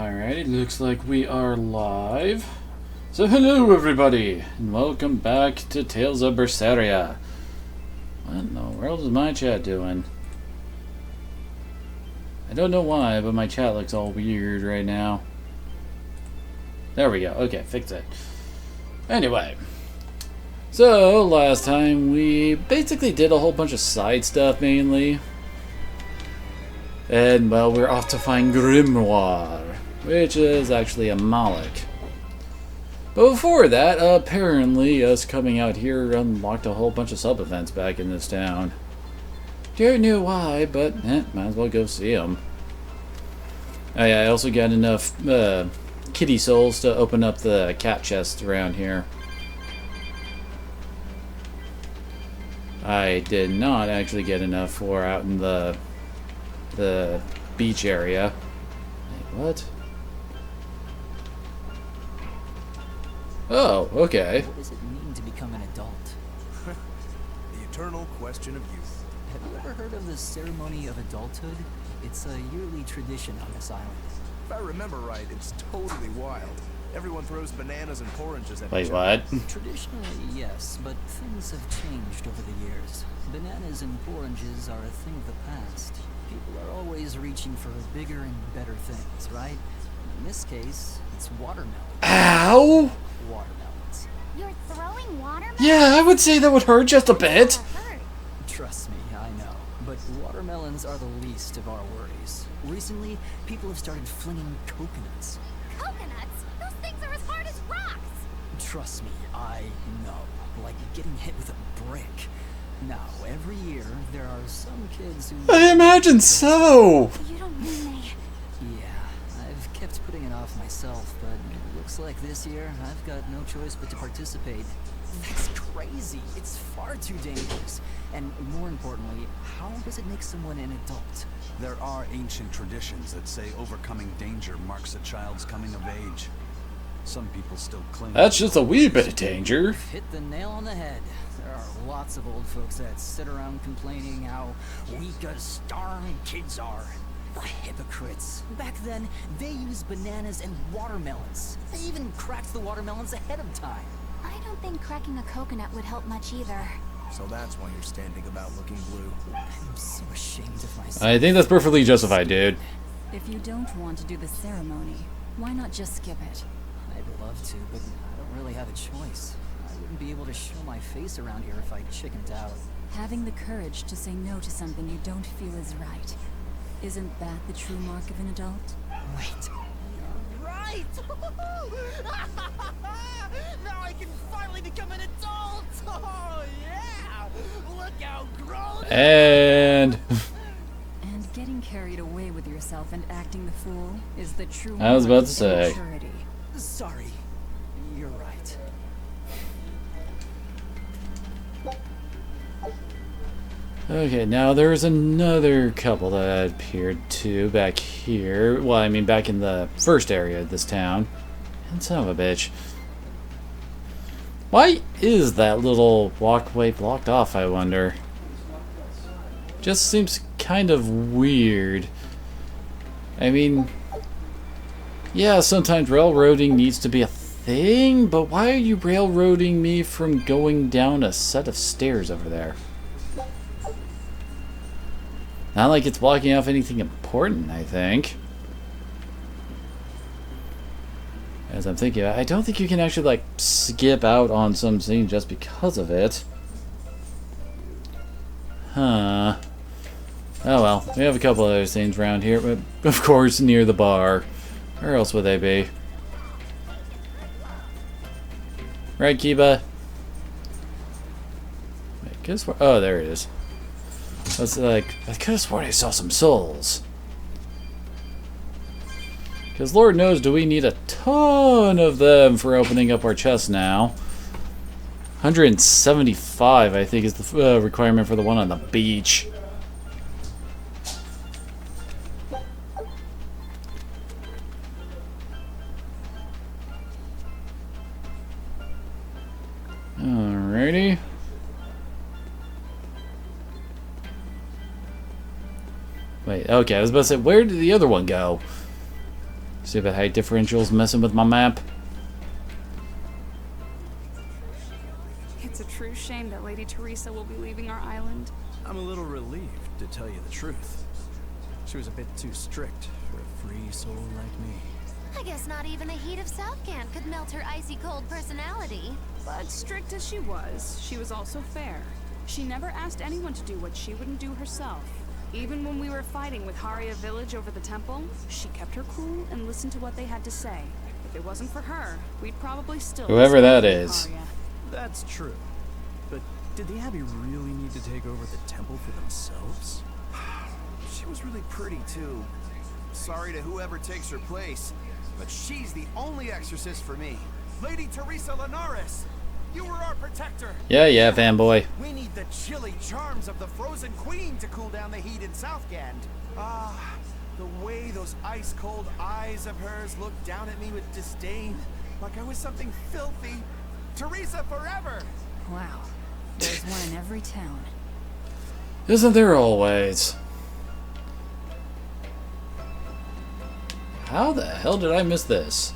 Alright, it looks like we are live. So hello everybody, and welcome back to Tales of Berseria. What in the world is my chat doing? I don't know why, but my chat looks all weird right now. There we go, okay, fix it. Anyway, so last time we basically did a whole bunch of side stuff mainly. And, well, we're off to find Grimoire, which is actually a Moloch. But before that, apparently us coming out here unlocked a whole bunch of sub-events back in this town. Don't know why, but might as well go see them. Oh yeah, I also got enough kitty souls to open up the cat chests around here. I did not actually get enough for out in the beach area. Wait, what? Oh, okay. What does it mean to become an adult? The eternal question of youth. Have you ever heard of the ceremony of adulthood? It's a yearly tradition on this island. If I remember right, it's totally wild. Everyone throws bananas and oranges at Wait, each other. what? Traditionally, yes, but things have changed over the years. Bananas and oranges are a thing of the past. People are always reaching for bigger and better things, right? In this case, it's watermelon. Ow! Watermelons. You're throwing watermelons? Yeah, I would say that would hurt just a bit. Hurt. Trust me, I know. But watermelons are the least of our worries. Recently, people have started flinging coconuts. Coconuts? Those things are as hard as rocks. Trust me, I know. Like getting hit with a brick. Now, every year, there are some kids who... I imagine so! You don't mean they... Yeah, I've kept putting it off myself, but it looks like this year, I've got no choice but to participate. That's crazy. It's far too dangerous. And more importantly, how does it make someone an adult? There are ancient traditions that say overcoming danger marks a child's coming of age. Some people still cling. That's just a wee bit of danger. Hit the nail on the head. There are lots of old folks that sit around complaining how weak as starving kids are. The hypocrites. Back then, they used bananas and watermelons. They even cracked the watermelons ahead of time. I don't think cracking a coconut would help much either. So that's why you're standing about looking blue. I'm so ashamed of myself. I think that's perfectly justified, dude. If you don't want to do the ceremony, why not just skip it? I'd love to, but I don't really have a choice. I wouldn't be able to show my face around here if I chickened out. Having the courage to say no to something you don't feel is right. Isn't that the true mark of an adult? Wait. Right! Now I can finally become an adult! Oh yeah! Look how grown And... And getting carried away with yourself and acting the fool is the true I was mark about of to say. immaturity. Sorry. You're right. Okay, now there's another couple that appeared too back here. Well, I mean back in the first area of this town. And son of a bitch. Why is that little walkway blocked off, I wonder? Just seems kind of weird. I mean, yeah, sometimes railroading needs to be a thing, but why are you railroading me from going down a set of stairs over there? Not like it's blocking off anything important, I think. As I'm thinking, I don't think you can actually, like, skip out on some scene just because of it. Huh. Oh well, we have a couple other scenes around here, but of course near the bar. Where else would they be? Right, Kiba? Wait, guess where? Oh, there it is. I was like, I could have sworn I saw some souls. Because Lord knows, do we need a ton of them for opening up our chest now. 175, I think, is the requirement for the one on the beach. Alrighty. Wait, okay, I was about to say, where did the other one go? See about height differentials messing with my map. It's a true shame that Lady Teresa will be leaving our island. I'm a little relieved, to tell you the truth. She was a bit too strict for a free soul like me. I guess not even the heat of Southcan could melt her icy cold personality. But strict as she was also fair. She never asked anyone to do what she wouldn't do herself. Even when we were fighting with Haria village over the temple, she kept her cool and listened to what they had to say. If it wasn't for her, we'd probably still... Whoever that is. Haria. That's true. But did the Abbey really need to take over the temple for themselves? She was really pretty, too. Sorry to whoever takes her place, but she's the only exorcist for me. Lady Teresa Linares! You were our protector! Yeah, fanboy. We need the chilly charms of the Frozen Queen to cool down the heat in Southgand. Ah, the way those ice-cold eyes of hers looked down at me with disdain, like I was something filthy. Teresa forever! Wow. There's one in every town. Isn't there always? How the hell did I miss this?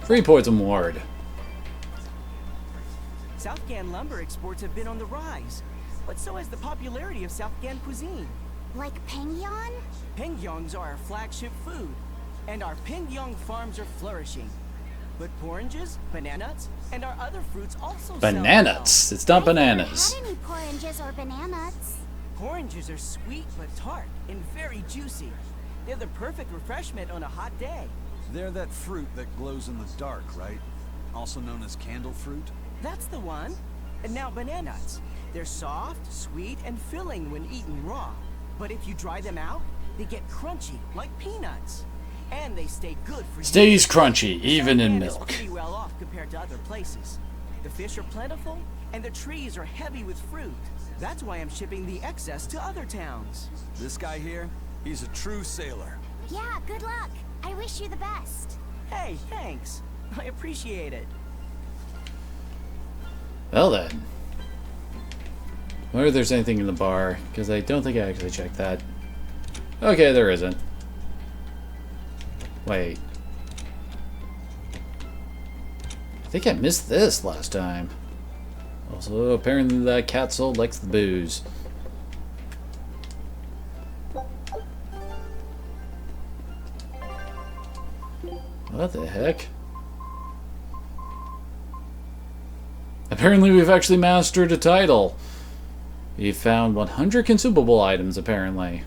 Free poison ward. Southgan lumber exports have been on the rise, but so has the popularity of Southgan cuisine. Like Pengyang? Pengyongs are our flagship food, and our Pengyong farms are flourishing. But oranges, bananas, and our other fruits also sell Bananas. It's not bananas. I've never had any oranges or bananas. well. Oranges are sweet but tart and very juicy. They're the perfect refreshment on a hot day. They're that fruit that glows in the dark, right? Also known as candle fruit? That's the one. And now bananas. They're soft, sweet, and filling when eaten raw. But if you dry them out, they get crunchy, like peanuts. And they stay good for years. Stays crunchy, even in Southgan is milk. pretty well off compared to other places. The fish are plentiful, and the trees are heavy with fruit. That's why I'm shipping the excess to other towns. This guy here, he's a true sailor. Yeah, good luck. I wish you the best. Hey, thanks. I appreciate it. Well then. I wonder if there's anything in the bar, because I don't think I actually checked that. Okay, there isn't. Wait. I think I missed this last time. Also, apparently that cat soul likes the booze. What the heck? Apparently we've actually mastered a title. We found 100 consumable items, apparently.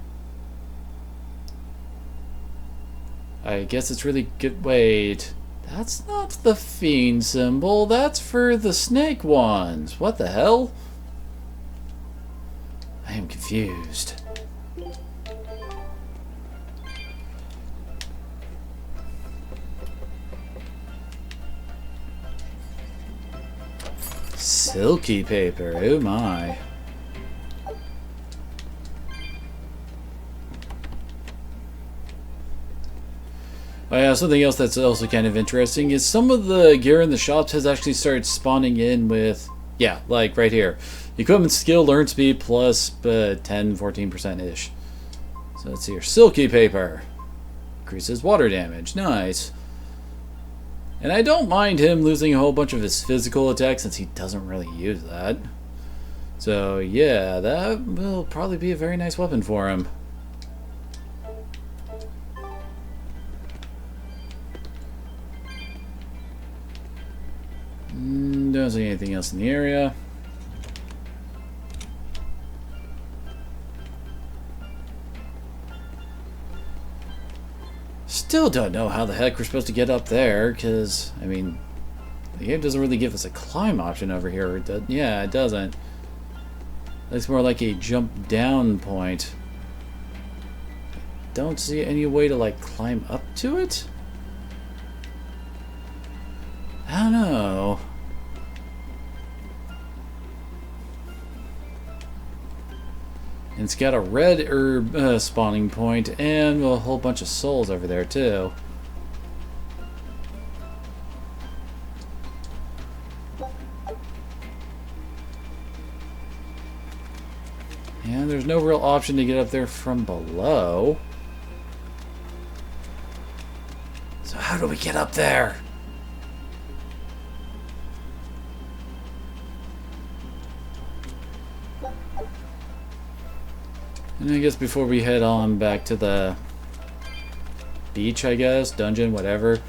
I guess it's really good. Wait. That's not the fiend symbol. That's for the snake ones. What the hell? I am confused. Silky paper. Oh my. Oh yeah, something else that's also kind of interesting is some of the gear in the shops has actually started spawning in with, yeah, like right here. Equipment skill, learn speed plus 10-14%-ish. So let's see here. Silky paper. Increases water damage. Nice. And I don't mind him losing a whole bunch of his physical attack since he doesn't really use that. So yeah, that will probably be a very nice weapon for him. Don't see anything else in the area. Still don't know how the heck we're supposed to get up there, because, I mean, the game doesn't really give us a climb option over here. Yeah, it doesn't. It's more like a jump down point. Don't see any way to, like, climb up to it? I don't know. And it's got a red herb spawning point and a whole bunch of souls over there too. And there's no real option to get up there from below. So how do we get up there? And I guess before we head on back to the beach, I guess, dungeon, whatever,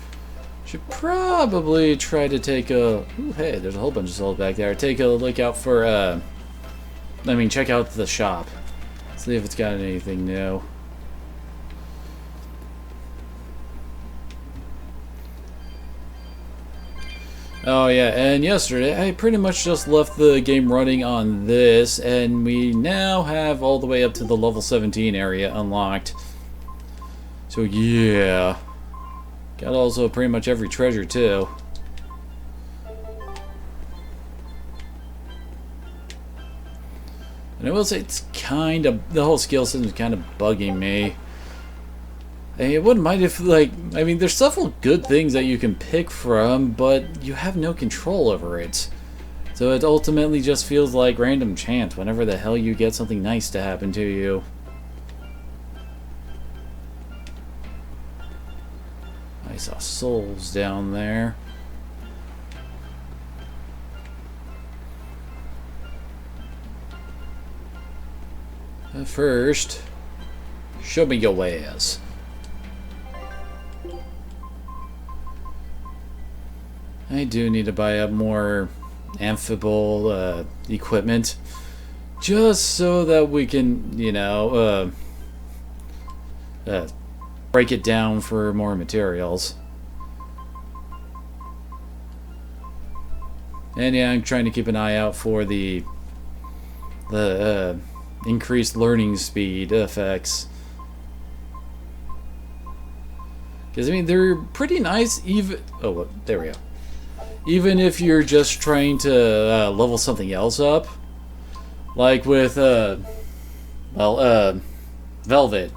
should probably try to take a... Ooh, hey, there's a whole bunch of souls back there. Take a look out for, check out the shop. See if it's got anything new. Oh yeah, and yesterday I pretty much just left the game running on this, and we now have all the way up to the level 17 area unlocked. So yeah. Got also pretty much every treasure too. And I will say it's kind of, the whole skill system is kind of bugging me. I wouldn't mind if, like, I mean, there's several good things that you can pick from, but you have no control over it. So it ultimately just feels like random chance whenever the hell you get something nice to happen to you. I saw souls down there. But first, show me your wares. I do need to buy up more amphibole equipment, just so that we can, you know, break it down for more materials. And yeah, I'm trying to keep an eye out for the increased learning speed effects. Because, I mean, they're pretty nice even... Oh, well, there we go. Even if you're just trying to level something else up. Like with, Velvet.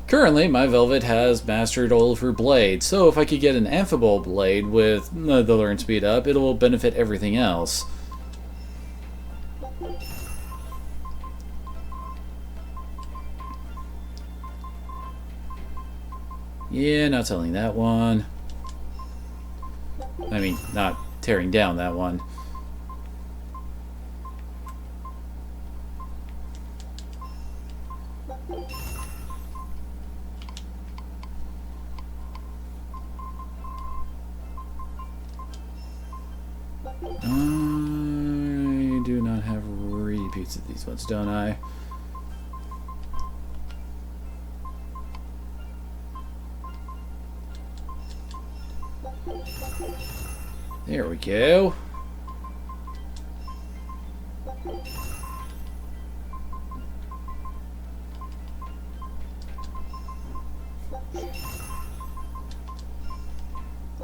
Currently, my Velvet has mastered all of her blades, so if I could get an amphibole blade with the learn speed up, it will benefit everything else. Yeah, not selling that one. I mean, not tearing down that one. I do not have repeats of these ones, don't I? There we go.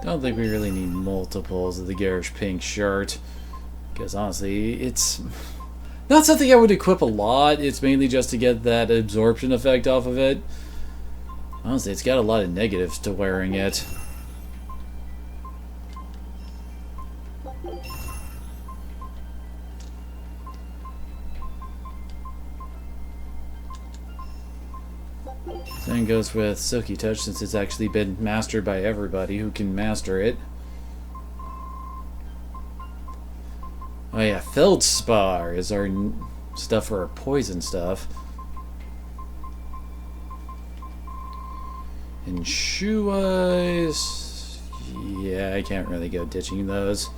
Don't think we really need multiples of the garish pink shirt, because honestly, it's not something I would equip a lot. It's mainly just to get that absorption effect off of it. Honestly, it's got a lot of negatives to wearing it. Same goes with Silky Touch, since it's actually been mastered by everybody who can master it. Oh yeah, Feldspar is our stuff for our poison stuff. And Shoe Eyes... yeah, I can't really go ditching those.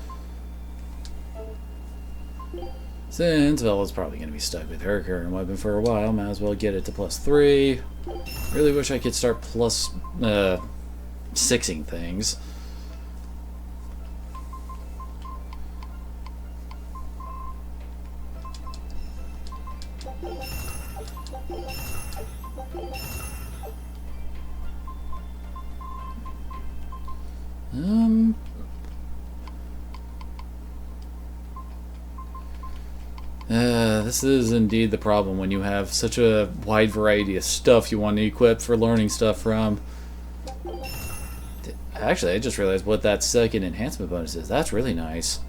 Since Velvet's probably going to be stuck with her current weapon for a while, might as well get it to +3. Really wish I could start +6ing things. This is indeed the problem when you have such a wide variety of stuff you want to equip for learning stuff from. Actually, I just realized what that second enhancement bonus is. That's really nice.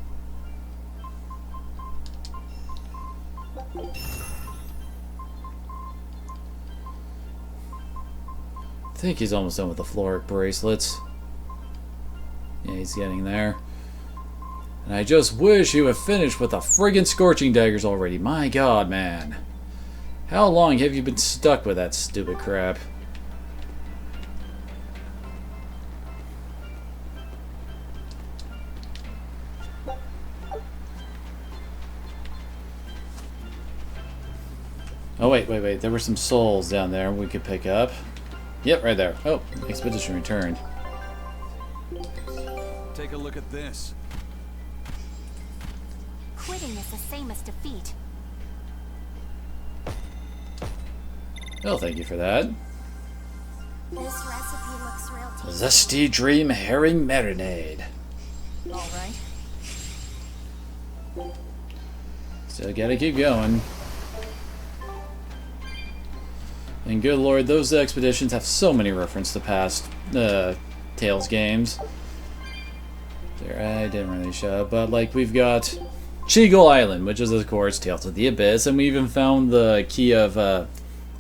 I think he's almost done with the Floric bracelets. Yeah, he's getting there. And I just wish he would finish with the friggin' scorching daggers already. My god, man. How long have you been stuck with that stupid crap? Oh, wait. There were some souls down there we could pick up. Yep, right there. Oh, expedition returned. Take a look at this. Quitting is the same as defeat. Well, thank you for that. This recipe looks real Zesty tasty. Dream Herring Marinade. Alright. Still gotta keep going. And good lord, those expeditions have so many references to past Tales games. There, I didn't really show, but like we've got Cheagle Island, which is of course Tales of the Abyss, and we even found the key of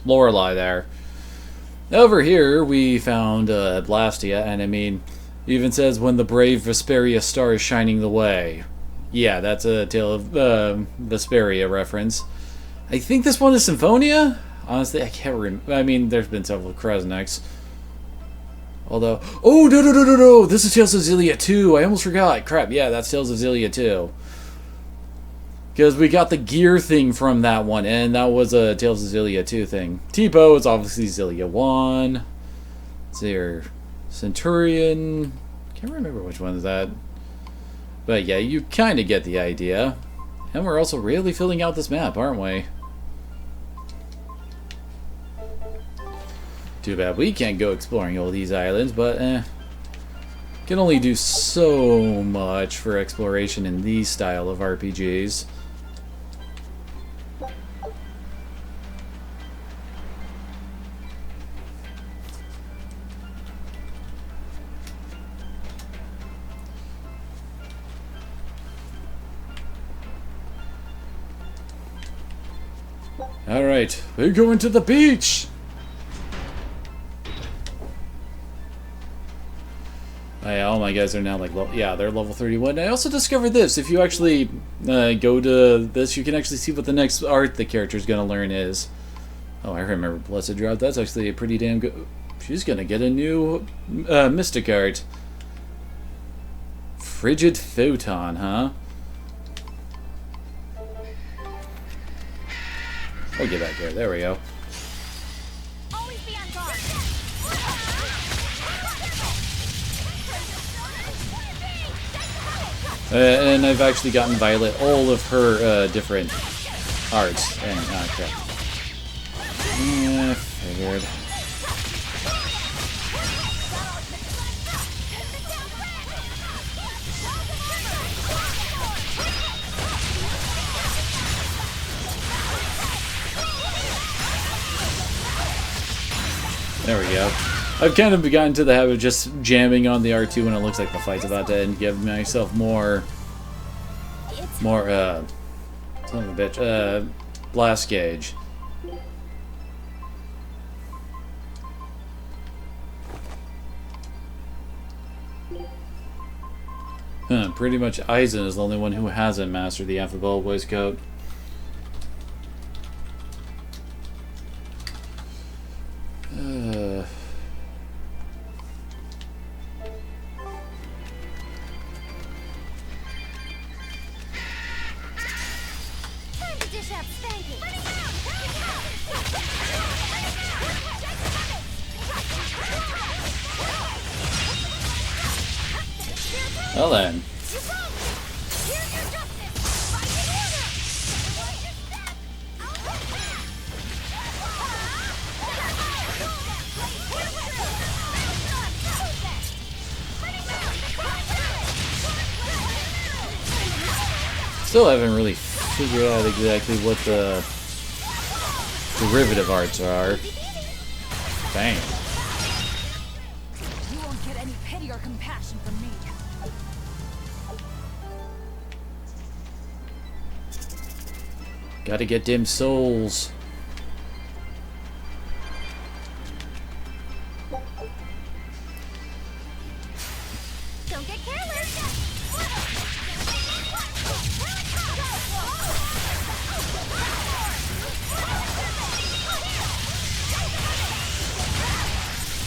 Lorelei there. Over here we found Blastia, and I mean, even says when the brave Vesperia star is shining the way. Yeah, that's a Tale of Vesperia reference. I think this one is Symphonia? Honestly, I can't remember. I mean, there's been several Kresniks. Although... Oh, no! This is Tales of Xillia 2. I almost forgot. Crap, yeah, that's Tales of Xillia 2. Because we got the gear thing from that one, and that was a Tales of Xillia 2 thing. Tipo is obviously Xillia 1. Let's see here. Centurion... Can't remember which one is that. But yeah, you kind of get the idea. And we're also really filling out this map, aren't we? Too bad we can't go exploring all these islands, but can only do so much for exploration in these style of RPGs. Alright, we're going to the beach! Oh, yeah, all my guys are now like, yeah, they're level 31. I also discovered this. If you actually go to this, you can actually see what the next art the character's going to learn is. Oh, I remember Blessed Drought. That's actually a pretty damn good... She's going to get a new Mystic art. Frigid Photon, huh? I'll get back here. There we go. Always be on guard. And I've actually gotten Violet all of her different arts. And, crap. Yeah, figured. There we go. I've kind of gotten to the habit of just jamming on the R2 when it looks like the fight's about to end, give myself more, son of a bitch, blast gauge. Huh, pretty much Aizen is the only one who hasn't mastered the Affable Waistcoat. Time to dish out spanking. Well then. Still haven't really figured out exactly what the derivative arts are. Dang. You won't get any pity or compassion from me. Gotta get dim souls. Don't Don't get careless.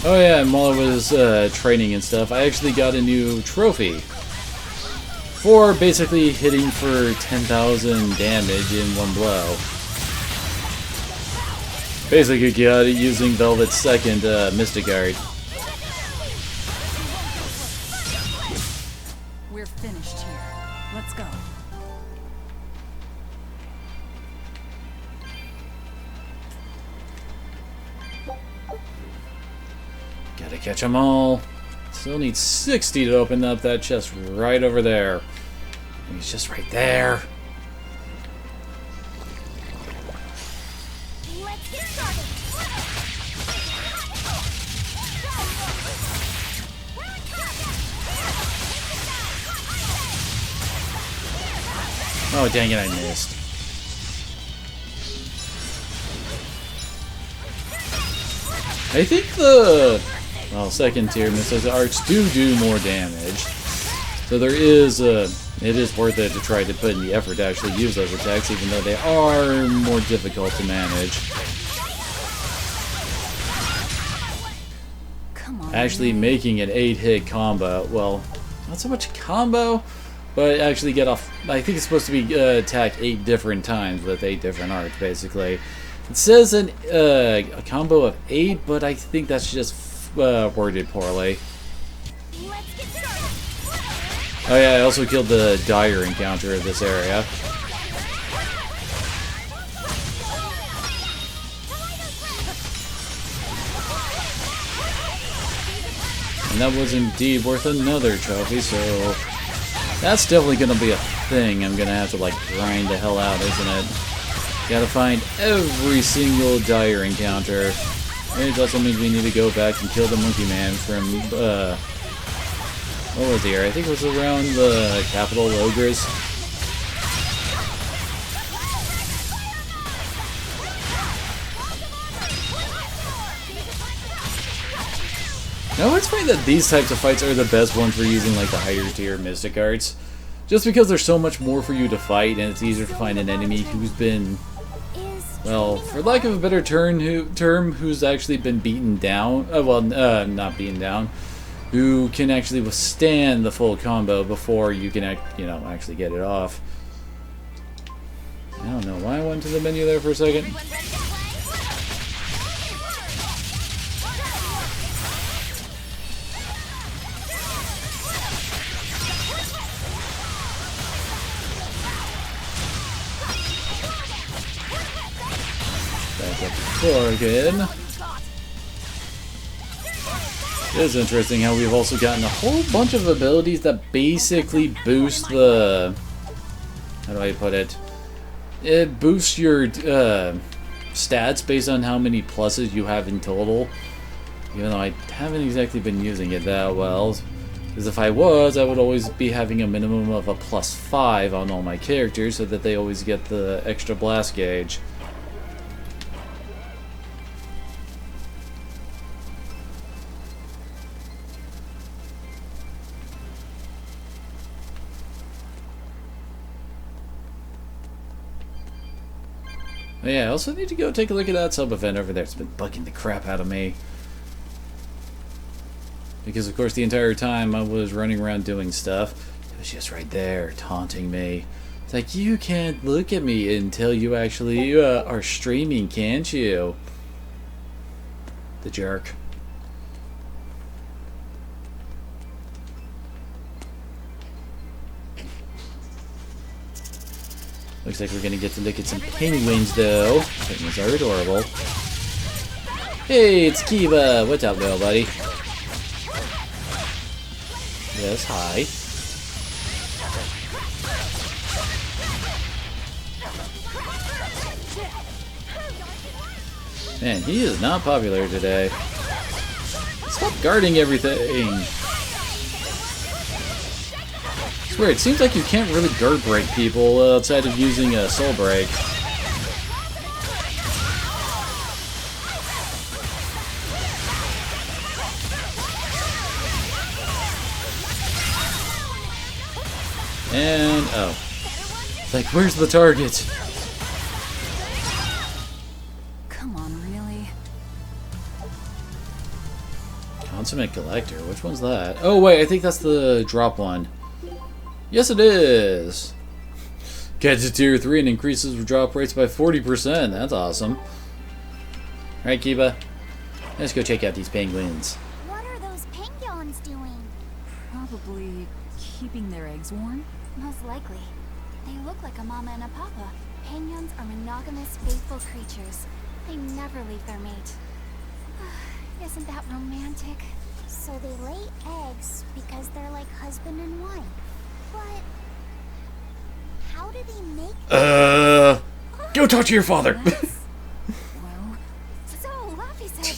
Oh yeah, and while I was training and stuff, I actually got a new trophy for basically hitting for 10,000 damage in one blow. Basically got it using Velvet's second Mystic Art. We're finished here. Let's go. Gotta catch them all. Still need 60 to open up that chest right over there. He's just right there. Let's get started. Oh, dang it, I missed. I think the second tier Mystic Arts do more damage. So there is it is worth it to try to put in the effort to actually use those attacks, even though they are more difficult to manage. Come on. Actually making an 8-hit combo, well, not so much a combo, but actually get off, I think it's supposed to be attack 8 different times with 8 different arts, basically. It says a combo of 8, but I think that's just worded poorly. Let's get started. Oh yeah, I also killed the dire encounter of this area. And that was indeed worth another trophy, so that's definitely going to be a thing I'm going to have to like grind the hell out, isn't it? Gotta find every single dire encounter. It also means we need to go back and kill the monkey man from, what was the area? I think it was around the capital ogres. Now let's find that these types of fights are the best ones for using like the higher tier Mystic Arts. Just because there's so much more for you to fight and it's easier to find an enemy who's been, well, for lack of a better term, who's actually been beaten down, not beaten down, who can actually withstand the full combo before you can, actually get it off. I don't know why I went to the menu there for a second. Back up to 4 again. It is interesting how we've also gotten a whole bunch of abilities that basically boost the... How do I put it? It boosts your stats based on how many pluses you have in total. Even though I haven't exactly been using it that well. Because if I was, I would always be having a minimum of a +5 on all my characters so that they always get the extra blast gauge. But yeah, I also need to go take a look at that sub-event over there. It's been bugging the crap out of me. Because, of course, the entire time I was running around doing stuff, it was just right there, taunting me. It's like, you can't look at me until you actually are streaming, can't you? The jerk. Looks like we're gonna get to look at some penguins, though. Penguins are adorable. Hey, it's Kiva! What's up, girl, buddy? Yes, hi. Man, he is not popular today. Stop guarding everything! I swear, it seems like you can't really guard break people outside of using a soul break. And, oh. Like, where's the target? Come on, really? Consummate Collector. Which one's that? Oh, wait, I think that's the drop one. Yes, it is. Gets to tier 3 and increases drop rates by 40%. That's awesome. Alright, Kiba. Let's go check out these penguins. What are those penguins doing? Probably keeping their eggs warm? Most likely. They look like a mama and a papa. Penguins are monogamous, faithful creatures. They never leave their mate. Isn't that romantic? So they lay eggs because they're like husband and wife. But how do they make Go talk to your father. Well, So, Laffy said,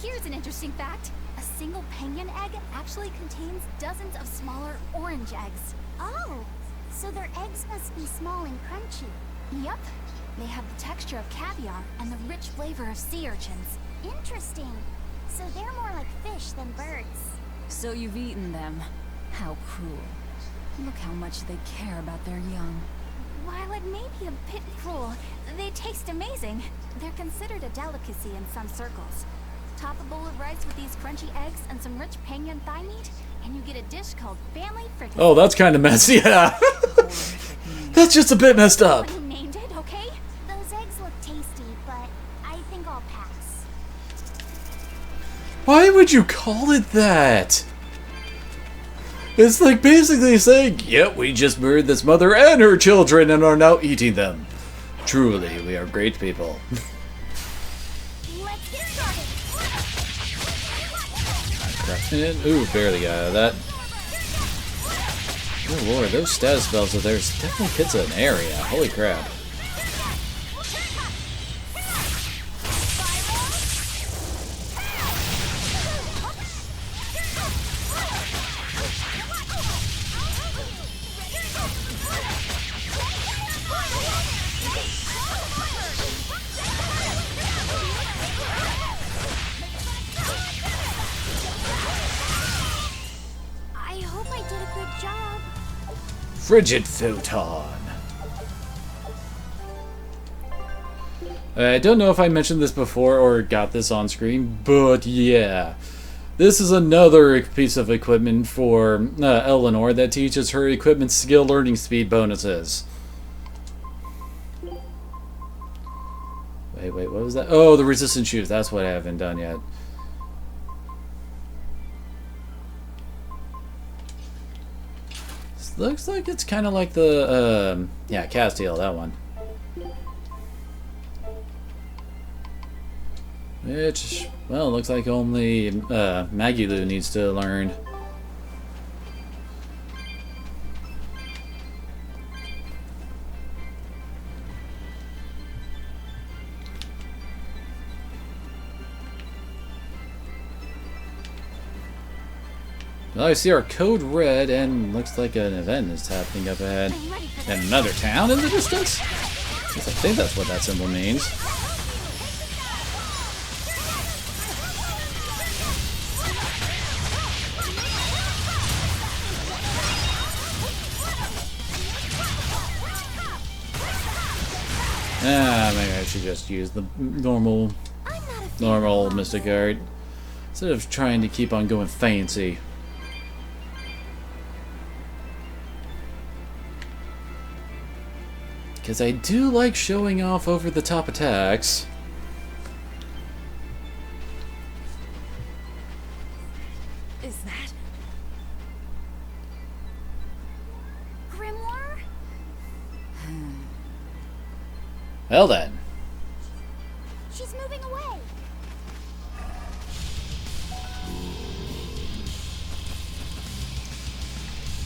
here's an interesting fact. A single penguin egg actually contains dozens of smaller orange eggs. Oh, so their eggs must be small and crunchy. Yep. They have the texture of caviar and the rich flavor of sea urchins. Interesting. So they're more like fish than birds. so you've eaten them. How cruel. Look how much they care about their young. While it may be a bit cruel, they taste amazing. They're considered a delicacy in some circles. Top a bowl of rice with these crunchy eggs and some rich penguin thigh meat, and you get a dish called family fricassee. Oh, that's kind of messy. Yeah. That's just a bit messed up. Who named it, okay? Those eggs look tasty, but I think I'll pass. Why would you call it that? It's like basically saying, yep, we just murdered this mother and her children and are now eating them. Truly, we are great people. Let's get started. And, ooh, barely got out of that. Oh lord, those status spells of theirs definitely hits an area. Holy crap. I hope I did a good job. Frigid Photon. I don't know if I mentioned this before or got this on screen, but yeah. This is another piece of equipment for Eleanor that teaches her equipment skill learning speed bonuses. Wait, what was that? Oh, the resistance shoes. That's what I haven't done yet. This looks like it's kind of like the, yeah, Castile, that one. Which, well, looks like only Magilu needs to learn. Well, I see our code red, and looks like an event is happening up ahead. And another town in the distance? I think that's what that symbol means. Maybe I should just use the normal Mystic Art instead of trying to keep on going fancy. Because I do like showing off over-the-top attacks. Is that? Grimoire? Well then. She's moving away.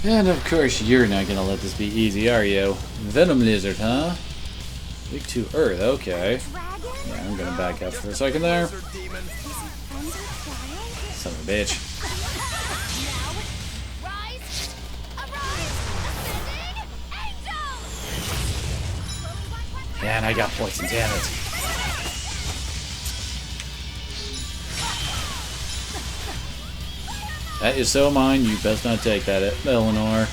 And of course you're not gonna let this be easy, are you? Venom Lizard, huh? Weak to Earth, okay. Dragon? Yeah, I'm gonna back up for a second there. Is it friends with giants? Son of a bitch. Now, rise, arise, ascending, angels! Man, I got poison, damn it. That is so mine, you best not take that, Eleanor.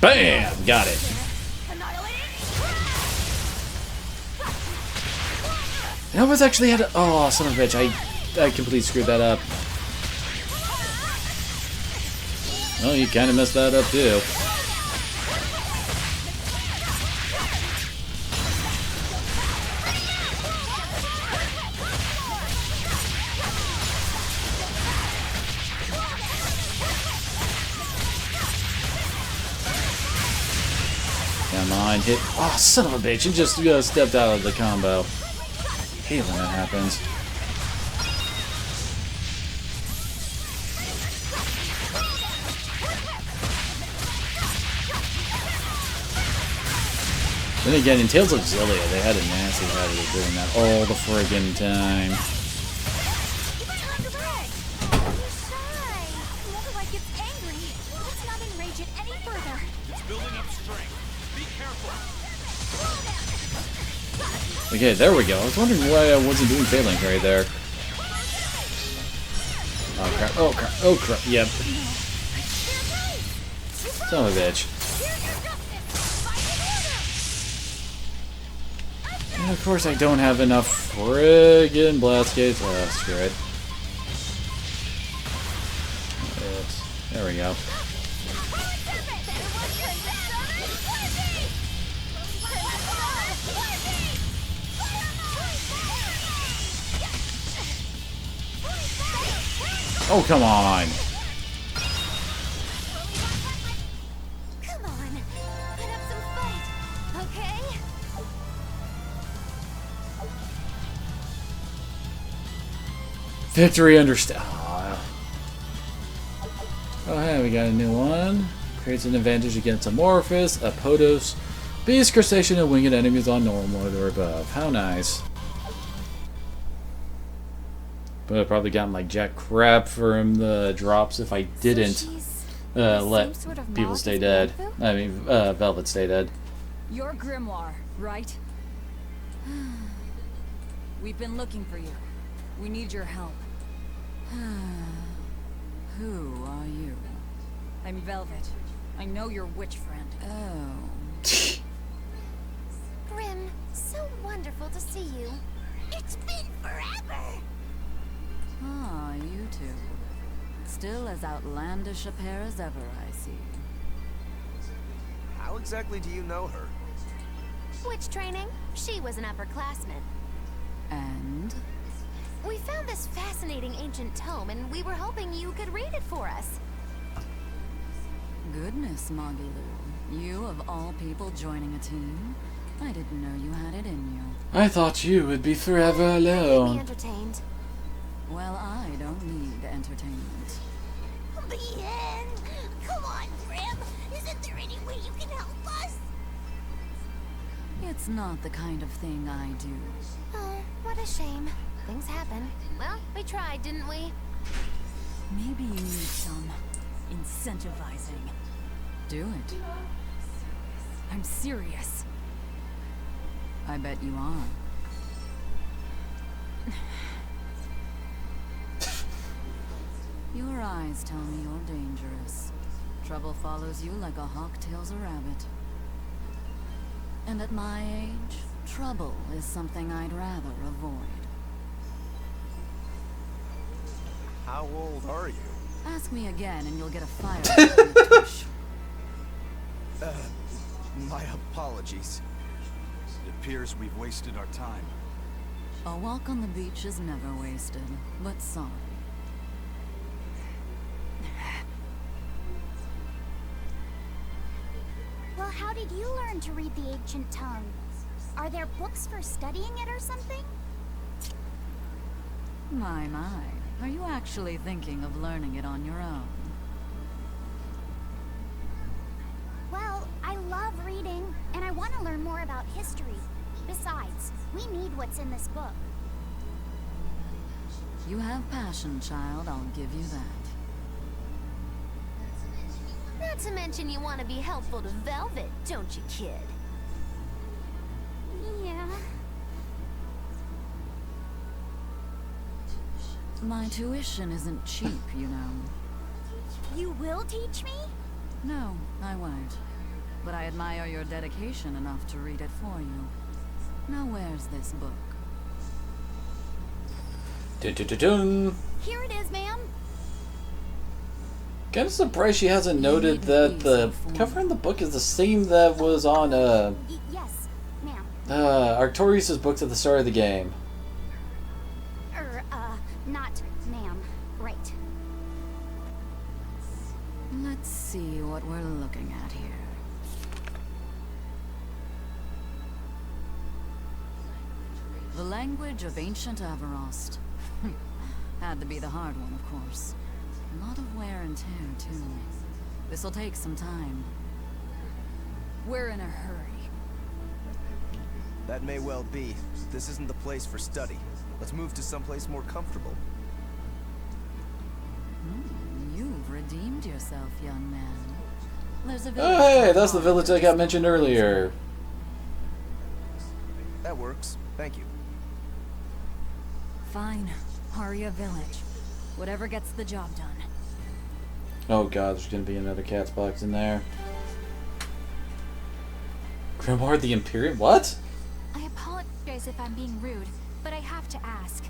Bam! Got it. I almost actually had a... Oh, son of a bitch. I completely screwed that up. Oh, you kind of messed that up, too. Come on, hit. Oh, son of a bitch. It just stepped out of the combo. I hate when that happens. Then again, in Tales of Xillia, they had a nasty habit of doing that all the friggin' time. Okay, there we go. I was wondering why I wasn't doing Phalanx right there. Oh crap, oh crap, oh crap, yep. Son of a bitch. And of course I don't have enough friggin' blast gates. Oh, screw it. There we go. Oh, come on. Come on. Put up some fight, okay? Victory understand. Oh, hey, we got a new one. Creates an advantage against Amorphous, Apodos, Beast, Crustacean, and Winged enemies on normal or above. How nice. But I've probably gotten like jack crap from the drops if I didn't let sort of people moth stay as dead. Bamboo? I mean, Velvet stay dead. You're Grimoire, right? We've been looking for you. We need your help. Who are you? I'm Velvet. I know your witch friend. Oh. Grim, so wonderful to see you. It's been forever. Ah, you two. Still as outlandish a pair as ever, I see. How exactly do you know her? Witch training? She was an upperclassman. And? We found this fascinating ancient tome, and we were hoping you could read it for us. Goodness, Magilu. You, of all people, joining a team? I didn't know you had it in you. I thought you would be forever Keep me alone. entertained. Well, I don't need entertainment. Bien! Come on, Grim! Isn't there any way you can help us? It's not the kind of thing I do. Oh, what a shame. Things happen. Well, we tried, didn't we? Maybe you need some incentivizing. Do it. I'm serious. I bet you are. Your eyes tell me you're dangerous. Trouble follows you like a hawk tails a rabbit. And at my age, trouble is something I'd rather avoid. How old are you? Ask me again and you'll get a fire in the tush. My apologies. It appears we've wasted our time. A walk on the beach is never wasted, but sorry. Well, how did you learn to read the ancient tongue? Are there books for studying it or something? My. Are you actually thinking of learning it on your own? Well, I love reading, and I want to learn more about history. Besides, we need what's in this book. You have passion, child, I'll give you that. Not to mention you want to be helpful to Velvet, don't you, kid? Yeah. My tuition isn't cheap, you know. You will teach me? No, I won't. but I admire your dedication enough to read it for you. Now where's this book? Dun-dun-dun-dun. Here it is, ma'am. Kind of surprised she hasn't noted that the cover in the book is the same that was on Yes, ma'am. Artorias' books at the start of the game. Not ma'am. Right. Let's see what we're looking at here. The language of ancient Avarost. Had to be the hard one, of course. A lot of wear and tear, too. This'll take some time. We're in a hurry. That may well be. This isn't the place for study. Let's move to someplace more comfortable. You've redeemed yourself, young man. There's a Oh, hey, that's the village that got mentioned earlier. That works. Thank you. Fine. Haria Village. Whatever gets the job done. Oh god, there's gonna be another cat's box in there. Grimoire the Imperium? What? I apologize if I'm being rude, but I have to ask.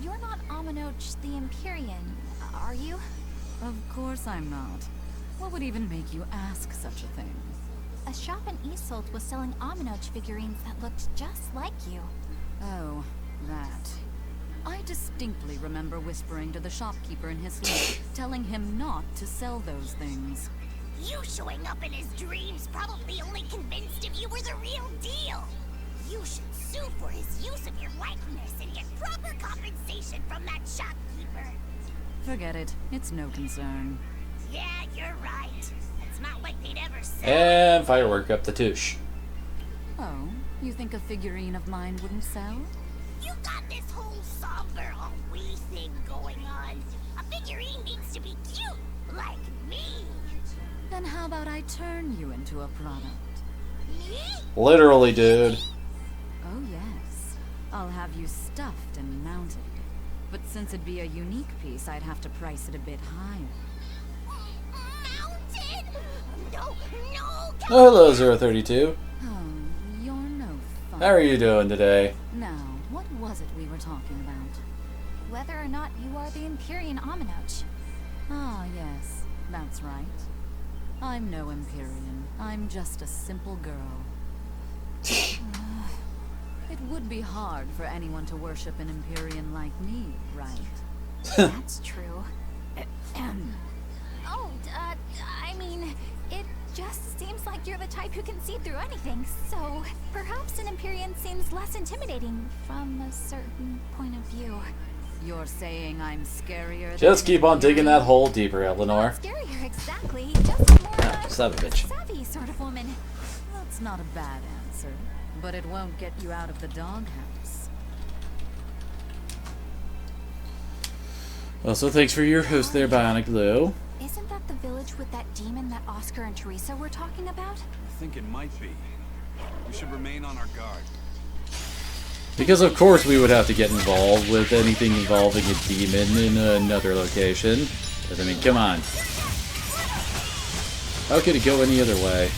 You're not Untouched the Empyrean, are you? Of course I'm not. What would even make you ask such a thing? A shop in Isolt was selling Untouched figurines that looked just like you. Oh, that. I distinctly remember whispering to the shopkeeper in his sleep, telling him not to sell those things. You showing up in his dreams probably only convinced him you were the real deal. You should sue for his use of your likeness and get proper compensation from that shopkeeper. Forget it. It's no concern. Yeah, you're right. It's not like they'd ever sell. And firework up the touche. Oh, you think a figurine of mine wouldn't sell? You got this whole somber, wee thing going on. A figurine needs to be cute, like me. Then how about I turn you into a product? Me? Literally, dude. Oh yes. I'll have you stuffed and mounted. But since it'd be a unique piece, I'd have to price it a bit higher. Mounted? No. Oh, hello, 032. Oh, you're no fun. How are you doing today? Now, what was it we were talking about? Whether or not you are the Empyrean Untouched. Ah, yes. That's right. I'm no Empyrean. I'm just a simple girl. It would be hard for anyone to worship an Empyrean like me, right? That's true. I mean, it just seems like you're the type who can see through anything, so perhaps an Empyrean seems less intimidating from a certain point of view. You're saying I'm scarier than Just keep on digging that Empyrean? hole deeper, Eleanor. Not scarier, exactly. Just more Son of a bitch. savvy sort of woman. That's not a bad answer, but it won't get you out of the doghouse. Also, thanks for your host there, Bionic Blue. Isn't that the village with that demon that Oscar and Teresa were talking about? I think it might be. We should remain on our guard. Because of course we would have to get involved with anything involving a demon in another location. Because, I mean, come on. How could it go any other way?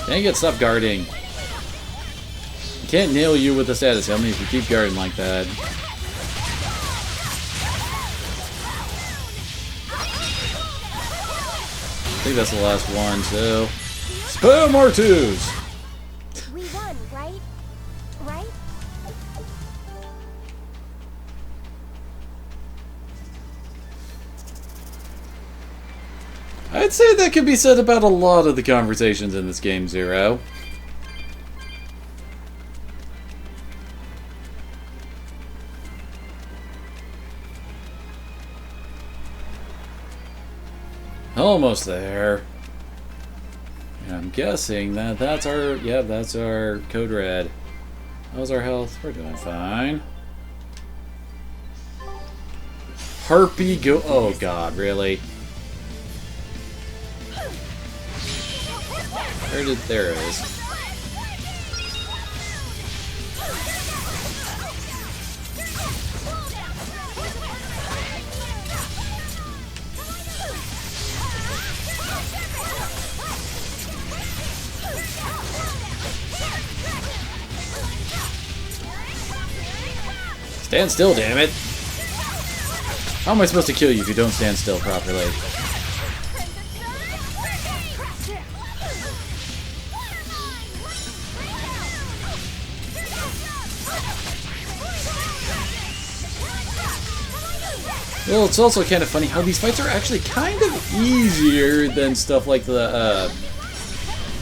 Dang it, stop guarding. I can't nail you with a status helmet if you keep guarding like that. I think that's the last one, so... Spam R2s! We won, right? Right? I'd say that could be said about a lot of the conversations in this game, Zero. Almost there. And I'm guessing that that's our... Yeah, that's our code red. How's our health? We're doing fine. Harpy go... Oh god, really? There it is. Stand still, damn it! How am I supposed to kill you if you don't stand still properly? Well, it's also kind of funny how these fights are actually kind of easier than stuff like the,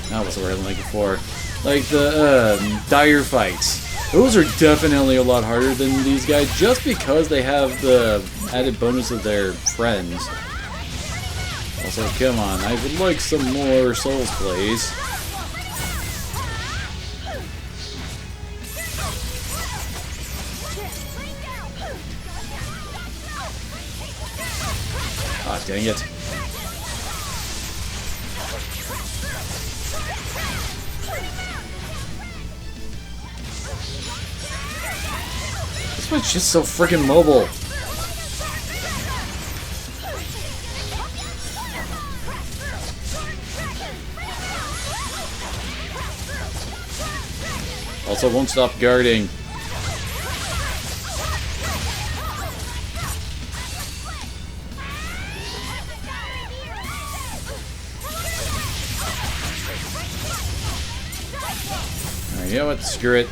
what's the word I'm looking for? Like the, dire fights. Those are definitely a lot harder than these guys, just because they have the added bonus of their friends. Also, come on, I would like some more Souls plays. Ah, dang it. This one's just so freaking mobile. Also won't stop guarding. Alright, you know what? Screw it.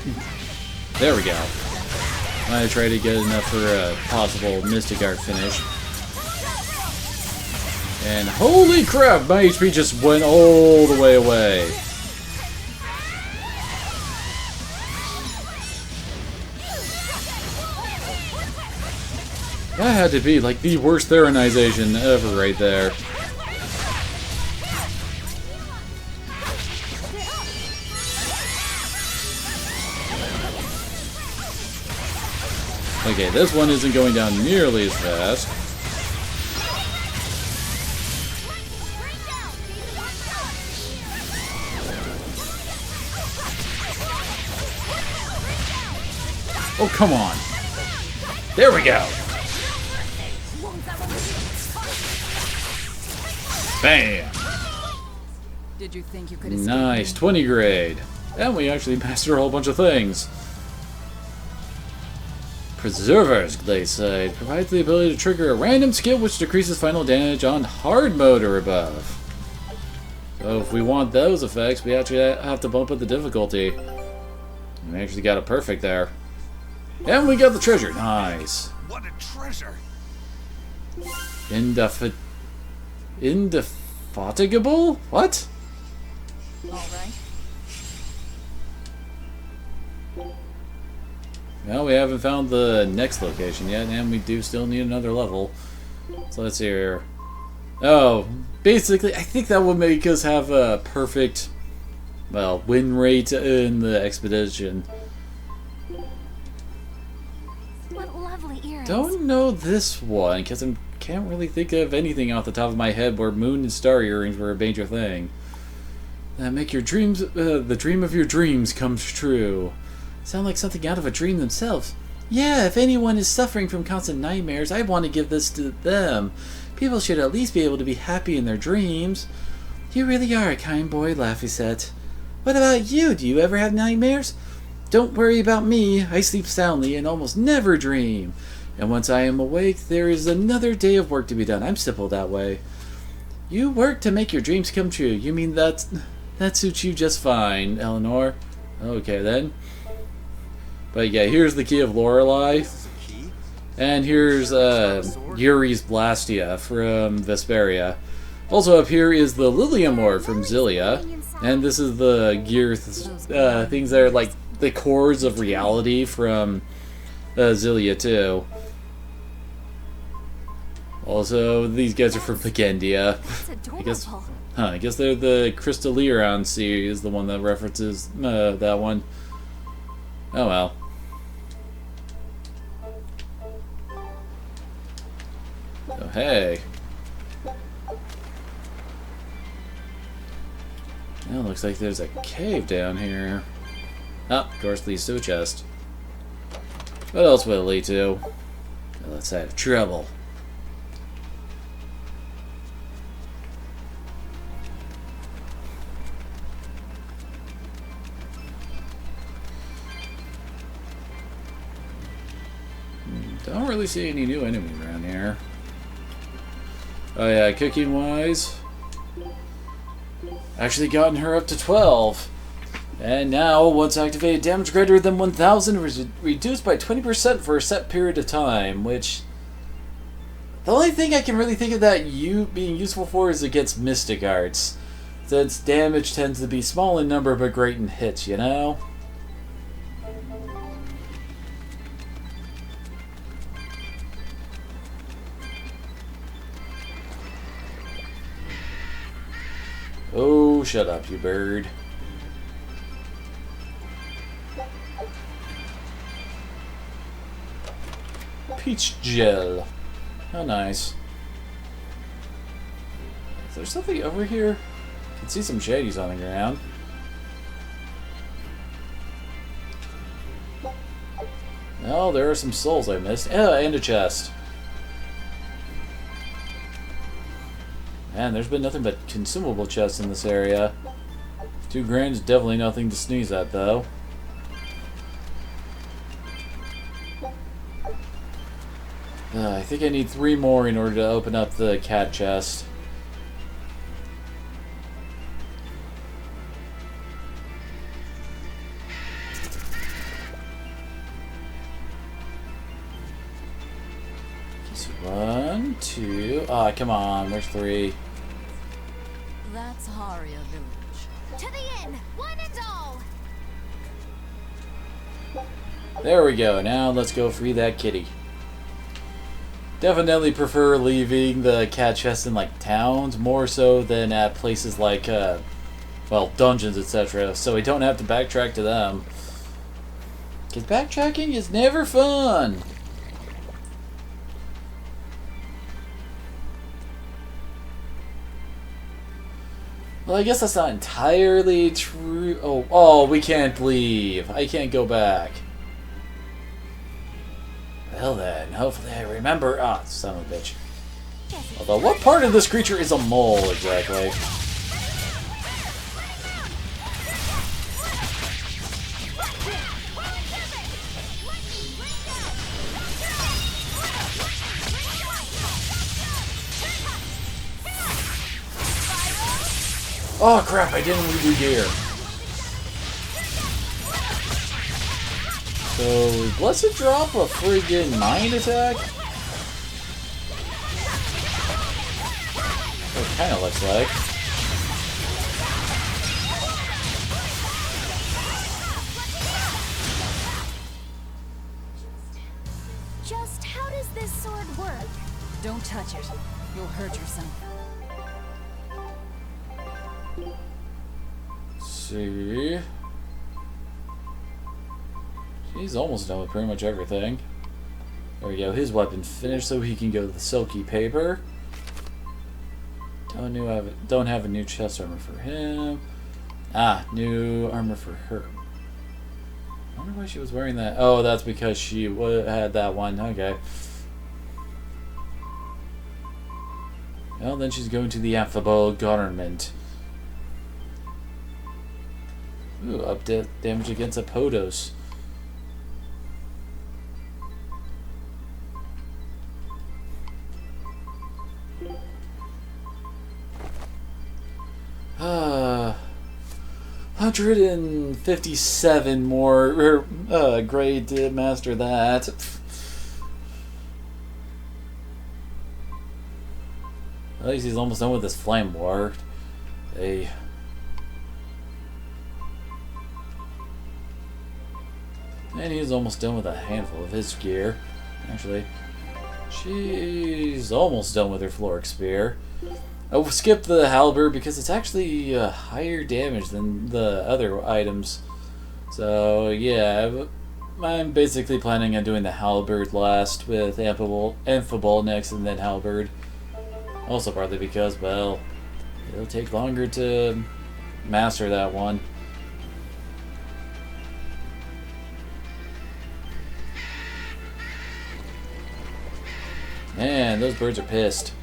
There we go. I try to get enough for a possible Mystic Art finish. And holy crap, my HP just went all the way away. That had to be like the worst Theronization ever right there. Okay, this one isn't going down nearly as fast. Oh, come on. There we go. Bam. Did you think you could escape Nice, me? 20 grade. And we actually mastered a whole bunch of things. Preservers, they say, provides the ability to trigger a random skill which decreases final damage on hard mode or above. So if we want those effects, we actually have to bump up the difficulty. We actually got it perfect there. And we got the treasure. Nice. What a treasure! Indefatigable? What? All right. Well, we haven't found the next location yet, and we do still need another level. So let's see here. Oh, basically, I think that would make us have a perfect, well, win rate in the expedition. What lovely earrings. Don't know this one, because I can't really think of anything off the top of my head where moon and star earrings were a major thing. That make your dreams, the dream of your dreams comes true. Sound like something out of a dream themselves. Yeah, if anyone is suffering from constant nightmares, I want to give this to them. People should at least be able to be happy in their dreams. You really are a kind boy, Laphicet. What about you? Do you ever have nightmares? Don't worry about me. I sleep soundly and almost never dream. And once I am awake, there is another day of work to be done. I'm simple that way. You work to make your dreams come true. You mean that suits you just fine, Eleanor? Okay, then. But yeah, here's the key of Lorelei. And here's Yuri's Blastia from Vesperia. Also up here is the Lilium Orb from Zilia. And this is the gear things that are like the cores of reality from Zilia too. Also, these guys are from Legendia. That's adorable. I guess they're the Crystalliron series, the one that references that one. Oh well. Oh, hey. Now it looks like there's a cave down here. Oh, of course leads to a chest. What else will it lead to? Let's have trouble. Don't really see any new enemies around here. Oh yeah, cooking wise, actually gotten her up to 12. And now, once activated, damage greater than 1000 is reduced by 20% for a set period of time, which... The only thing I can really think of that being useful for is against Mystic Arts, since damage tends to be small in number but great in hits, you know? Oh, shut up, you bird. Peach gel. How nice. Is there something over here? I can see some shadies on the ground. No, there are some souls I missed. Yeah, and a chest. Man, there's been nothing but consumable chests in this area. 2 grand is definitely nothing to sneeze at, though. I think I need 3 more in order to open up the cat chest. Just 1, 2... Ah, come on, there's 3. That's Haria Village. To the inn, one and all. There we go, now let's go free that kitty. Definitely prefer leaving the cat chest in, like, towns more so than at places like, well, dungeons, etc. So we don't have to backtrack to them. Because backtracking is never fun! Well, I guess that's not entirely true. Oh, we can't leave. I can't go back. Well then, hopefully I remember. Ah, son of a bitch. Although, what part of this creature is a mole exactly? Oh crap, I didn't redo gear. So, Blessed drop a friggin' mind attack? What it kinda looks like. Just how does this sword work? Don't touch it. You'll hurt yourself. Let's see. He's almost done with pretty much everything. There we go, his weapon finished so he can go to the silky paper. Don't have a new chest armor for him. Ah, new armor for her. I wonder why she was wearing that. Oh, that's because she had that one. Okay. Well, then she's going to the Affable Garment. Ooh, up damage against Apodos. Ah, 157 more grade to master that. At least he's almost done with his flame war. And he's almost done with a handful of his gear. Actually, she's almost done with her Floric Spear. I'll skip the halberd because it's actually higher damage than the other items. So yeah, I'm basically planning on doing the halberd last with amphibole next and then halberd. Also partly because, well, it'll take longer to master that one. Man, those birds are pissed.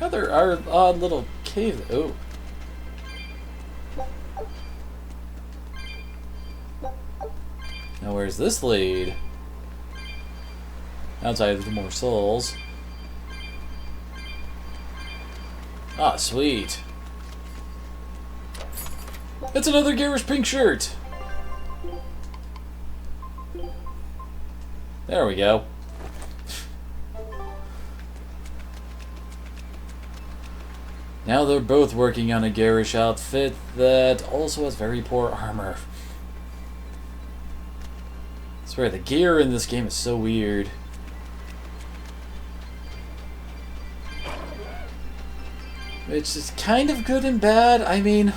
Oh, there are odd little caves. Oh. Now where's this lead? Outside of the more souls. Ah, sweet. It's another garish pink shirt. There we go. Now they're both working on a garish outfit that also has very poor armor. I swear, the gear in this game is so weird. Which is kind of good and bad. I mean,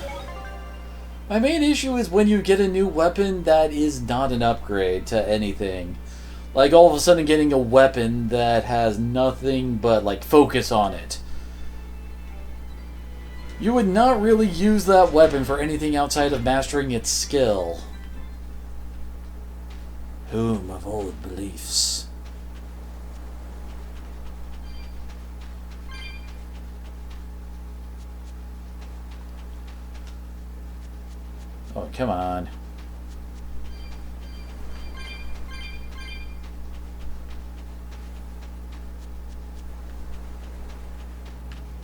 my main issue is when you get a new weapon that is not an upgrade to anything. Like all of a sudden getting a weapon that has nothing but like focus on it. You would not really use that weapon for anything outside of mastering its skill. Whom of old beliefs. Oh, come on.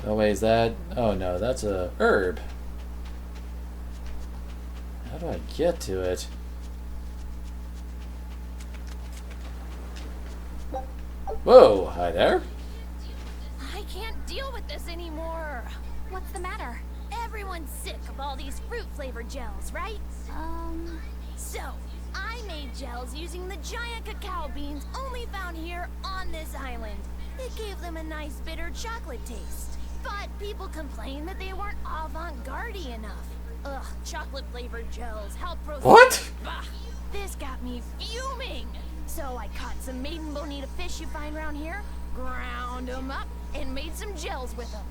Oh, wait, is that... Oh, no, that's a herb. How do I get to it? Whoa, hi there. I can't deal with this anymore. What's the matter? Everyone's sick of all these fruit-flavored gels, right? So, I made gels using the giant cacao beans only found here on this island. It gave them a nice bitter chocolate taste. But people complained that they weren't avant-garde enough. Ugh, chocolate-flavored gels, how pro... What? Bah, this got me fuming. So I caught some maiden bonita fish you find around here, ground them up, and made some gels with them.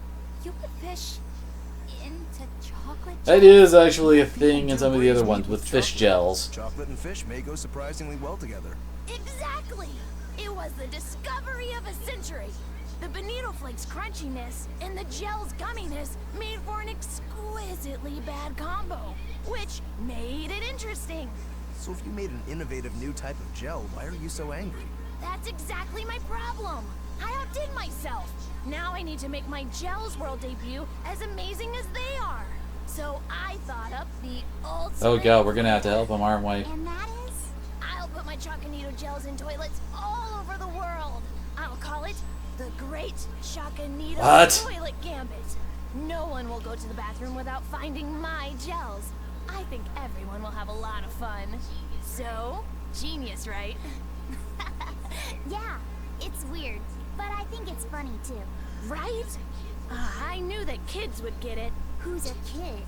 You put fish into chocolate gels? That is actually a thing in some of the other ones with fish gels. Chocolate and fish may go surprisingly well together. Exactly! It was the discovery of a century. The bonito flakes crunchiness and the gel's gumminess made for an exquisitely bad combo, which made it interesting. So if you made an innovative new type of gel, why are you so angry? That's exactly my problem. I outdid myself. Now I need to make my Gels World debut as amazing as they are. So I thought up the ultimate... Oh god, we're gonna have to help him, aren't we? And that is? I'll put my Choconito gels in toilets all over the world. I'll call it the Great Choconito Toilet Gambit. No one will go to the bathroom without finding my gels. I think everyone will have a lot of fun. So, genius, right? Yeah, it's weird, but I think it's funny too. Right? I knew that kids would get it. Who's a kid?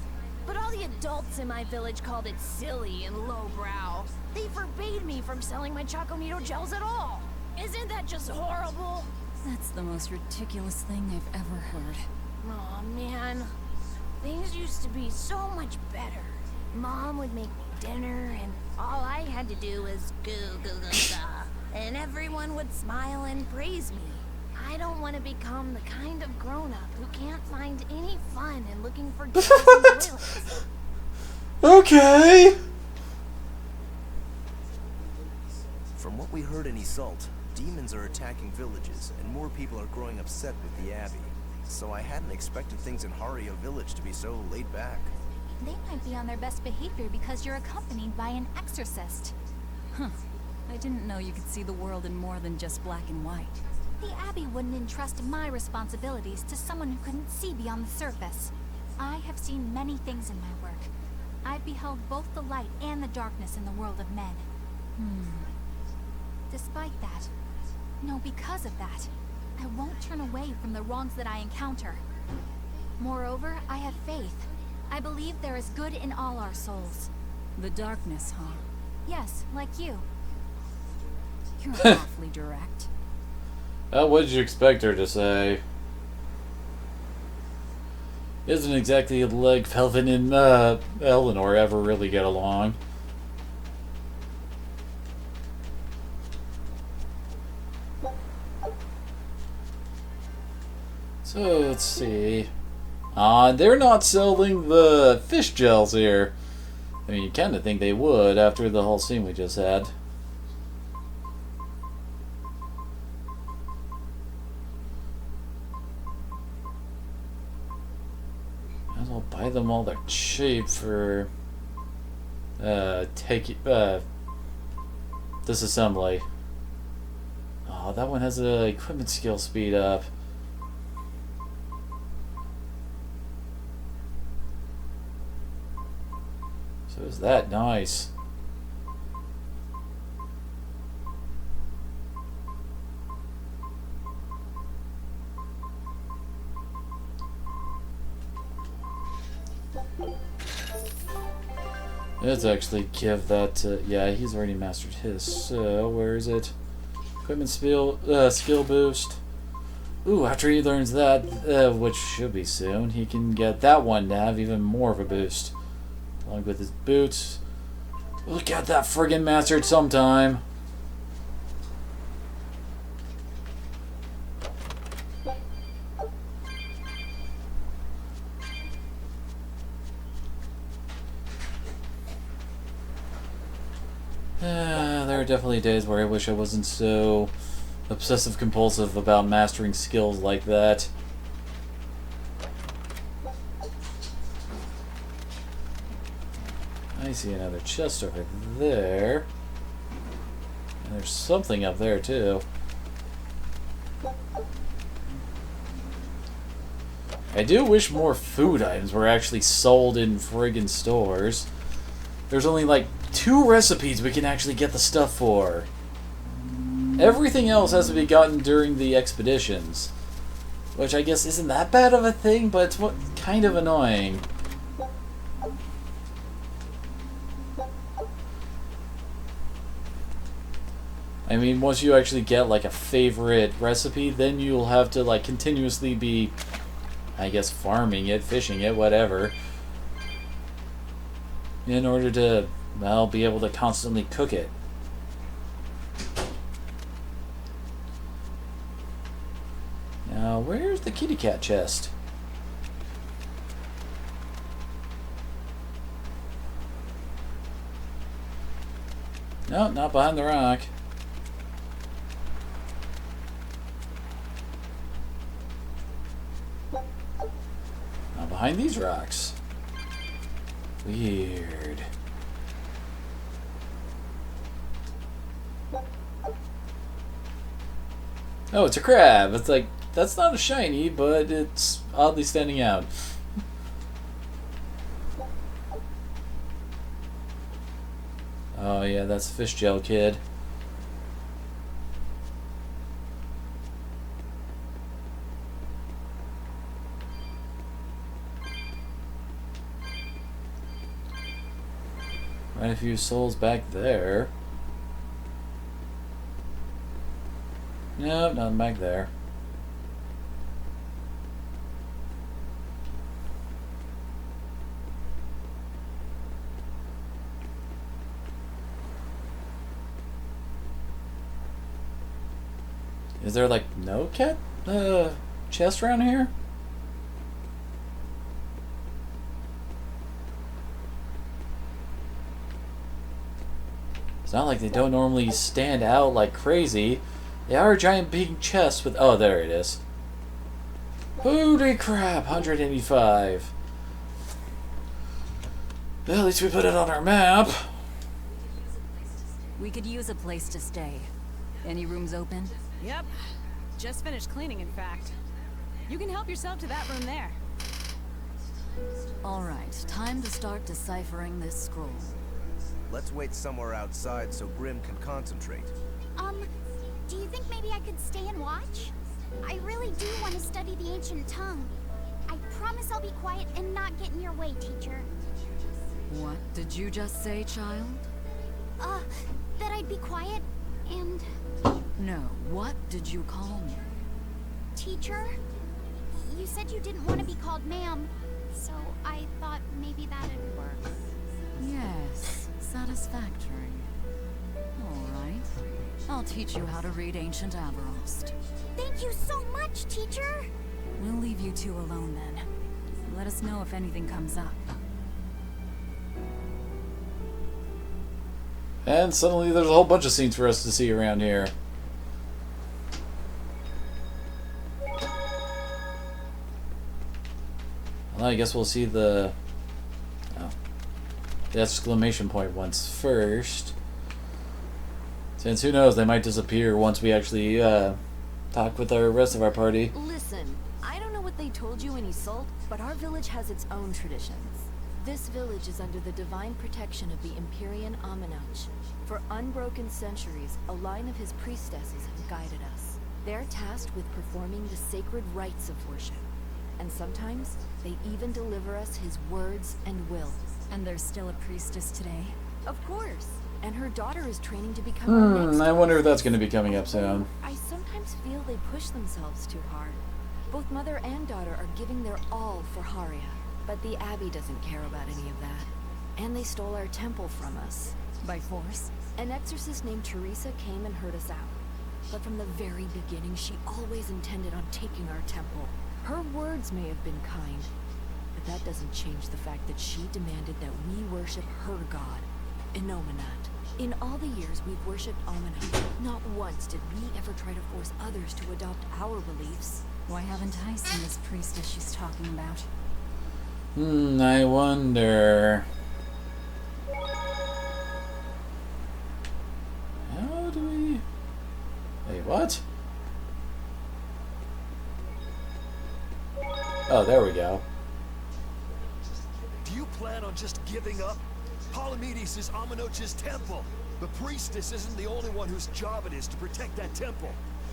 But all the adults in my village called it silly and lowbrow. They forbade me from selling my Choconito gels at all. Isn't that just horrible? That's the most ridiculous thing I've ever heard. Aw, man. Things used to be so much better. Mom would make me dinner, and all I had to do was goo goo goo gah, and everyone would smile and praise me. I don't want to become the kind of grown-up who can't find any fun in looking for gels in toilets. Okay. From what we heard in Iseult, demons are attacking villages, and more people are growing upset with the Abbey. So I hadn't expected things in Haria Village to be so laid back. They might be on their best behavior because you're accompanied by an exorcist. Huh. I didn't know you could see the world in more than just black and white. The Abbey wouldn't entrust my responsibilities to someone who couldn't see beyond the surface. I have seen many things in my work. I've beheld both the light and the darkness in the world of men. Despite that, no, because of that, I won't turn away from the wrongs that I encounter. Moreover, I have faith. I believe there is good in all our souls. The darkness, huh? Yes, like you. You're awfully direct. What did you expect her to say? Isn't exactly like Felvin and Eleanor ever really get along. So, let's see. They're not selling the fish gels here. I mean, you kind of think they would after the whole scene we just had. Might as well buy them all. They're cheap for disassembly. Oh, that one has a equipment skill speed up. So is that nice? Let's actually give that to, yeah, he's already mastered his, so where is it? Equipment skill boost. Ooh, after he learns that, which should be soon, he can get that one to have even more of a boost. Along with his boots. We'll get that friggin' mastered sometime. There are definitely days where I wish I wasn't so obsessive compulsive about mastering skills like that. I see another chest over there. And there's something up there too. I do wish more food items were actually sold in friggin' stores. There's only like 2 recipes we can actually get the stuff for. Everything else has to be gotten during the expeditions. Which I guess isn't that bad of a thing, but it's kind of annoying. I mean, once you actually get like a favorite recipe, then you'll have to like continuously be, I guess, farming it, fishing it, whatever, in order to, well, be able to constantly cook it. Now, where's the kitty cat chest? No, not behind the rock. Not behind these rocks. Weird. Oh, it's a crab. It's like, that's not a shiny, but it's oddly standing out. Oh yeah, that's Fish Gel Kid. Quite a few souls back there. Nope, nothing back there. Is there like no cat chest around here? It's not like they don't normally stand out like crazy. They are giant big chests with... Oh, there it is. Holy crap, 185. Well, at least we put it on our map. We could use a place to stay. Any rooms open? Yep. Just finished cleaning, in fact. You can help yourself to that room there. Alright, time to start deciphering this scroll. Let's wait somewhere outside so Grim can concentrate. Do you think maybe I could stay and watch? I really do want to study the ancient tongue. I promise I'll be quiet and not get in your way, teacher. What did you just say, child? That I'd be quiet and... No, what did you call me? Teacher? You said you didn't want to be called ma'am, so I thought maybe that'd work. Yes, satisfactory. All right. I'll teach you how to read Ancient Avarost. Thank you so much, teacher! We'll leave you two alone then. Let us know if anything comes up. And suddenly there's a whole bunch of scenes for us to see around here. Well, I guess we'll see the exclamation point ones first. Since who knows, they might disappear once we actually talk with the rest of our party. Listen, I don't know what they told you in Isolde, but our village has its own traditions. This village is under the divine protection of the Empyrean Untouched. For unbroken centuries, a line of his priestesses have guided us. They're tasked with performing the sacred rites of worship. And sometimes, they even deliver us his words and will. And there's still a priestess today? Of course. And her daughter is training to become our next. I wonder if that's going to be coming up soon. I sometimes feel they push themselves too hard. Both mother and daughter are giving their all for Haria. But the Abbey doesn't care about any of that. And they stole our temple from us. By force? An exorcist named Teresa came and heard us out. But from the very beginning, she always intended on taking our temple. Her words may have been kind, but that doesn't change the fact that she demanded that we worship her god, Inominat. In all the years we've worshipped Amanat, not once did we ever try to force others to adopt our beliefs. Why haven't I seen this priestess she's talking about? I wonder. How do we... Wait, what? Oh, there we go. Do you plan on just giving up? Palamedes is Amenoch's temple. The priestess isn't the only one whose job it is to protect that temple.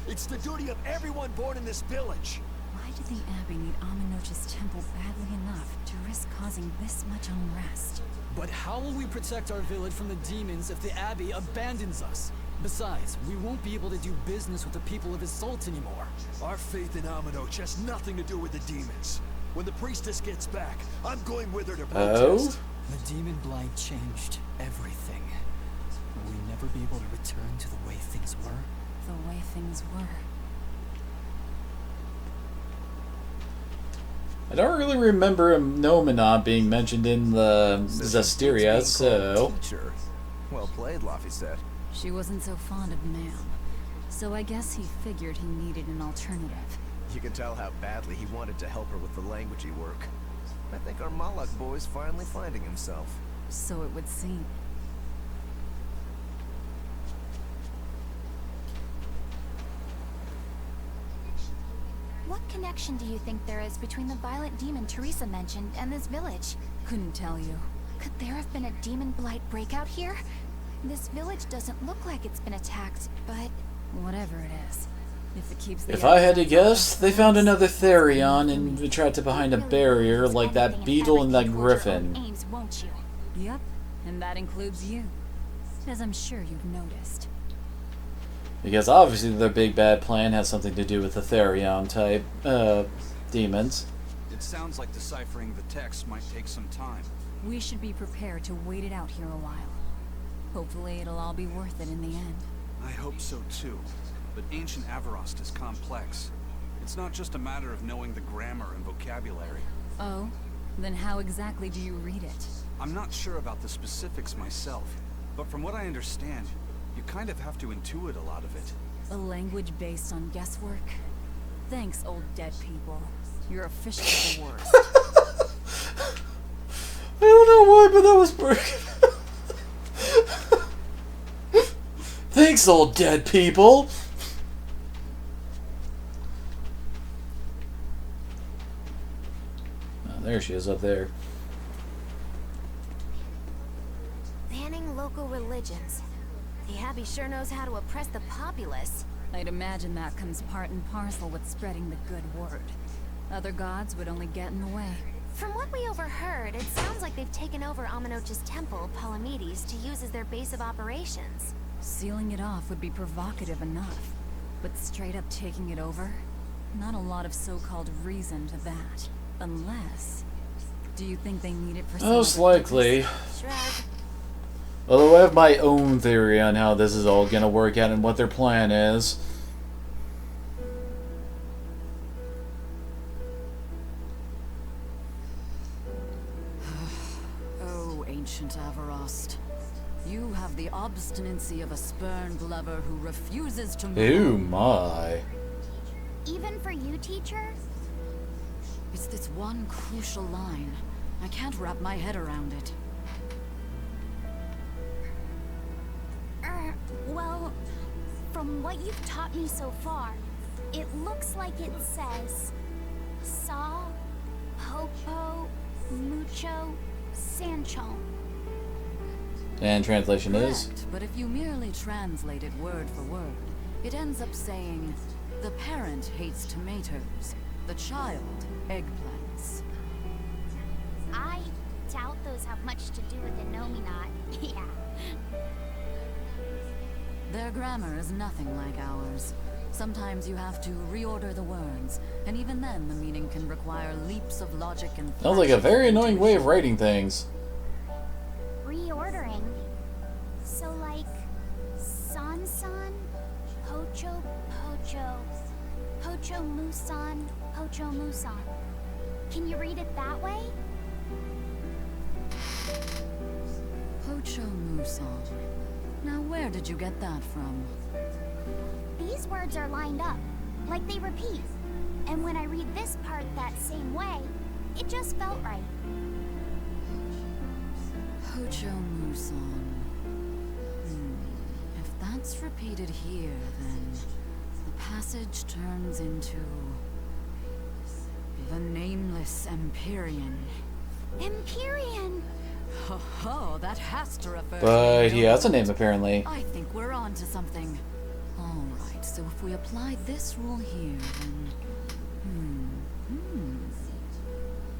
It's the duty of everyone born in this village. Why did the Abbey need Amenoch's temple badly enough to risk causing this much unrest? But how will we protect our village from the demons if the Abbey abandons us? Besides, we won't be able to do business with the people of Isolde anymore. Our faith in Amenoch has nothing to do with the demons. When the priestess gets back, I'm going with her to protest. The demon blight changed everything. Will we never be able to return to the way things were? The way things were. I don't really remember Nomenon being mentioned in the Zestiria, so... Teacher. Well played, Laphicet. She wasn't so fond of ma'am, so I guess he figured he needed an alternative. You can tell how badly he wanted to help her with the languagey work. I think our Malak boy's finally finding himself. So it would seem. What connection do you think there is between the violent demon Teresa mentioned and this village? Couldn't tell you. Could there have been a demon blight breakout here? This village doesn't look like it's been attacked, but... Whatever it is. If it keeps the If I had to guess, they found another Therion and trapped it behind a barrier like that beetle and that griffin. Aims, won't you? Yep, and that includes you. As I'm sure you've noticed. Because obviously their big bad plan has something to do with the Therion type demons. It sounds like deciphering the text might take some time. We should be prepared to wait it out here a while. Hopefully it'll all be worth it in the end. I hope so too. But ancient Avarost is complex. It's not just a matter of knowing the grammar and vocabulary. Oh? Then how exactly do you read it? I'm not sure about the specifics myself, but from what I understand, you kind of have to intuit a lot of it. A language based on guesswork? Thanks, old dead people. You're officially the worst. I don't know why, but that was perfect. Thanks, old dead people! Oh, there she is up there. Banning local religions. The Abbey sure knows how to oppress the populace. I'd imagine that comes part and parcel with spreading the good word. Other gods would only get in the way. From what we overheard, it sounds like they've taken over Amenoch's temple, Palamedes, to use as their base of operations. Sealing it off would be provocative enough, but straight up taking it over? Not a lot of so-called reason to that. Unless... Do you think they need it for some Most other likely. purpose? Shrug. Although I have my own theory on how this is all gonna work out and what their plan is. Oh, ancient Avarost. You have the obstinacy of a spurned lover who refuses to move. Ew, my. Even for you, teacher? It's this one crucial line. I can't wrap my head around it. Well, from what you've taught me so far, it looks like it says... Saw, Popo, Mucho, Sancho. And translation is? Correct, but if you merely translate it word for word, it ends up saying, the parent hates tomatoes, the child eggplants. I doubt those have much to do with the Nominat. Yeah. Their grammar is nothing like ours. Sometimes you have to reorder the words, and even then the meaning can require leaps of logic and... Sounds like a very annoying way of writing things. Reordering. So like... San-san, Pocho Pocho, Pocho Musan, Pocho Musan. Can you read it that way? Pocho Musan. Now where did you get that from? These words are lined up, like they repeat. And when I read this part that same way, it just felt right. Pocho Musan. If that's repeated here, then the passage turns into... the Nameless Empyrean. Empyrean! Ho ho, that has to refer to... But he has a name, apparently. I think we're on to something. Alright, so if we apply this rule here, then...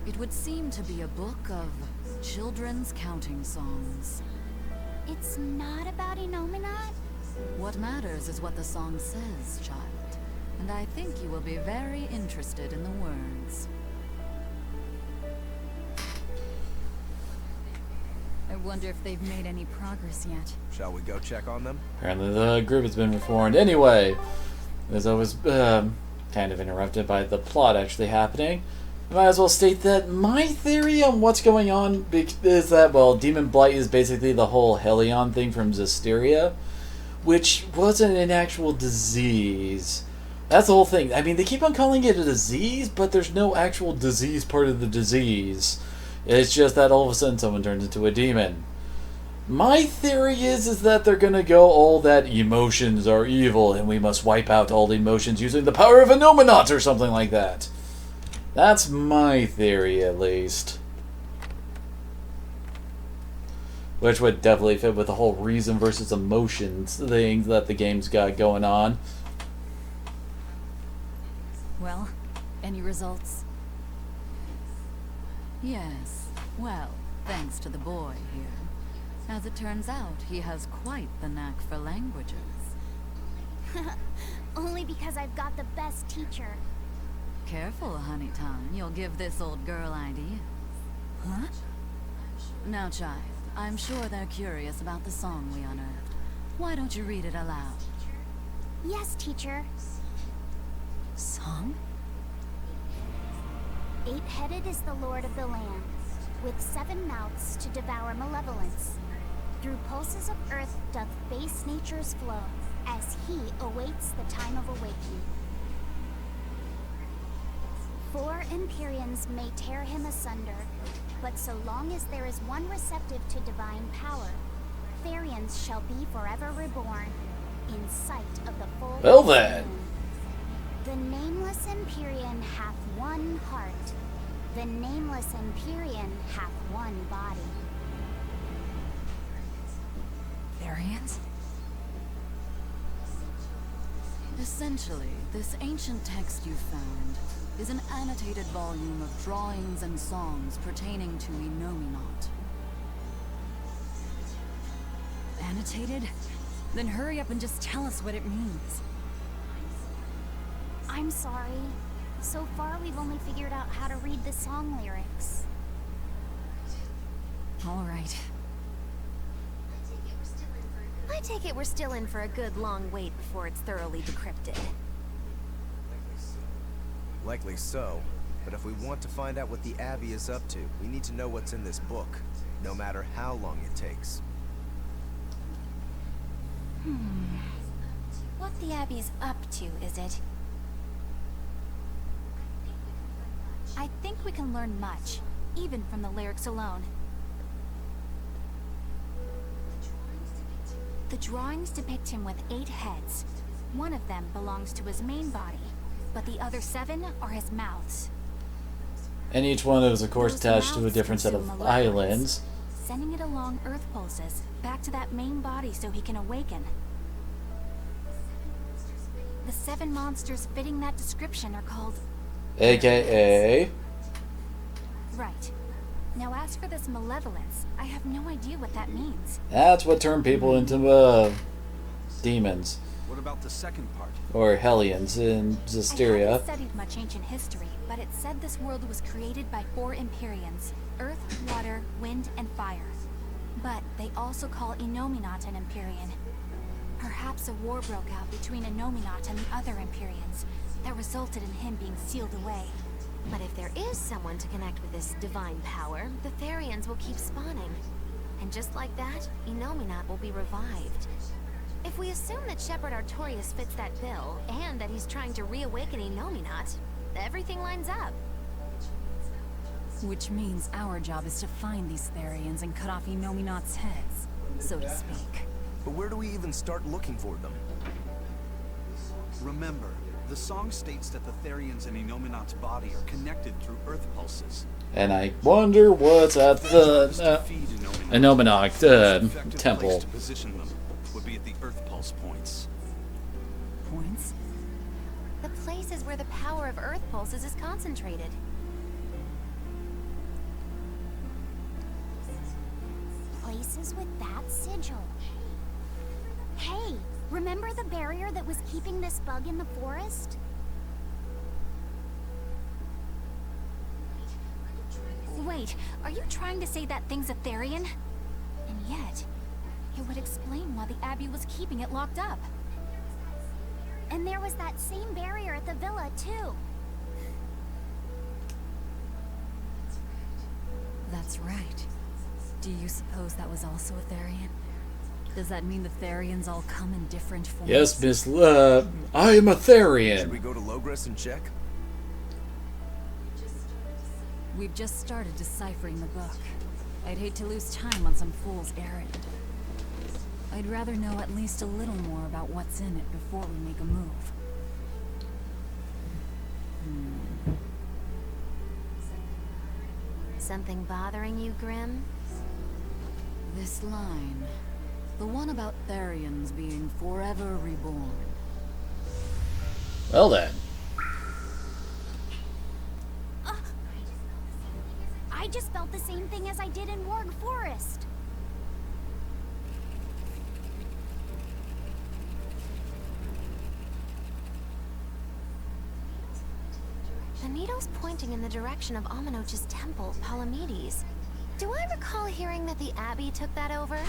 It would seem to be a book of children's counting songs. It's not about Inominat? What matters is what the song says, child. And I think you will be very interested in the words. I wonder if they've made any progress yet. Shall we go check on them? Apparently the group has been reformed. Anyway, as I was kind of interrupted by the plot actually happening, I might as well state that my theory on what's going on is that, well, Demon Blight is basically the whole Helion thing from Zestiria, which wasn't an actual disease. That's the whole thing. I mean, they keep on calling it a disease, but there's no actual disease part of the disease. It's just that all of a sudden someone turns into a demon. My theory is that they're gonna go all that emotions are evil and we must wipe out all emotions using the power of a Nominat or something like that. That's my theory, at least. Which would definitely fit with the whole reason versus emotions thing that the game's got going on. Well, any results? Yes, well, thanks to the boy here. As it turns out, he has quite the knack for languages. Only because I've got the best teacher. Careful, honey tongue, you'll give this old girl ideas. Huh? Now, child, I'm sure they're curious about the song we unearthed. Why don't you read it aloud? Yes, teacher. Song? 8-headed is the lord of the land, with 7 mouths to devour malevolence. Through pulses of earth doth base nature's flow, as he awaits the time of awakening. 4 Empyreans may tear him asunder, but so long as there is one receptive to divine power, Therians shall be forever reborn, in sight of the full... Well then. moon. The nameless Empyrean hath one heart. The nameless Empyrean hath one body. Therians? Essentially, this ancient text you found, is an annotated volume of drawings and songs pertaining to Enominat. Annotated? Then hurry up and just tell us what it means. I'm sorry. So far, we've only figured out how to read the song lyrics. All right. I take it we're still in for a good long wait before it's thoroughly decrypted. Likely so. But if we want to find out what the Abbey is up to, we need to know what's in this book, no matter how long it takes. What the Abbey's up to, is it? I think we can learn much, even from the lyrics alone. The drawings depict him with 8 heads. One of them belongs to his main body, but the other 7 are his mouths. And each one is, of course, Those attached to a mouths different set consume of malevolence, islands. sending it along Earth pulses, back to that main body so he can awaken. The 7 monsters fitting that description are called... AKA... Right. Now as for this malevolence, I have no idea what that means. That's what turned people into, demons. What about the second part? Or Hellions in I Zestiria. haven't studied much ancient history, but it said this world was created by 4 Empyreans: Earth, Water, Wind, and Fire. But they also call Enominat an Empyrean. Perhaps a war broke out between Enominat and the other Empyreans that resulted in him being sealed away. But if there is someone to connect with this divine power, the Therians will keep spawning. And just like that, Enominat will be revived. If we assume that Shepherd Artorius fits that bill, and that he's trying to reawaken Enominat, everything lines up. Which means our job is to find these Therians and cut off Enominat's heads, so to speak. But where do we even start looking for them? Remember, the song states that the Therians in Enominat's body are connected through Earth pulses. And I wonder what's at the To feed Enominat, Enominat the most effective temple. place to position them would be at the Earth pulse points. Points? The places where the power of Earth pulses is concentrated. Places with that sigil. Hey, remember the barrier that was keeping this bug in the forest? Wait, are you trying to say that thing's a Therian? And yet, it would explain why the Abbey was keeping it locked up. And there was that same barrier at the villa, too. That's right. Do you suppose that was also a Therian? Does that mean the Therians all come in different forms? Yes, Miss, I am a Therian. Should we go to Logres and check? We've just started deciphering the book. I'd hate to lose time on some fool's errand. I'd rather know at least a little more about what's in it before we make a move. Something bothering you, Grim? This line. The one about Therians being forever reborn. Well then. I just felt the same thing as I did in Warg Forest. The needle's pointing in the direction of Amenoch's temple, Palamedes. Do I recall hearing that the Abbey took that over?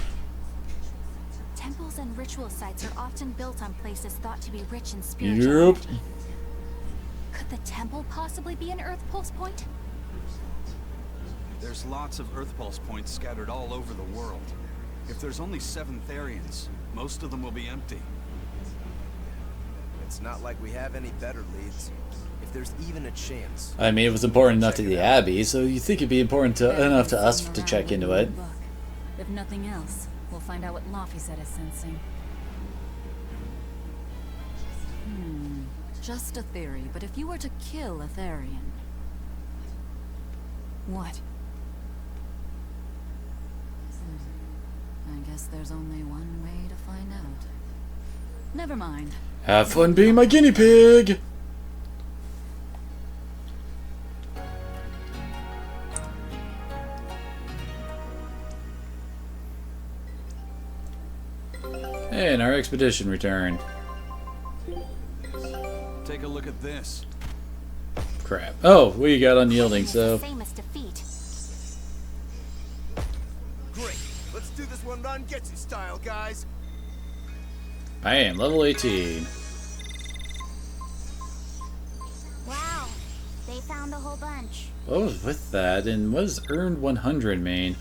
Temples and ritual sites are often built on places thought to be rich in spiritual Yep. energy. Could the temple possibly be an Earth pulse point? There's lots of Earth pulse points scattered all over the world. If there's only 7 Therians, most of them will be empty. It's not like we have any better leads. If there's even a chance. I mean, it was important enough to the Abbey, so you think it'd be important enough to us Something to around check the into it. book. If nothing else, we'll find out what Laphicet is sensing. Just a theory, but if you were to kill a Therian... What? I guess there's only one way to find out. Never mind. Have fun being my guinea pig! And our expedition returned. Take a look at this. Crap. Oh, we got unyielding, so... Same as defeat. Great. Let's do this one Rangetsu style, guys. Bam, level 18. Wow, they found a whole bunch. What was with that? And what does earned 100 mean?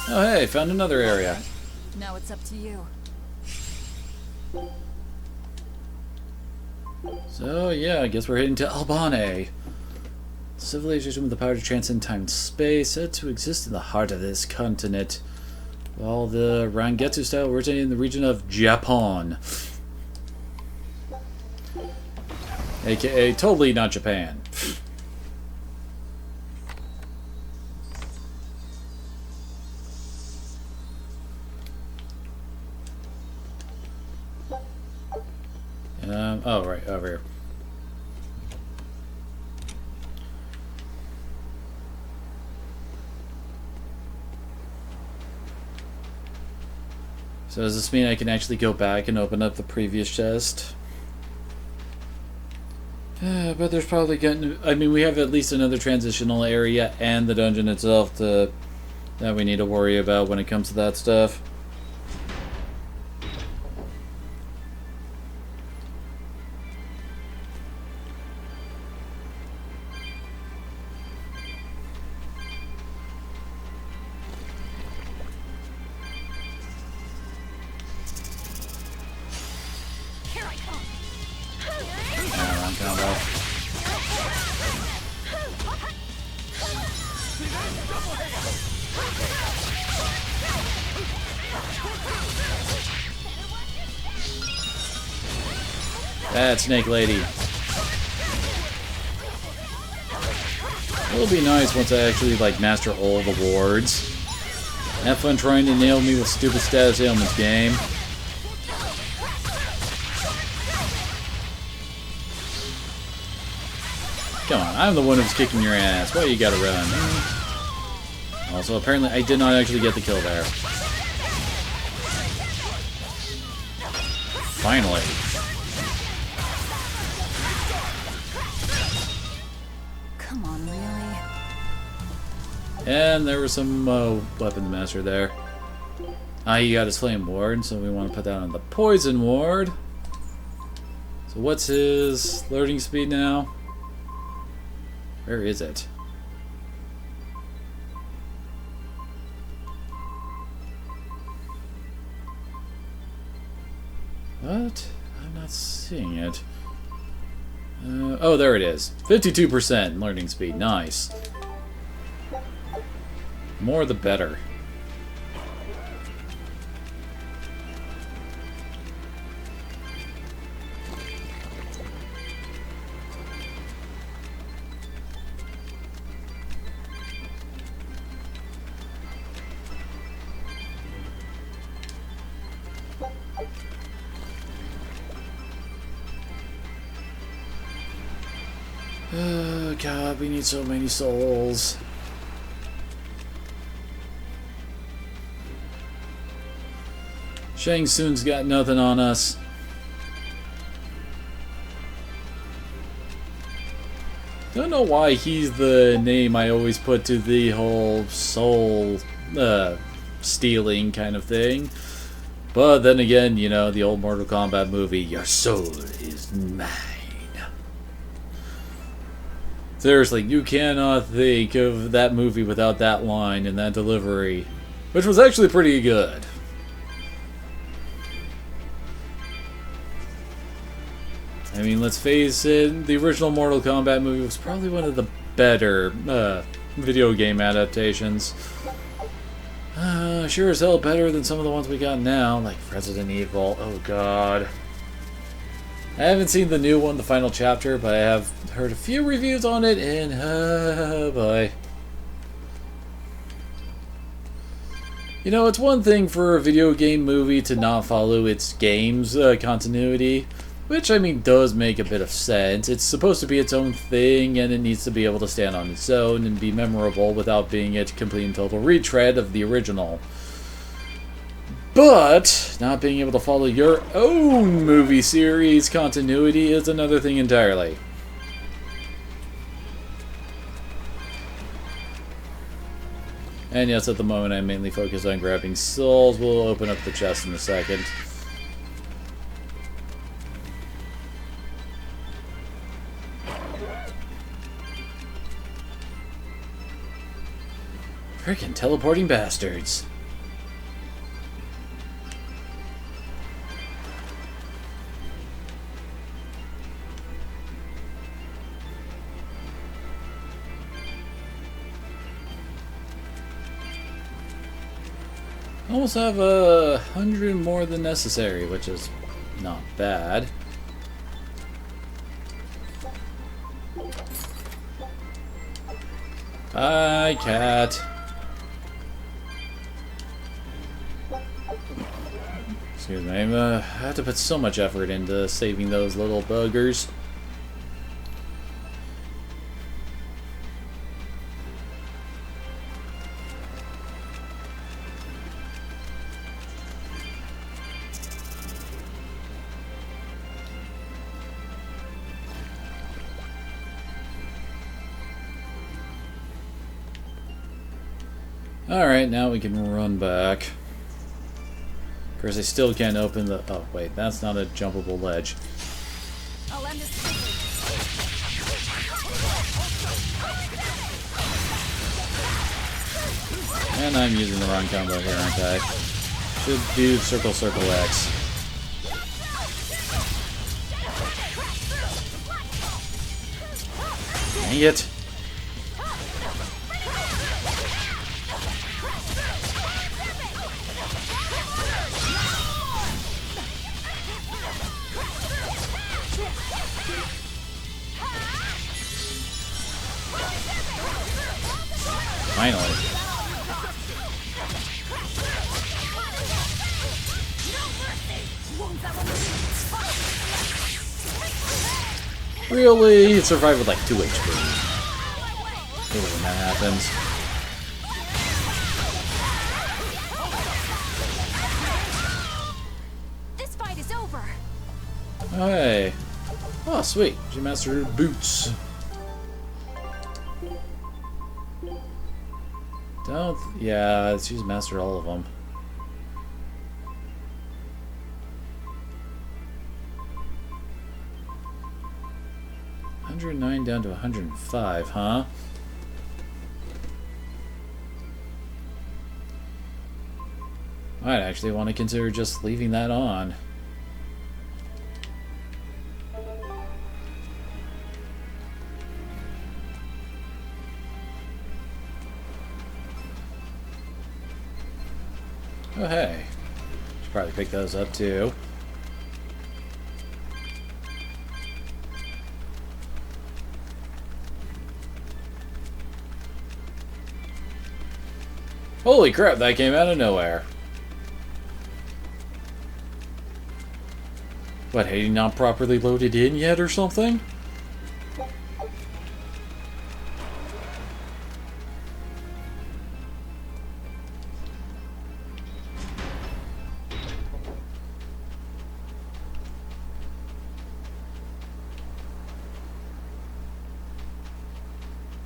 Oh, hey, found another area. Now it's up to you. So, yeah, I guess we're heading to Albane. Civilization with the power to transcend time and space, said to exist in the heart of this continent. While the Rangetsu style originated in the region of Japan. AKA totally not Japan. Oh, right, over here. So does this mean I can actually go back and open up the previous chest? But there's probably going to... I mean, we have at least another transitional area and the dungeon itself that we need to worry about when it comes to that stuff. That Snake Lady. It'll be nice once I actually master all the wards. Have fun trying to nail me with stupid status ailments, game. Come on, I'm the one who's kicking your ass. Why you gotta run? Also, apparently I did not actually get the kill there. Finally. Come on, really? And there was some weapons master there. He got his flame ward, so we want to put that on the poison ward. So what's his loading speed now? Where is it? What? I'm not seeing it. Oh, there it is. 52% learning speed. Nice. More the better. Oh god, we need so many souls. Shang Tsung's got nothing on us. Don't know why he's the name I always put to the whole soul stealing kind of thing. But then again, you know, the old Mortal Kombat movie, your soul is mine. Seriously, you cannot think of that movie without that line and that delivery, which was actually pretty good. I mean, let's face it, the original Mortal Kombat movie was probably one of the better video game adaptations. Sure as hell better than some of the ones we got now, like Resident Evil. Oh god. I haven't seen the new one, the final chapter, but I have heard a few reviews on it, and oh boy. You know, it's one thing for a video game movie to not follow its game's continuity, which, I mean, does make a bit of sense. It's supposed to be its own thing, and it needs to be able to stand on its own and be memorable without being a complete and total retread of the original. But not being able to follow your own movie series continuity is another thing entirely. And yes, at the moment I'm mainly focused on grabbing souls. We'll open up the chest in a second. Frickin' teleporting bastards. Almost have 100 more than necessary, which is not bad. Hi, cat. Excuse me, I have to put so much effort into saving those little buggers. Alright, now we can run back. Of course, I still can't open the... Oh, wait, that's not a jumpable ledge. I'll end this quickly. And I'm using the wrong combo here, aren't I? Should do circle, circle, X. Dang it. Finally. Really? It survived with like 2 HP. Really, when that happens. This fight is over. Oh, hey. Oh, sweet. She mastered her boots. Yeah, she's mastered all of them. $109 down to $105, huh? I'd actually want to consider just leaving that on. Oh, hey. Should probably pick those up, too. Holy crap, that came out of nowhere. What, had he not properly loaded in yet or something?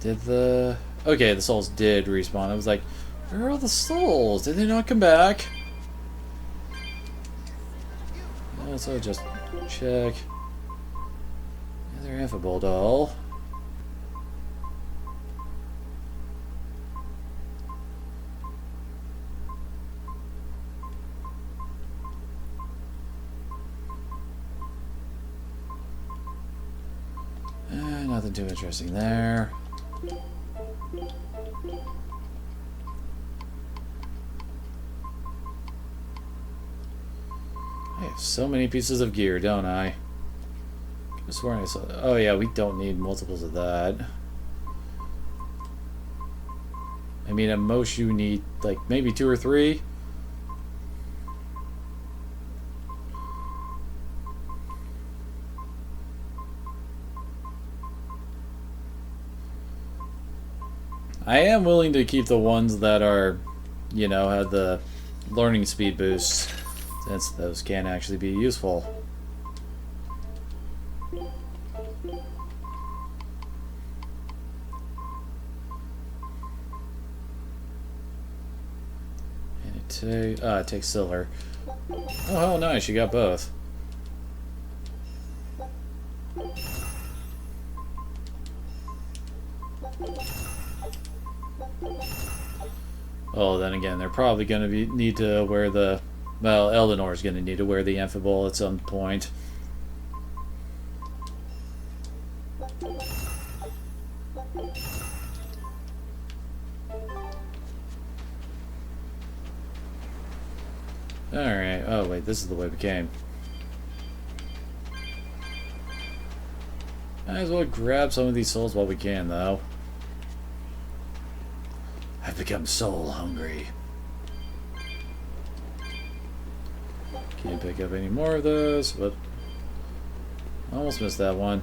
Did the... Okay, the souls did respawn. I was like, where are all the souls? Did they not come back? So just check. Another affable doll. Nothing too interesting there. I have so many pieces of gear, don't I? I could have sworn I saw... Oh yeah, we don't need multiples of that. I mean, at most you need, like, maybe 2 or 3. I am willing to keep the ones that are, you know, have the learning speed boosts, since those can actually be useful. And it takes silver. Oh, hell nice, you got both. Oh, then again, they're probably going to need to wear the... Well, Eleanor's going to need to wear the amphibole at some point. Alright, oh wait, this is the way we came. Might as well grab some of these souls while we can, though. I've become soul hungry. Can't pick up any more of those, but I almost missed that one.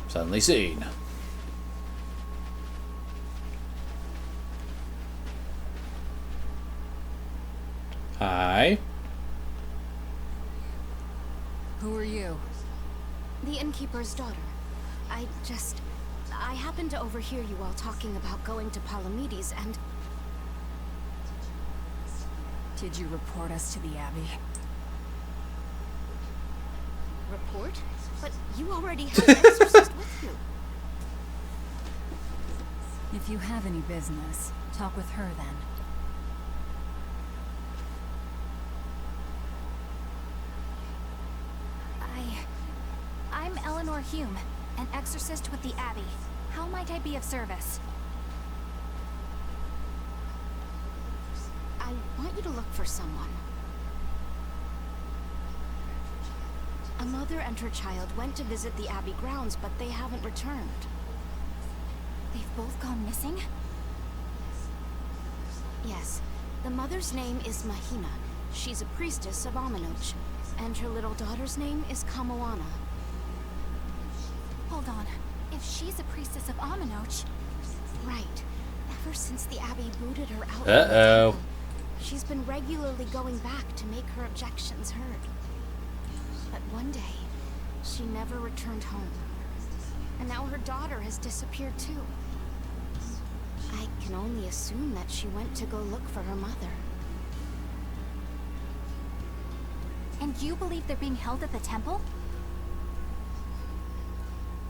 Suddenly seen. Hi. Who are you? The innkeeper's daughter. I happened to overhear you all talking about going to Palamedes and... Did you report us to the Abbey? Report? But you already have an exorcist with you. If you have any business, talk with her then. I'm Eleanor Hume, an exorcist with the Abbey. How might I be of service? I want you to look for someone. A mother and her child went to visit the Abbey grounds, but they haven't returned. They've both gone missing? Yes. The mother's name is Mahina. She's a priestess of Aminoch. And her little daughter's name is Kamoana. Hold on. If she's a priestess of Aminoch... Right. Ever since the Abbey booted her out, Uh-oh. she's been regularly going back to make her objections heard. But one day, she never returned home. And now her daughter has disappeared too. I can only assume that she went to go look for her mother. And you believe they're being held at the temple?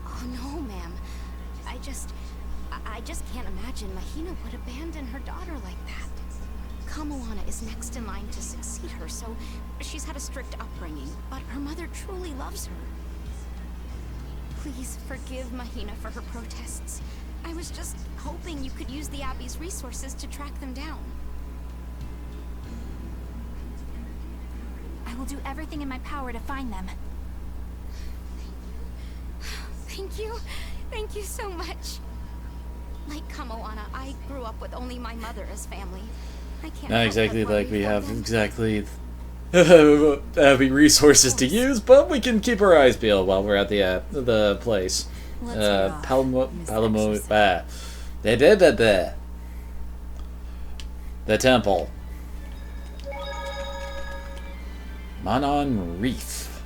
Oh no, ma'am. I just can't imagine Mahina would abandon her daughter like that. Kamoana is next in line to succeed her, so she's had a strict upbringing, but her mother truly loves her. Please forgive Mahina for her protests. I was just hoping you could use the Abbey's resources to track them down. I will do everything in my power to find them. Thank you. Thank you so much. Like Kamoana, I grew up with only my mother as family. I can't Not help exactly but worry like we for have them. exactly having resources to use, but we can keep our eyes peeled while we're at the place. Let's get off, Miss Exorcist. The temple. Manon Reef.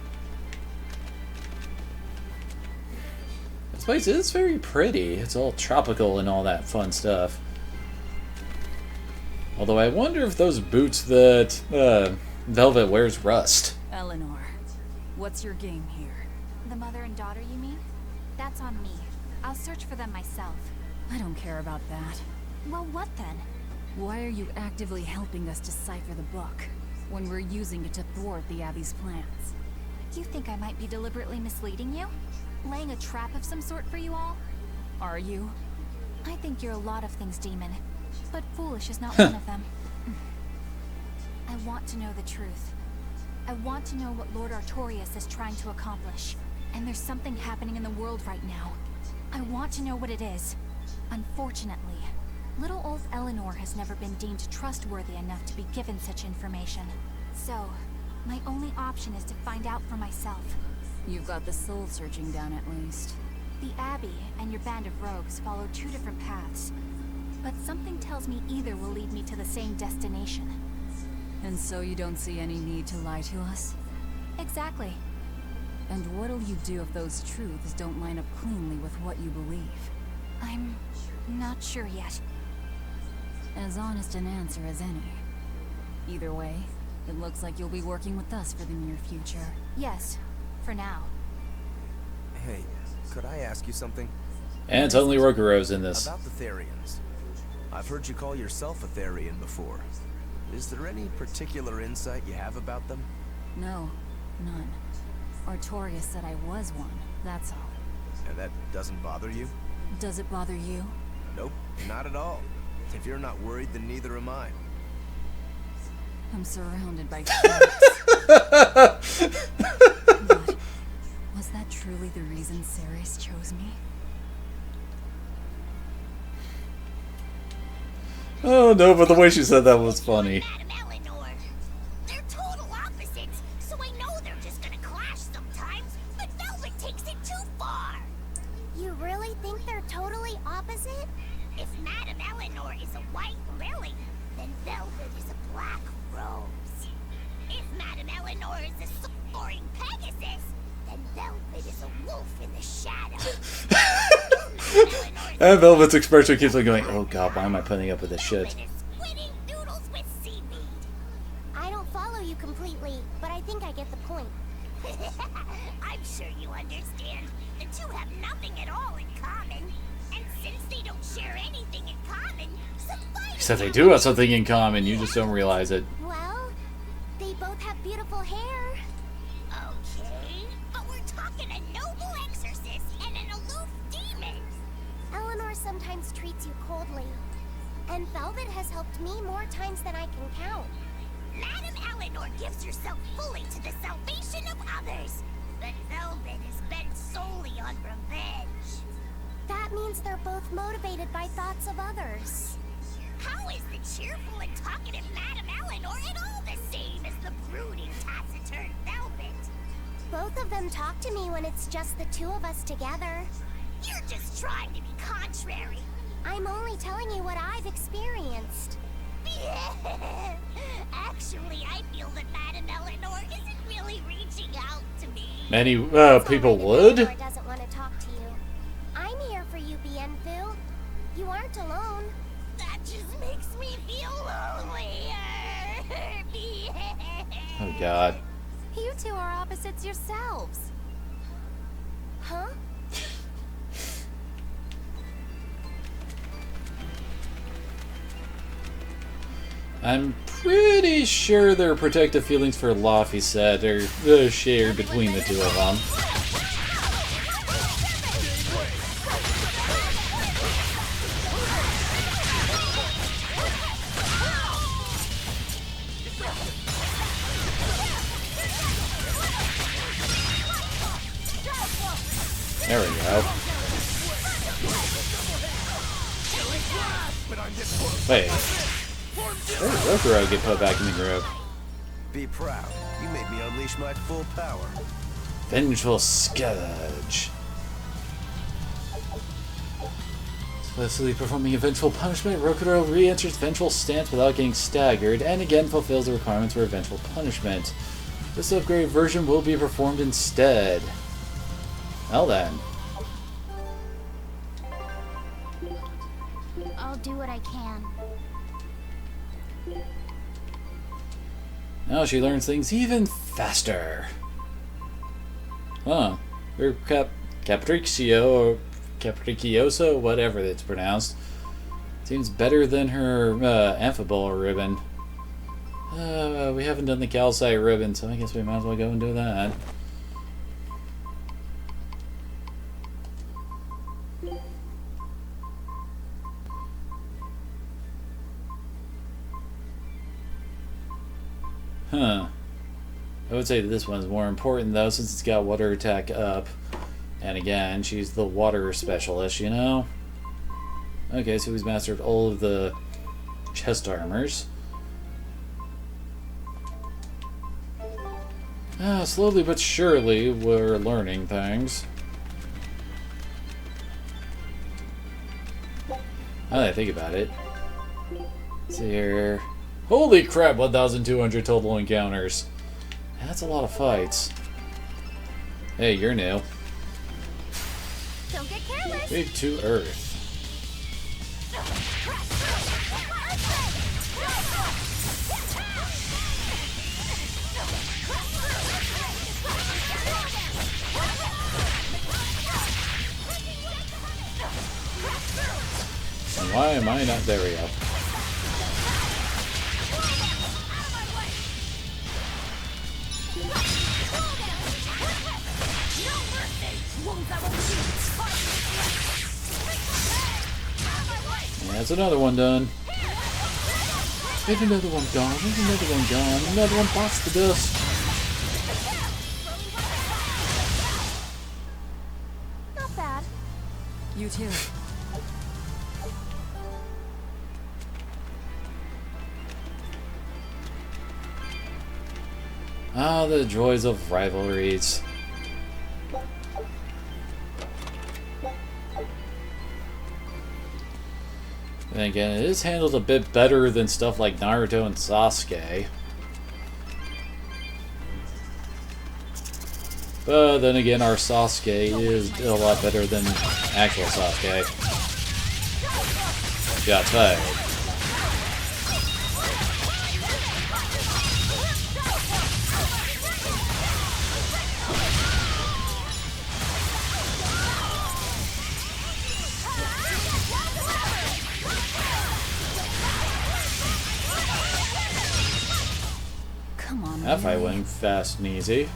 This place is very pretty. It's all tropical and all that fun stuff. Although I wonder if those boots that Velvet wears rust. Eleanor, what's your game here? The mother and daughter, you mean? That's on me. I'll search for them myself. I don't care about that. Well, what then? Why are you actively helping us decipher the book, when we're using it to thwart the Abbey's plans? You think I might be deliberately misleading you? Laying a trap of some sort for you all? Are you? I think you're a lot of things, Demon. But foolish is not one of them. I want to know the truth. I want to know what Lord Artorias is trying to accomplish. And there's something happening in the world right now. I want to know what it is. Unfortunately, little old Eleanor has never been deemed trustworthy enough to be given such information. So, my only option is to find out for myself. You've got the soul searching down at least. The Abbey and your band of rogues follow two different paths, but something tells me either will lead me to the same destination. And so you don't see any need to lie to us? Exactly. And what'll you do if those truths don't line up cleanly with what you believe? I'm not sure yet. As honest an answer as any. Either way, it looks like you'll be working with us for the near future. Yes, for now. Hey, could I ask you something? And suddenly Rokuro's in this. About the Therians. I've heard you call yourself a Therian before. Is there any particular insight you have about them? No, none. Artorias said I was one, that's all. And that doesn't bother you? Does it bother you? Nope, not at all. If you're not worried, then neither am I. I'm surrounded by facts. What? Was that truly the reason Ceres chose me? Oh no, but the way she said that was funny. Madam Eleanor. They're total opposites, so I know they're just gonna clash sometimes, but Velvet takes it too far. You really think they're totally opposite? If Madam Eleanor is a white lily, then Velvet is a black rose. If Madam Eleanor is a soaring Pegasus, then Velvet is a wolf in the shadow. And Velvet's expression keeps on going, oh god, why am I putting up with this shit? I don't follow you completely, but I think I get the point. I'm sure you understand. The two have nothing at all in common. And since they don't share anything in common, Except they do have something in common, you just don't realize it. well, they both have beautiful hair. Okay, but we're talking a noble exorcist and an aloof demon. Eleanor sometimes treats you coldly, and Velvet has helped me more times than I can count. Madam Eleanor gives herself fully to the salvation of others, but Velvet is bent solely on revenge. That means they're both motivated by thoughts of others. How is the cheerful and talkative Madam Eleanor at all the same as the brooding, taciturn Velvet? Both of them talk to me when it's just the two of us together. You're just trying to be contrary. I'm only telling you what I've experienced. Actually, I feel that Madam Eleanor isn't really reaching out to me. Many It's people alright if would. Eleanor doesn't want to talk to you. I'm here for you, Bienfu. You aren't alone. That just makes me feel lonely. Oh god. You two are opposites yourselves. Huh? I'm pretty sure their protective feelings for Laphicet are shared between the two of them. There we go. Wait. Where did Rokuro get put back in the group? Be proud. You made me unleash my full power. Vengeful Scourge. Successfully performing a vengeful punishment, Rokuro re-enters vengeful stance without getting staggered, and again fulfills the requirements for a vengeful punishment. This upgraded version will be performed instead. Well then. I'll do what I can. Now she learns things even faster. Huh. Her Capriccio, or Capriccioso, whatever it's pronounced, seems better than her Amphibole ribbon. We haven't done the calcite ribbon, so I guess we might as well go and do that. Huh. I would say that this one's more important though, since it's got water attack up. And again, she's the water specialist, you know? Okay, so he's mastered all of the chest armors. Slowly but surely, we're learning things. Now that I think about it. Let's see here. Holy crap, 1,200 total encounters. That's a lot of fights. Hey, you're new. Don't get careless. Big to Earth. And why am I not? There we go. That's another one done. There's another one gone. There's another one gone. Another one bites the dust. Not bad. You too. Ah, the joys of rivalries. And again, it is handled a bit better than stuff like Naruto and Sasuke. But then again, our Sasuke is a lot better than actual Sasuke. Got tired. Come on, That fight Mary. went fast and easy.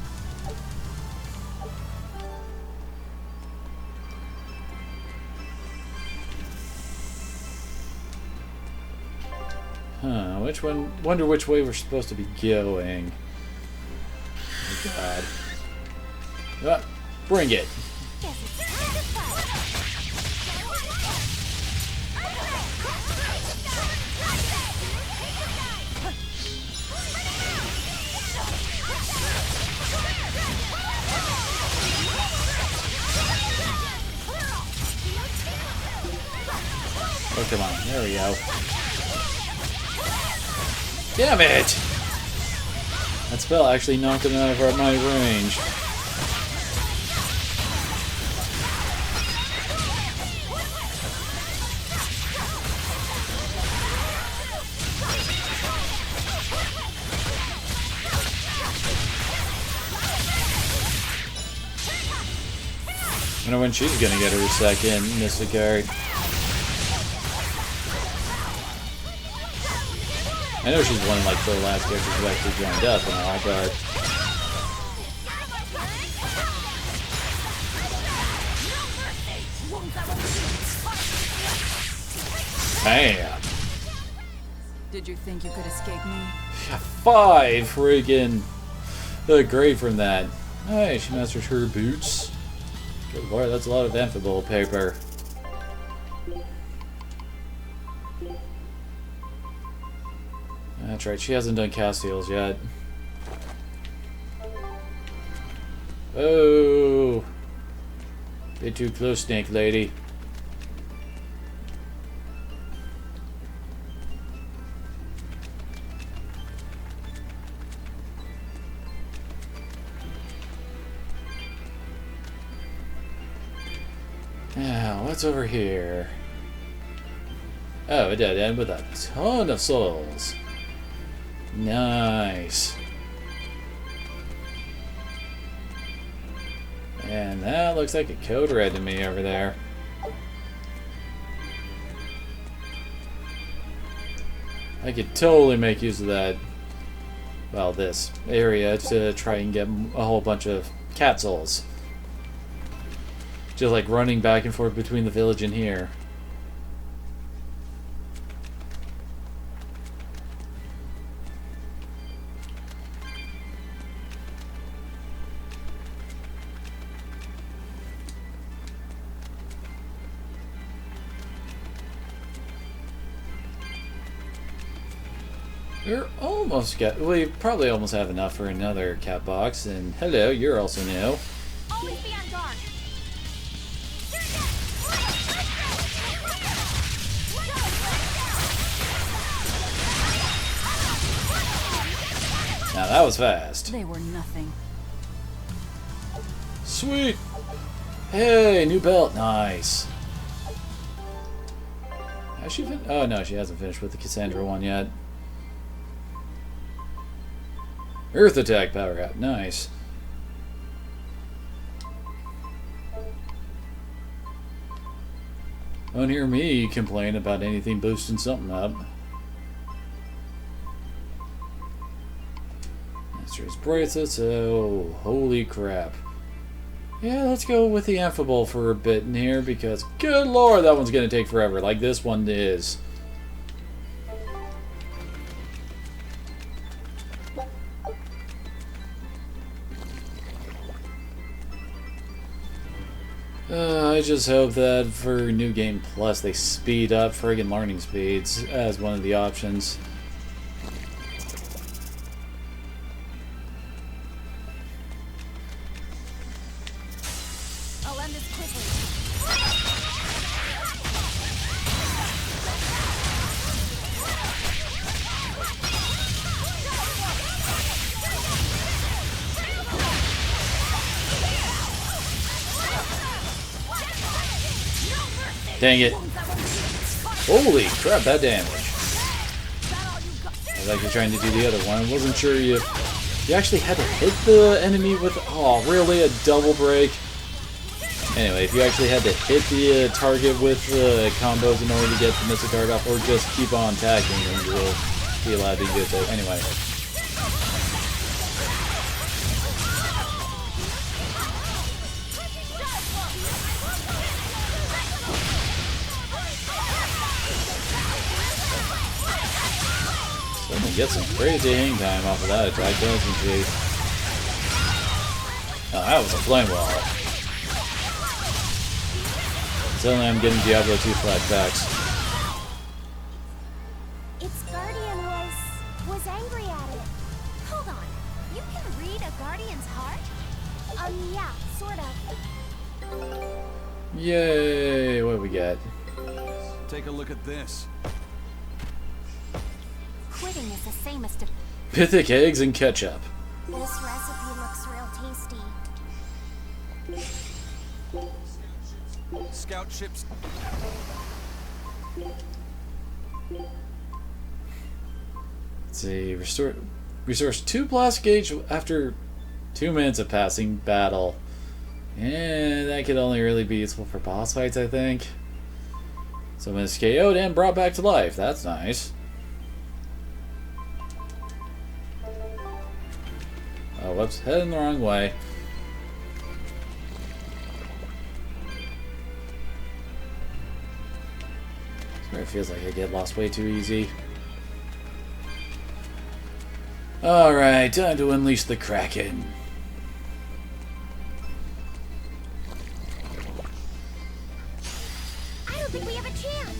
Huh, which one? Wonder which way we're supposed to be going. Oh god. Ah, bring it. Guess it's time to fight. Oh, come on. There we go. Damn it! That spell actually knocked him out of my range. I wonder when she's gonna get her second Mystic card. I know she's one of like the last characters who actually joined up and all, but damn. Did you think you could escape me? 5 friggin' grade from that. Hey, she mastered her boots. Good lord, that's a lot of amphibole paper. That's right, she hasn't done Castiels yet. Oh! Bit too close, Snake Lady. Now, what's over here? Oh, it did end with a ton of souls. Nice. And that looks like a code red to me over there. I could totally make use of that, well, this area to try and get a whole bunch of cat souls. Just like running back and forth between the village and here. We're almost we probably almost have enough for another cat box. And hello, you're also new. Always be on guard. Now that was fast. They were nothing. Sweet! Hey, new belt. Nice. Has she oh no, she hasn't finished with the Cassandra one yet. Earth attack power up. Nice. Don't hear me complain about anything boosting something up. Master's bracelets. Oh, holy crap. Yeah, let's go with the Amphibole for a bit in here because, good lord, that one's going to take forever, like this one is. I just hope that for New Game Plus they speed up friggin' learning speeds as one of the options. I'll end this quickly. Dang it. Holy crap, that damage. I was actually trying to do the other one. I wasn't sure you actually had to hit the enemy with... Oh, really? A double break? Anyway, if you actually had to hit the target with combos in order to get the missile card off, or just keep on attacking, and you'll be allowed to do so. Anyway. Someone gets some crazy hang time off of that attack, doesn't she? Oh, that was a flame wall. Suddenly I'm getting Diablo 2 flashbacks. Its guardian was angry at it. Hold on. You can read a guardian's heart? Yeah, sort of. Yay! What do we got? Take a look at this. Quitting is the same as Pythic eggs and ketchup. This recipe looks real tasty. Scout ships. Let's see. Restores 2 blast gauge after 2 minutes of passing battle. And that could only really be useful for boss fights, I think. Someone is KO'd and brought back to life. That's nice. Oh, whoops. Heading the wrong way. It feels like I get lost way too easy. Alright, time to unleash the Kraken. I don't think we have a chance.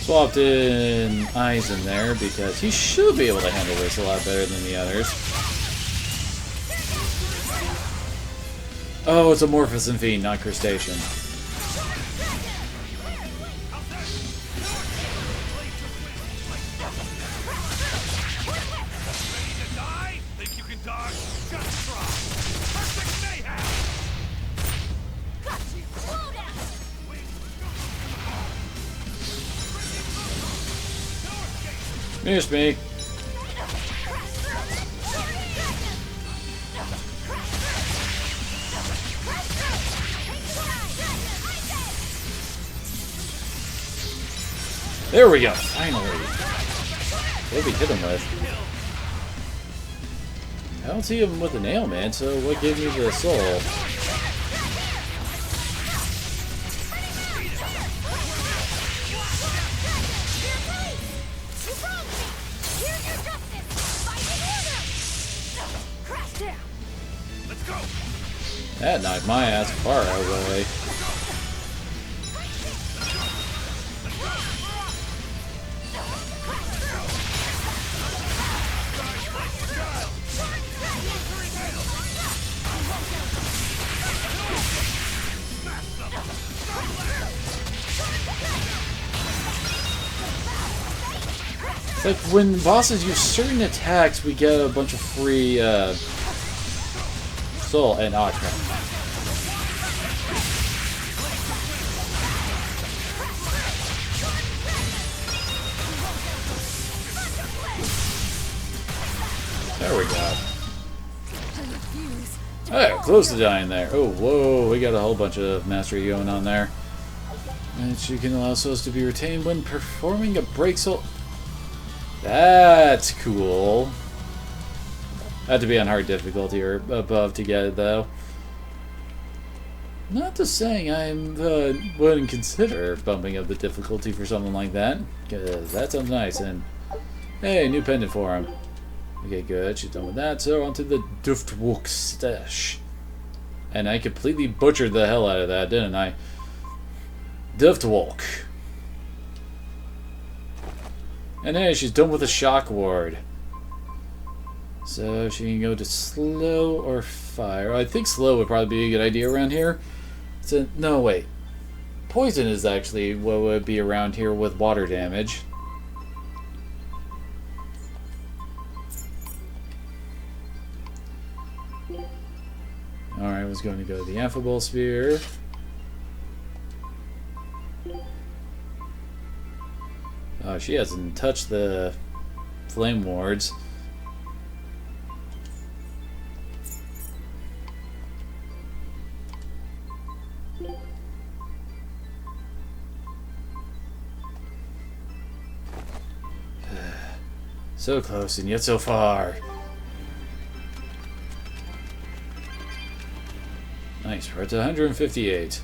Swapped in eyes in there because he should be able to handle this a lot better than the others. Oh, it's Amorphous and Fiend, not Crustacean. Think you can dodge? Just try. Perfect mayhem. Missed me. There we go, finally. What did we hit him with? I don't see him with an ailment, so what gave me the soul? That knocked my ass far away. It's like when bosses use certain attacks, we get a bunch of free soul and crap. There we go. Hey, close to dying there. Oh, whoa, we got a whole bunch of mastery going on there. And you can allow souls to be retained when performing a break soul. That's cool. Had to be on hard difficulty or above to get it, though. Not to saying I wouldn't consider bumping up the difficulty for something like that, because that sounds nice. And hey, new pendant for him. Okay, good. She's done with that. So onto the Duftwalk stash. And I completely butchered the hell out of that, didn't I? Duftwalk. And hey, she's done with the shock ward. So she can go to slow or fire. I think slow would probably be a good idea around here. So no, wait. Poison is actually what would be around here with water damage. Alright, I was going to go to the Affable Sphere. Oh, she hasn't touched the Flame Wards. So close and yet so far. Nice, we're at 158.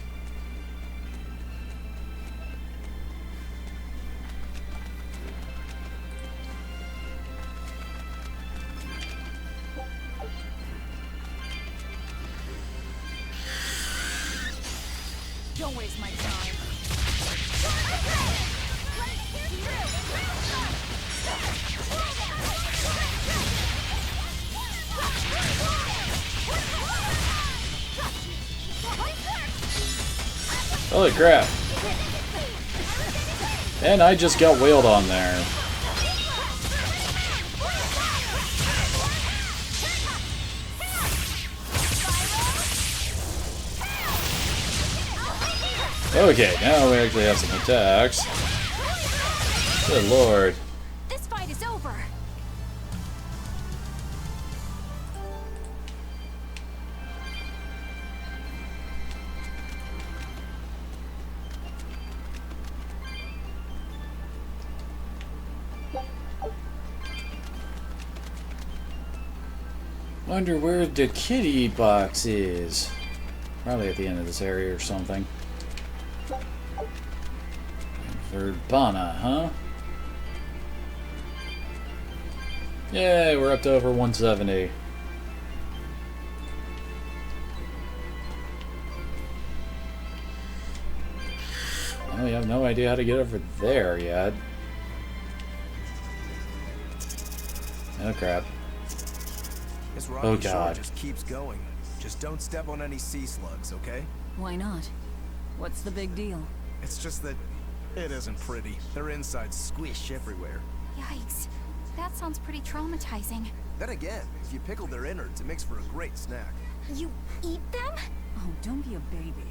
Don't waste my time. Holy crap. And I just got wailed on there. Okay, now we actually have some attacks. Good lord. This fight is over. Wonder where the kitty box is. Probably at the end of this area or something. Verbana, huh? Yay, we're up to over 170. Well, we have no idea how to get over there yet. Oh crap. This Oh, rocky shore God. just keeps going. Just don't step on any sea slugs, okay? Why not? What's the big deal? It's just that it isn't pretty. Their insides squish everywhere. Yikes. That sounds pretty traumatizing. Then again, if you pickle their innards, it makes for a great snack. You eat them? Oh, don't be a baby.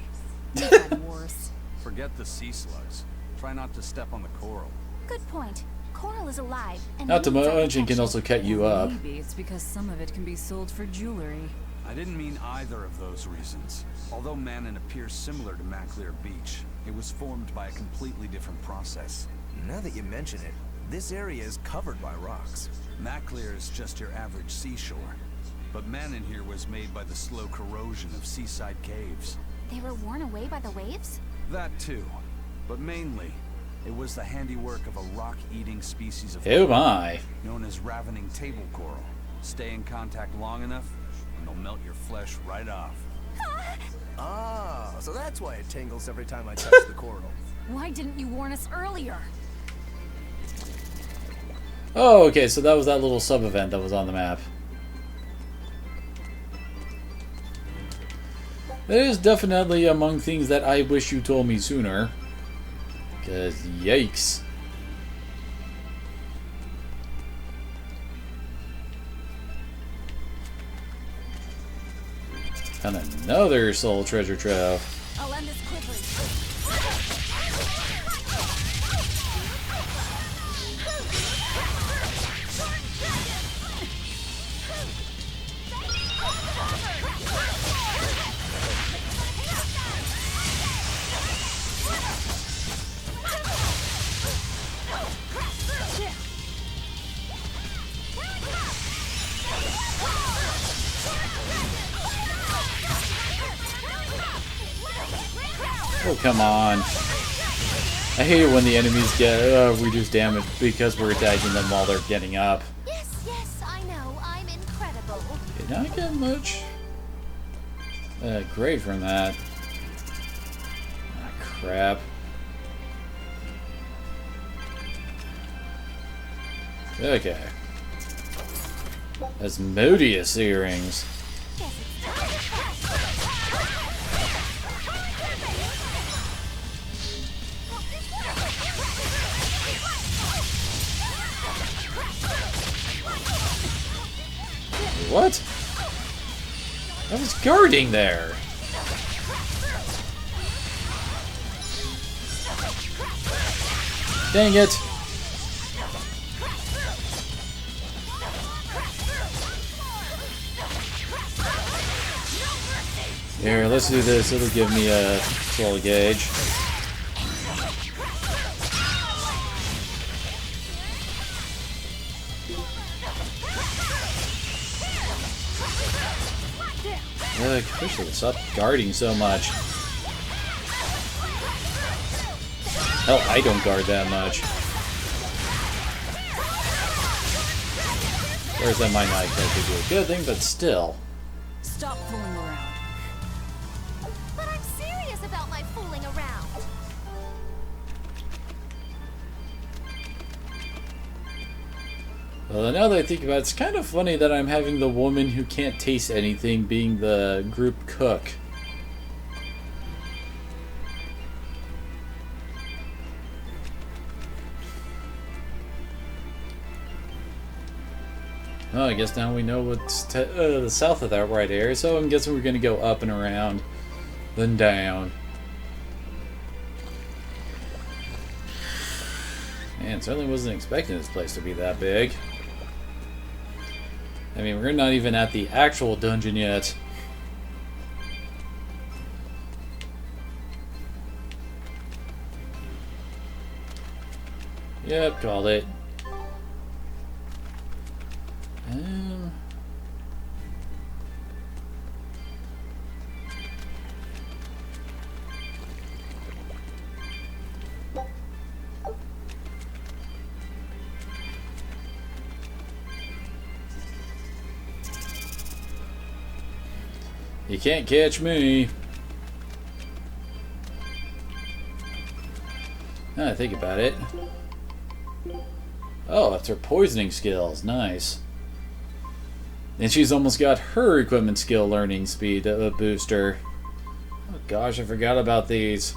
You've got worse. Forget the sea slugs. Try not to step on the coral. Good point. Coral is alive, and Not to needs our mention can protection. also cut you up. Maybe it's because some of it can be sold for jewelry. I didn't mean either of those reasons. Although Manon appears similar to Maclear Beach, it was formed by a completely different process. Now that you mention it, this area is covered by rocks. Maclear is just your average seashore. But Manon here was made by the slow corrosion of seaside caves. They were worn away by the waves? That too. But mainly, it was the handiwork of a rock-eating species of Oh coral my. known as ravening table coral. Stay in contact long enough, and they'll melt your flesh right off. Ah, so that's why it tingles every time I touch the coral. Why didn't you warn us earlier? Oh, okay, so that was that little sub-event that was on the map. That is definitely among things that I wish you told me sooner. Because, yikes. Found another soul treasure trove. I'll end this quickly. Oh, come on. I hate it when the enemies get reduced damage because we're attacking them while they're getting up. Yes, yes, I know. I'm incredible. Did not get much grade from that. Ah, crap. Okay. Asmodeus earrings. What? I was guarding there. Dang it. Here, let's do this. It'll give me a soul gauge. I wish they stop guarding so much. Hell, I don't guard that much. Whereas that might not exactly be a good thing, but still. Stop fooling around. But I'm serious about my fooling around. Well, now that I think about it, it's kind of funny that I'm having the woman who can't taste anything being the group cook. Oh, I guess now we know what's the south of that right area, so I'm guessing we're going to go up and around, then down. Man, certainly wasn't expecting this place to be that big. I mean, we're not even at the actual dungeon yet. Yep, called it. You can't catch me. Now I think about it. Oh, that's her poisoning skills. Nice. And she's almost got her equipment skill learning speed booster. Oh gosh, I forgot about these.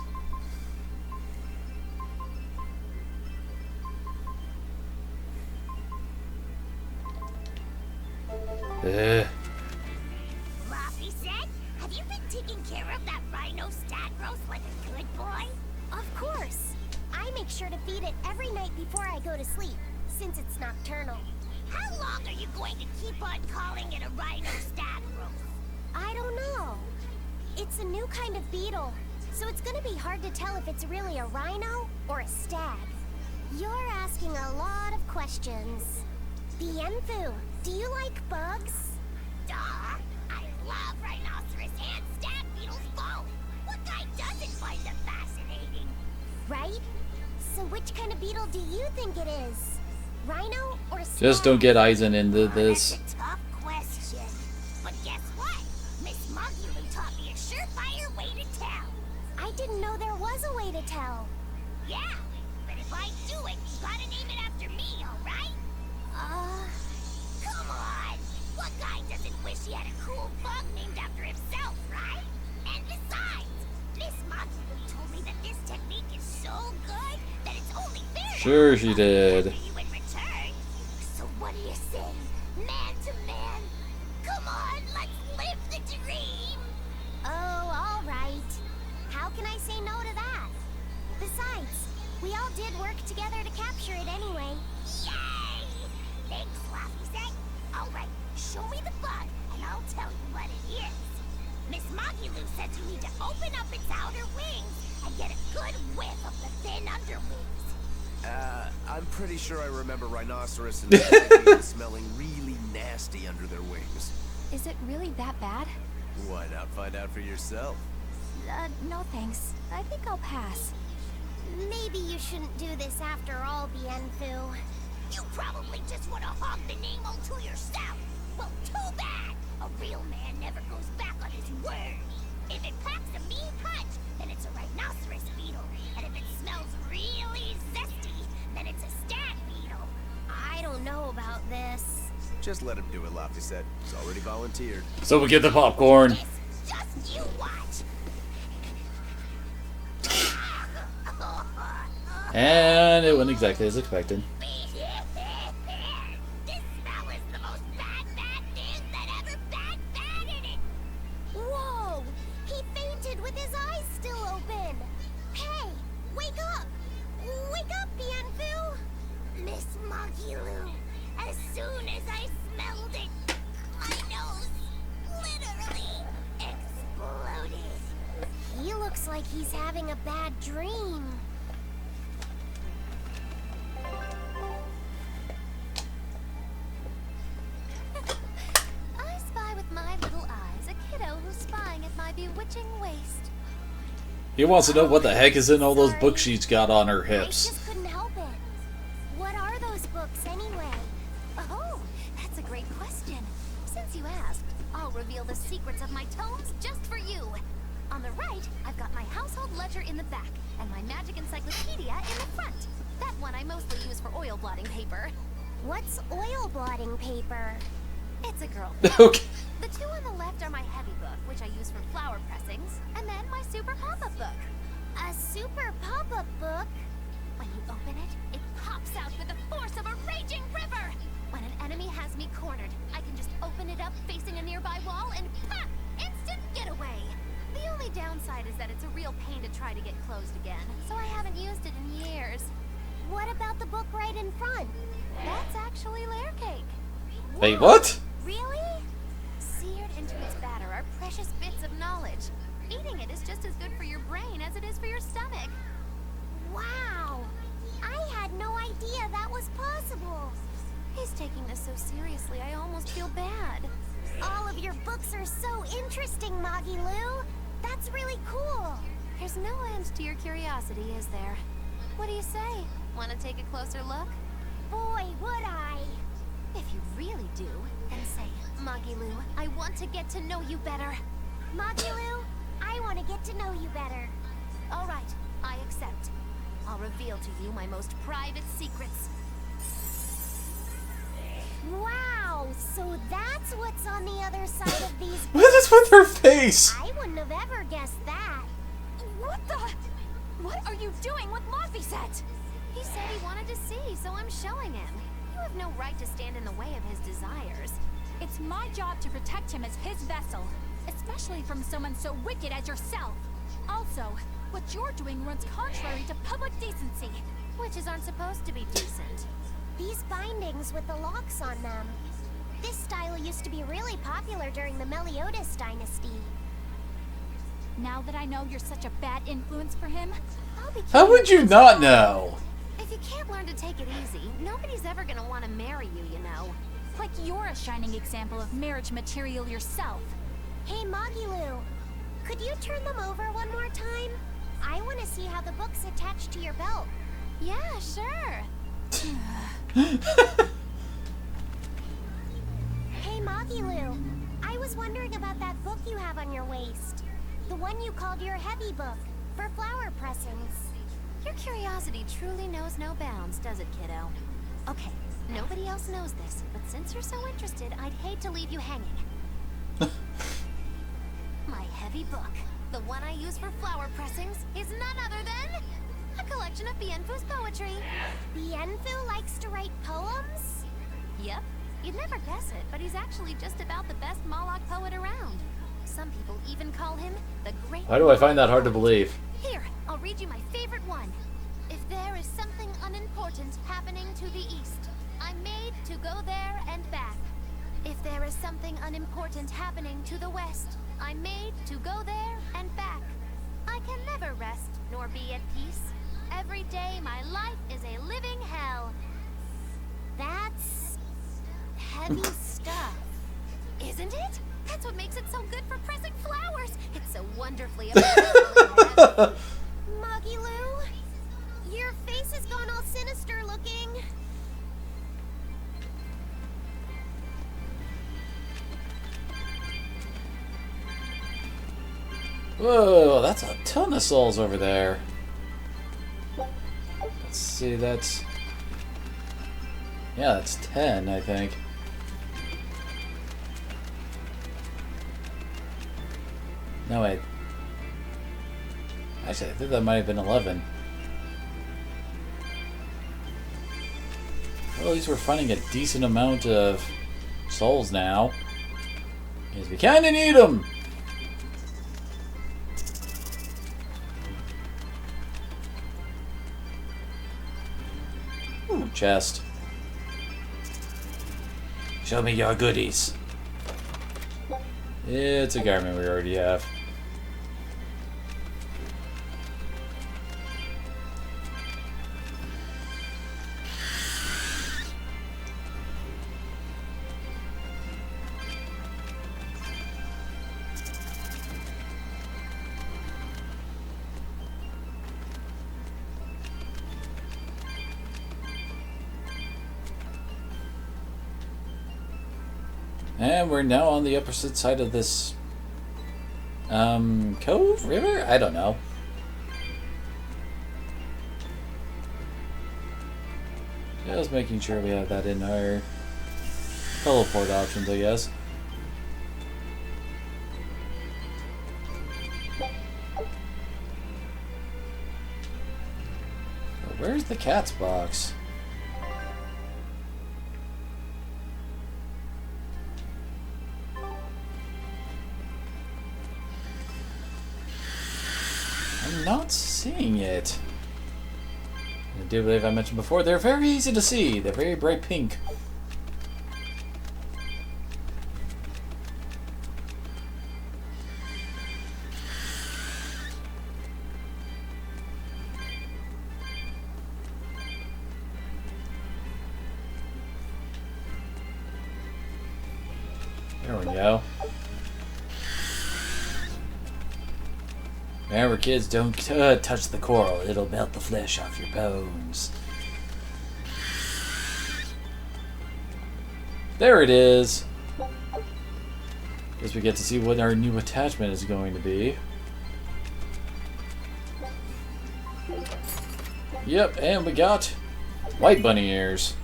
Ugh. Floppy said, have you been taking care of that rhino stag roast like a good boy? Of course. I make sure to feed it every night before I go to sleep, since it's nocturnal. How long are you going to keep on calling it a rhino stag roast? I don't know. It's a new kind of beetle, so it's gonna be hard to tell if it's really a rhino or a stag. You're asking a lot of questions. Bienfu, do you like bugs? Duh! I love rhinoceros and stag beetles both! What guy doesn't find them fascinating? Right? So which kind of beetle do you think it is? Rhino or stag? Just don't get Aizen into this. That's a tough question. But guess what? Miss Mogulu taught me a surefire way to tell. I didn't know there was a way to tell. Yeah, but if I do it, you gotta name it after me, alright? Come on! What guy doesn't wish he had a cool bug named after himself, right? And besides, Miss Mogulu told me that this technique is so good that it's only fair to Sure she did. you in return. So what do you say? Man to man? Come on, let's live the dream! How can I say no to that? Besides, we all did work together to capture it anyway. Yay! Thanks, Laffy. Alright, show me the bug, and I'll tell you what it is. Miss Moggy-Loo says you need to open up its outer wings and get a good whiff of the thin underwings. I'm pretty sure I remember rhinoceros and alligators smelling really nasty under their wings. Is it really that bad? Why not find out for yourself? No thanks. I think I'll pass. Maybe you shouldn't do this after all, Bienfu. You probably just want to hog the name all to yourself. Well, too bad. A real man never goes back on his word. If it packs a mean punch, then it's a rhinoceros beetle. And if it smells really zesty, then it's a stag beetle. I don't know about this. Just let him do it, Laffy said. He's already volunteered. So we get the popcorn. Just you watch. And it went exactly as expected. This smell is the most bad thing that ever bad in it. Whoa! He fainted with his eyes still open. Hey, wake up! Wake up, Bienfu! Miss Moggy-Loo, as soon as I smelled it, my nose literally exploded. He looks like he's having a bad dream. I spy with my little eyes a kiddo who's spying at my bewitching waist. He wants to know what the heck is in all those books she's got on her I hips. just couldn't help it. What are those books anyway? Oh, that's a great question. Since you asked, I'll reveal the secrets of my tomes just for you. On the right, I've got my household ledger in the back, and my magic encyclopedia in the front. That one I mostly use for oil blotting paper. What's oil blotting paper? It's a girl. Okay. The two on the left are my heavy book, which I use for flower pressings, and then my super pop-up book. A super pop-up book? When you open it, it pops out with the force of a raging river! When an enemy has me cornered, I can just open it up facing a nearby wall and pop! Instant getaway! The only downside is that it's a real pain to try to get closed again, so I haven't used it in years. What about the book right in front? That's actually layer cake. Wait, what? Really? Seared into its batter are precious bits of knowledge. Eating it is just as good for your brain as it is for your stomach. Wow! I had no idea that was possible. He's taking this so seriously, I almost feel bad. All of your books are so interesting, Moggy-Loo. That's really cool. There's no end to your curiosity, is there? What do you say? Want to take a closer look? Boy, would I. If you really do, then say, Moggy-Loo, I want to get to know you better. Moggy-Loo, I want to get to know you better. All right, I accept. I'll reveal to you my most private secrets. Wow, so that's what's on the other side of these books. What is with her face? I wouldn't have ever guessed that. What the? What are you doing with Laffy? He said he wanted to see, so I'm showing him. You have no right to stand in the way of his desires. It's my job to protect him as his vessel, especially from someone so wicked as yourself. Also, what you're doing runs contrary to public decency. Witches aren't supposed to be decent. These bindings with the locks on them. This style used to be really popular during the Meliodas dynasty. Now that I know you're such a bad influence for him, I'll be How would you not know? If you can't learn to take it easy, nobody's ever gonna want to marry you, you know. like you're a shining example of marriage material yourself. Hey, Moggy-Loo, could you turn them over one more time? I want to see how the book's attached to your belt. Yeah, sure. Hey, Moggy-Loo, I was wondering about that book you have on your waist. The one you called your heavy book, for flower pressings. Your curiosity truly knows no bounds, does it, kiddo? Okay, nobody else knows this, but since you're so interested, I'd hate to leave you hanging. My heavy book, the one I use for flower pressings, is none other than a collection of Bienfu's poetry. Bienfu likes to write poems? Yep. You'd never guess it, but he's actually just about the best Moloch poet around. Some people even call him the Great... Why do I find that hard to believe? Here, I'll read you my favorite one. If there is something unimportant happening to the east, I'm made to go there and back. If there is something unimportant happening to the west, I'm made to go there and back. I can never rest nor be at peace. Every day my life is a living hell. That's heavy stuff, isn't it? That's what makes it so good for pressing flowers. It's so wonderfully appropriate. Muggy Lou, your face has gone all sinister looking. Whoa, that's a ton of souls over there. Let's see, that's... Yeah, that's 10, I think. No, wait. Actually, I think that might have been 11. Well, at least we're finding a decent amount of souls now. Because we kinda need them! Ooh, chest. Show me your goodies. It's a garment we already have. And we're now on the opposite side of this cove? River? I don't know. Just making sure we have that in our teleport options, I guess. Where's the cat's box? I'm not seeing it. I do believe I mentioned before, they're very easy to see. They're very bright pink. There we go. Remember, kids, don't touch the coral. It'll melt the flesh off your bones. There it is. Guess we get to see what our new attachment is going to be. Yep, and we got white bunny ears.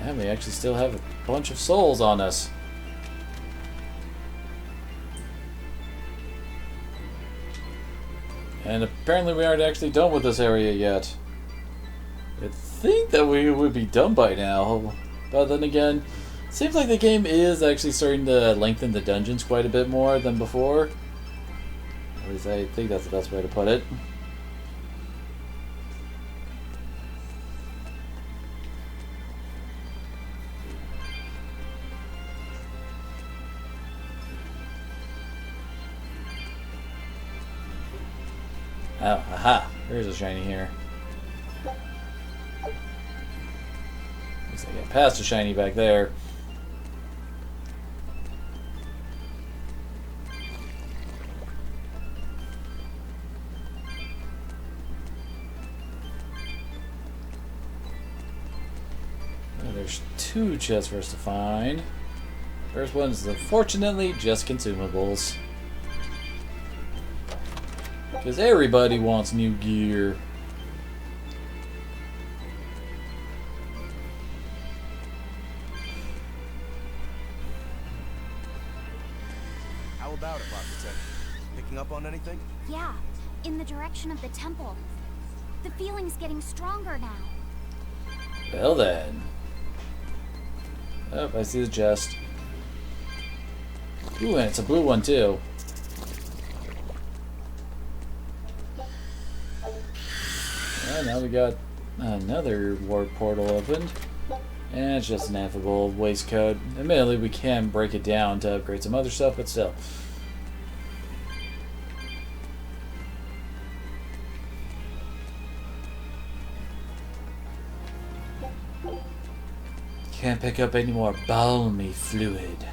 And we actually still have a bunch of souls on us. And apparently we aren't actually done with this area yet. I think that we would be done by now. But then again, it seems like the game is actually starting to lengthen the dungeons quite a bit more than before. At least I think that's the best way to put it. Oh, aha! There's a shiny here. Looks like I passed a shiny back there. There's two chests for us to find. First one is unfortunately just consumables. Because everybody wants new gear. How about it, Architect? Picking up on anything? Yeah, in the direction of the temple. The feeling's getting stronger now. Well then. Oh, I see the chest. Ooh, and it's a blue one too. Well, now we got another warp portal opened. And it's just an affable waistcoat. Admittedly, we can break it down to upgrade some other stuff, but still. Can't pick up any more balmy fluid.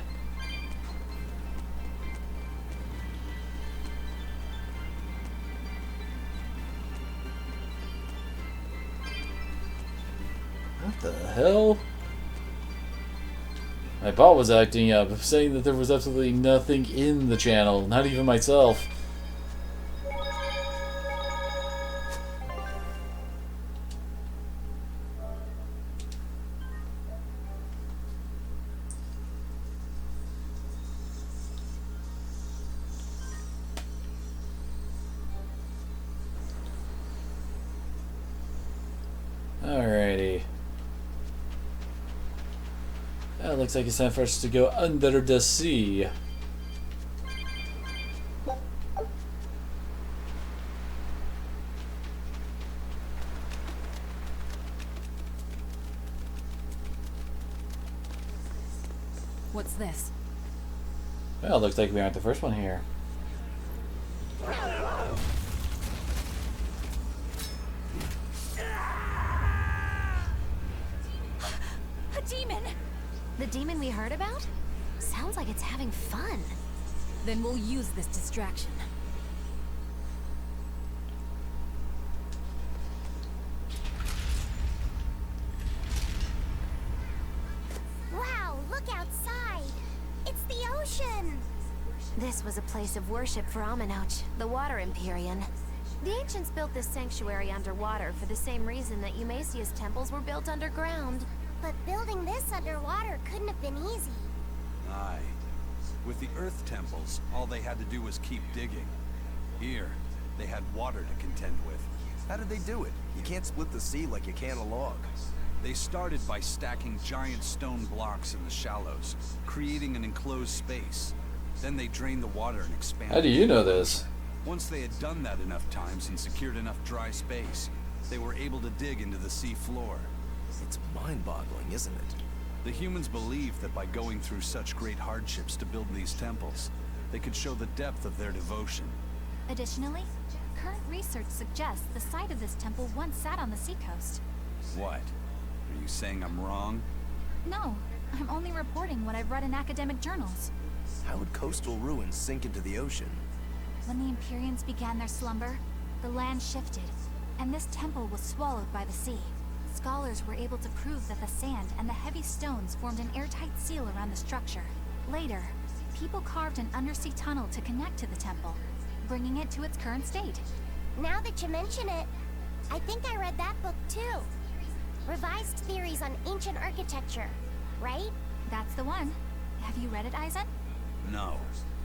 What the hell? My bot was acting up, saying that there was absolutely nothing in the channel, not even myself. Alrighty. That looks like it's time for us to go under the sea. What's this? Well, looks like we aren't the first one here. A demon! The demon we heard about? Sounds like it's having fun. Then we'll use this distraction. Wow, look outside! It's the ocean! This was a place of worship for Untouched, the Water Empyrean. The ancients built this sanctuary underwater for the same reason that Eumasia's temples were built underground. But building this underwater couldn't have been easy. Aye. With the Earth temples, all they had to do was keep digging. Here, they had water to contend with. How did they do it? You can't split the sea like you can a log. They started by stacking giant stone blocks in the shallows, creating an enclosed space. Then they drained the water and expanded. How do you know this? Once they had done that enough times and secured enough dry space, they were able to dig into the sea floor. It's mind-boggling, isn't it? The humans believed that by going through such great hardships to build these temples, they could show the depth of their devotion. Additionally, current research suggests the site of this temple once sat on the seacoast. What? Are you saying I'm wrong? No, I'm only reporting what I've read in academic journals. How would coastal ruins sink into the ocean? When the Empyreans began their slumber, the land shifted, and this temple was swallowed by the sea. Scholars were able to prove that the sand and the heavy stones formed an airtight seal around the structure. Later, people carved an undersea tunnel to connect to the temple, bringing it to its current state. Now that you mention it, I think I read that book too. Revised Theories on Ancient Architecture, right? That's the one. Have you read it, Eisen? No.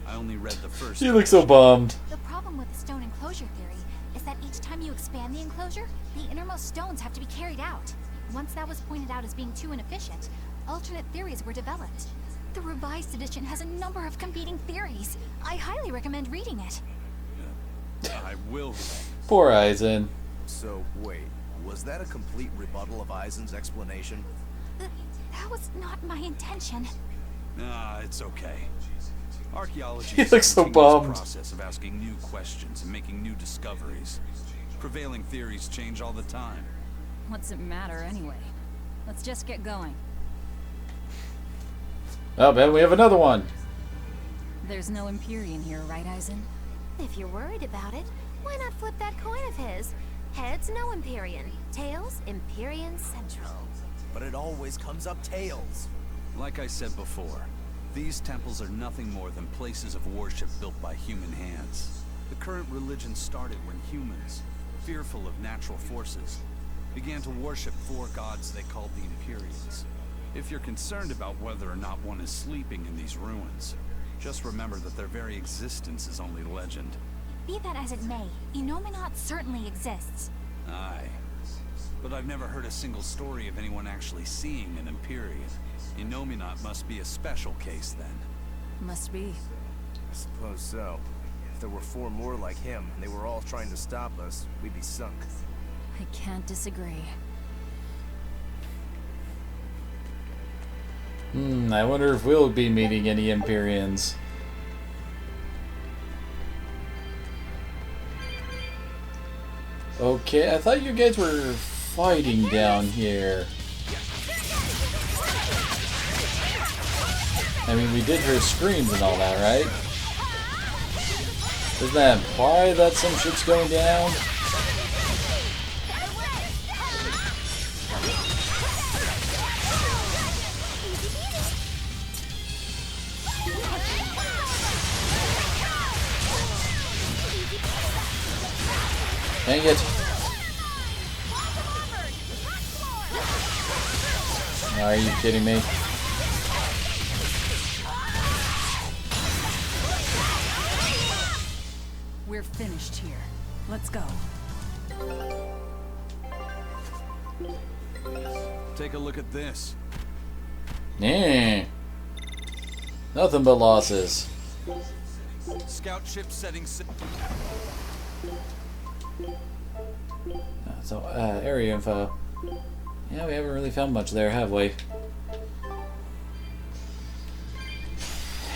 I only read the first. You look so bummed. The problem with the stone enclosure theory is that each time you expand the enclosure, the innermost stones have to be carried out. Once that was pointed out as being too inefficient, alternate theories were developed. The revised edition has a number of competing theories. I highly recommend reading it. I will. Poor Eisen. So, wait, was that a complete rebuttal of Eisen's explanation? That was not my intention. Nah, it's okay. Archaeology He is looks a so continuous bummed. process of asking new questions and making new discoveries. Prevailing theories change all the time. What's it matter anyway? Let's just get going. Oh man, we have another one. There's no Empyrean here, right, Eisen? If you're worried about it, why not flip that coin of his? Heads, no Empyrean. Tails, Empyrean Central. But it always comes up tails. Like I said before, these temples are nothing more than places of worship built by human hands. The current religion started when humans, fearful of natural forces, began to worship four gods they called the Empyreans. If you're concerned about whether or not one is sleeping in these ruins, just remember that their very existence is only legend. Be that as it may, Enominat certainly exists. Aye. but I've never heard a single story of anyone actually seeing an Empyrean. Innominat must be a special case then. Must be. I suppose so. If there were 4 more like him, and they were all trying to stop us, we'd be sunk. I can't disagree. I wonder if we'll be meeting any Empyreans. Okay, I thought you guys were fighting down here. I mean, we did hear screams and all that, right? Doesn't that imply that some shit's going down? Dang it. Are you kidding me? We're finished here. Let's go. Take a look at this. Nah. Nothing but losses. Scout ship setting. So, area info. Yeah, we haven't really found much there, have we?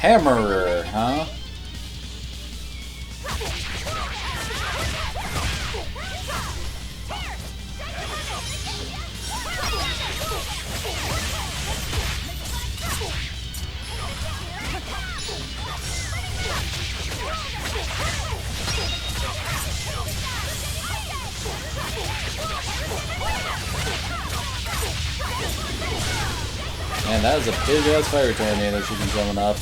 Hammerer, huh? Man, that is a big ass fire tornado she can summon up.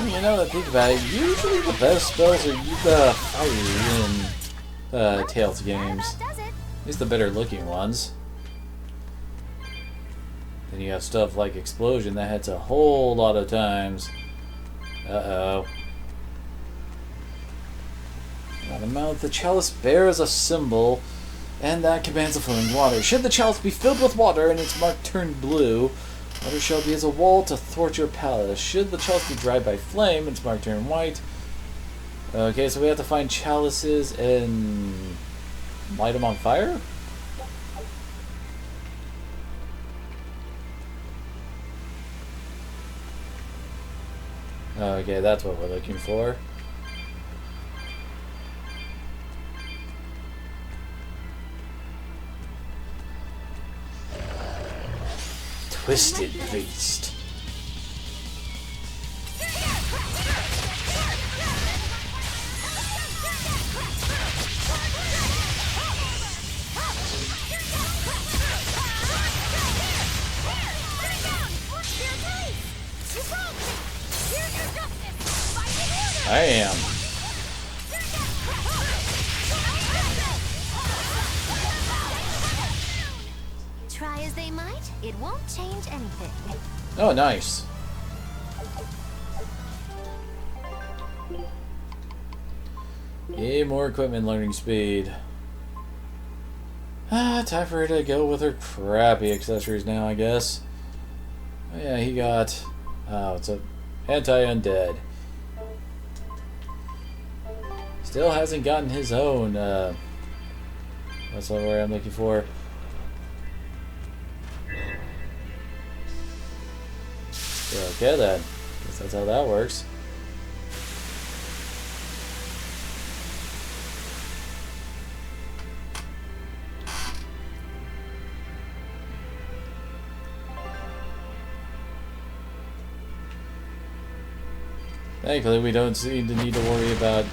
You know, that think about it, usually the best spells are the fire in Tales games. At least the better looking ones. Then you have stuff like Explosion that hits a whole lot of times. Uh-oh. The mouth, the chalice bears a symbol, and that commands the flowing water. Should the chalice be filled with water and its mark turn blue, water shall be as a wall to thwart your palace. Should the chalice be dried by flame and its mark turn white. Okay, so we have to find chalices and light them on fire? Okay, that's what we're looking for. Twisted Beast. I am. Try as they might, it won't change anything. Oh, nice. Yay, more equipment learning speed. Time for her to go with her crappy accessories now, I guess. Oh, yeah, he got... Oh, it's a anti-undead. Still hasn't gotten his own, what's the word I'm looking for? Okay then. Guess that's how that works. Thankfully, we don't seem to need to worry about,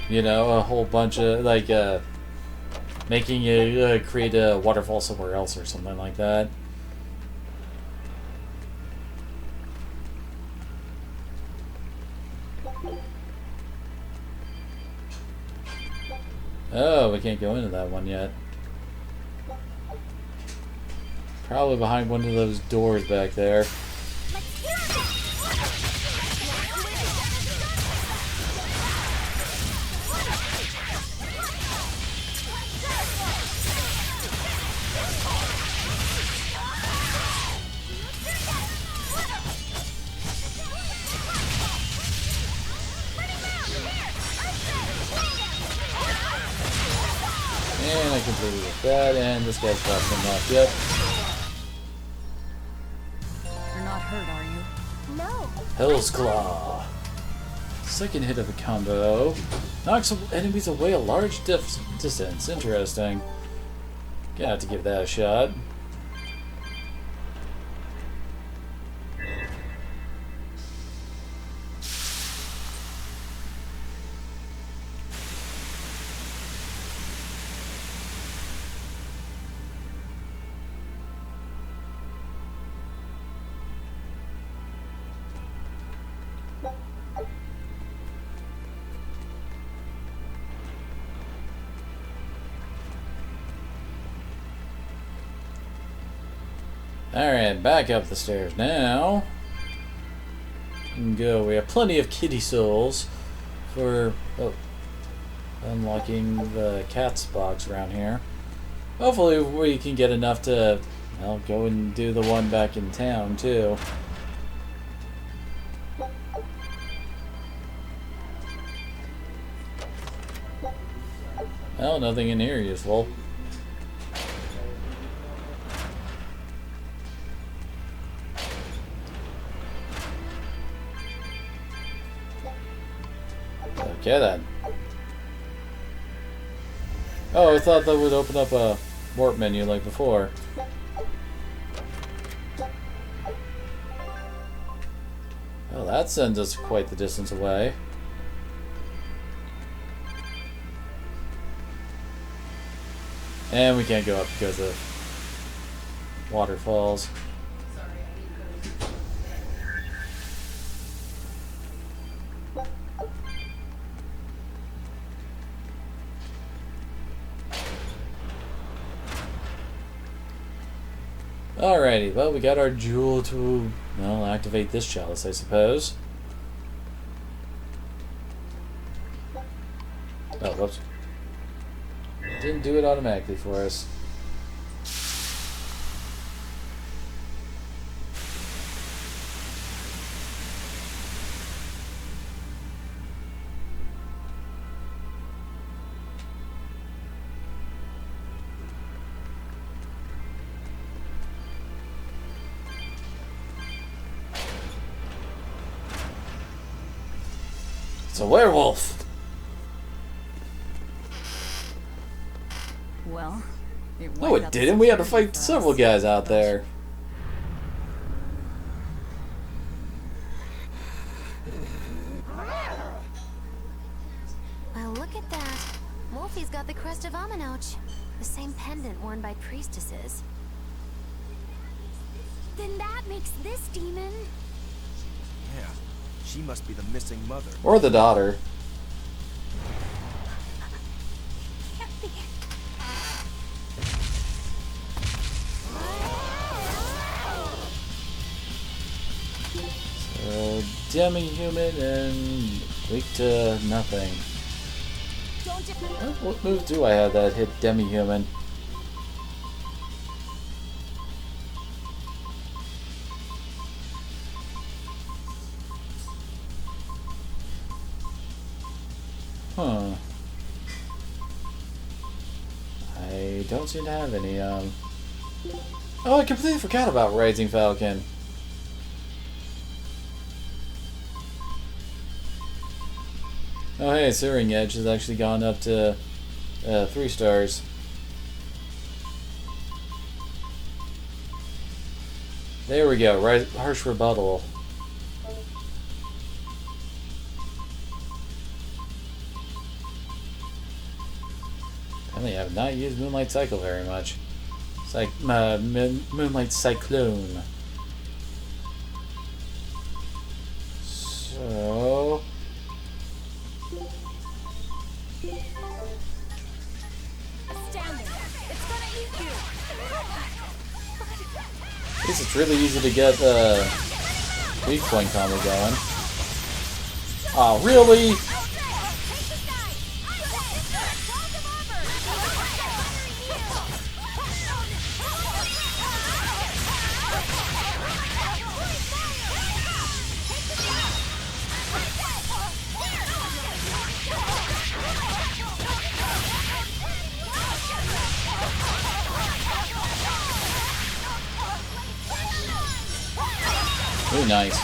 you know, a whole bunch of, like, making you create a waterfall somewhere else or something like that. Oh, we can't go into that one yet. Probably behind one of those doors back there. Let's hear it! through with that, and this guy's got some left. Yep. You're not hurt, are you? No. Hell's Claw. Second hit of the combo. Knocks enemies away a large distance. Interesting. Gonna have to give that a shot. Alright, back up the stairs now. We can go. We have plenty of kitty souls for unlocking the cat's box around here. Hopefully we can get enough to go and do the one back in town too. Well, nothing in here useful. Okay then. Oh, I thought that would open up a warp menu like before. Well, that sends us quite the distance away. And we can't go up because of waterfalls. Alrighty, well, we got our jewel to, activate this chalice, I suppose. Oh, whoops. Didn't do it automatically for us. It's a werewolf! Well, No, it didn't. We had to fight several guys out there. Well, look at that. Wolfie's got the crest of Aminoch. The same pendant worn by priestesses. Then that makes this demon. Yeah, she must be the missing mother. Or the daughter. So, demi-human and weak to nothing. What move do I have that hit demi-human? Huh. I don't seem to have any, Oh, I completely forgot about Rising Falcon. Oh, hey, Searing Edge has actually gone up to 3 stars. There we go, Harsh Rebuttal. Apparently I have not used Moonlight Cycle very much. It's like Moonlight Cyclone. So... Astounding. It's gonna eat you. At least it's really easy to get weak point combo going. Oh, really? Ooh, nice.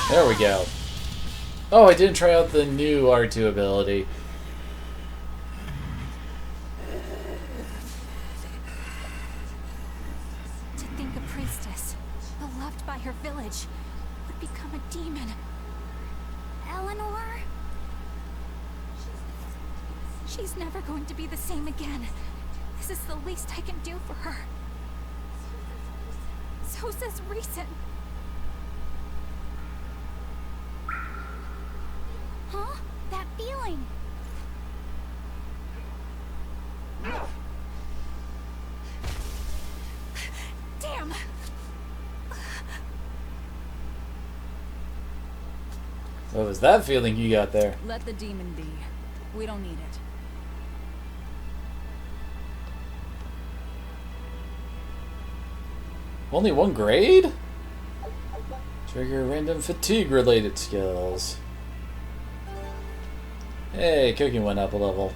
There we go. Oh, I didn't try out the new R2 ability. To think a priestess, beloved by her village, would become a demon. Eleanor? She's never going to be the same again. This is the least I can do for her. So says reason. Huh? That feeling. Damn! What was that feeling you got there? Let the demon be. We don't need it. Only one grade? Trigger random fatigue related skills. Hey, cooking went up a level.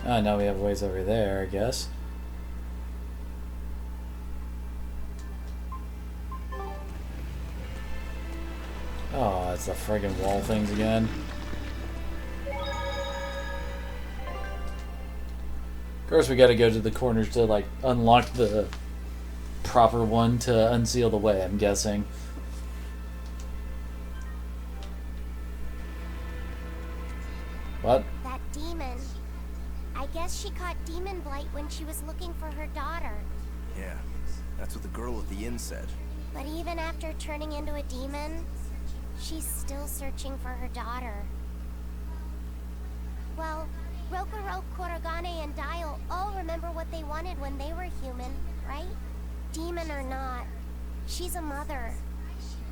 Ah, now we have ways over there, I guess. Oh, it's the friggin' wall things again. Of course, we gotta go to the corners to, like, unlock the proper one to unseal the way, I'm guessing. What? That demon. I guess she caught demon blight when she was looking for her daughter. Yeah, that's what the girl at the inn said. But even after turning into a demon, she's still searching for her daughter. Well, Rokurok, Korogane, and Dial all remember what they wanted when they were human, right? Demon or not, she's a mother.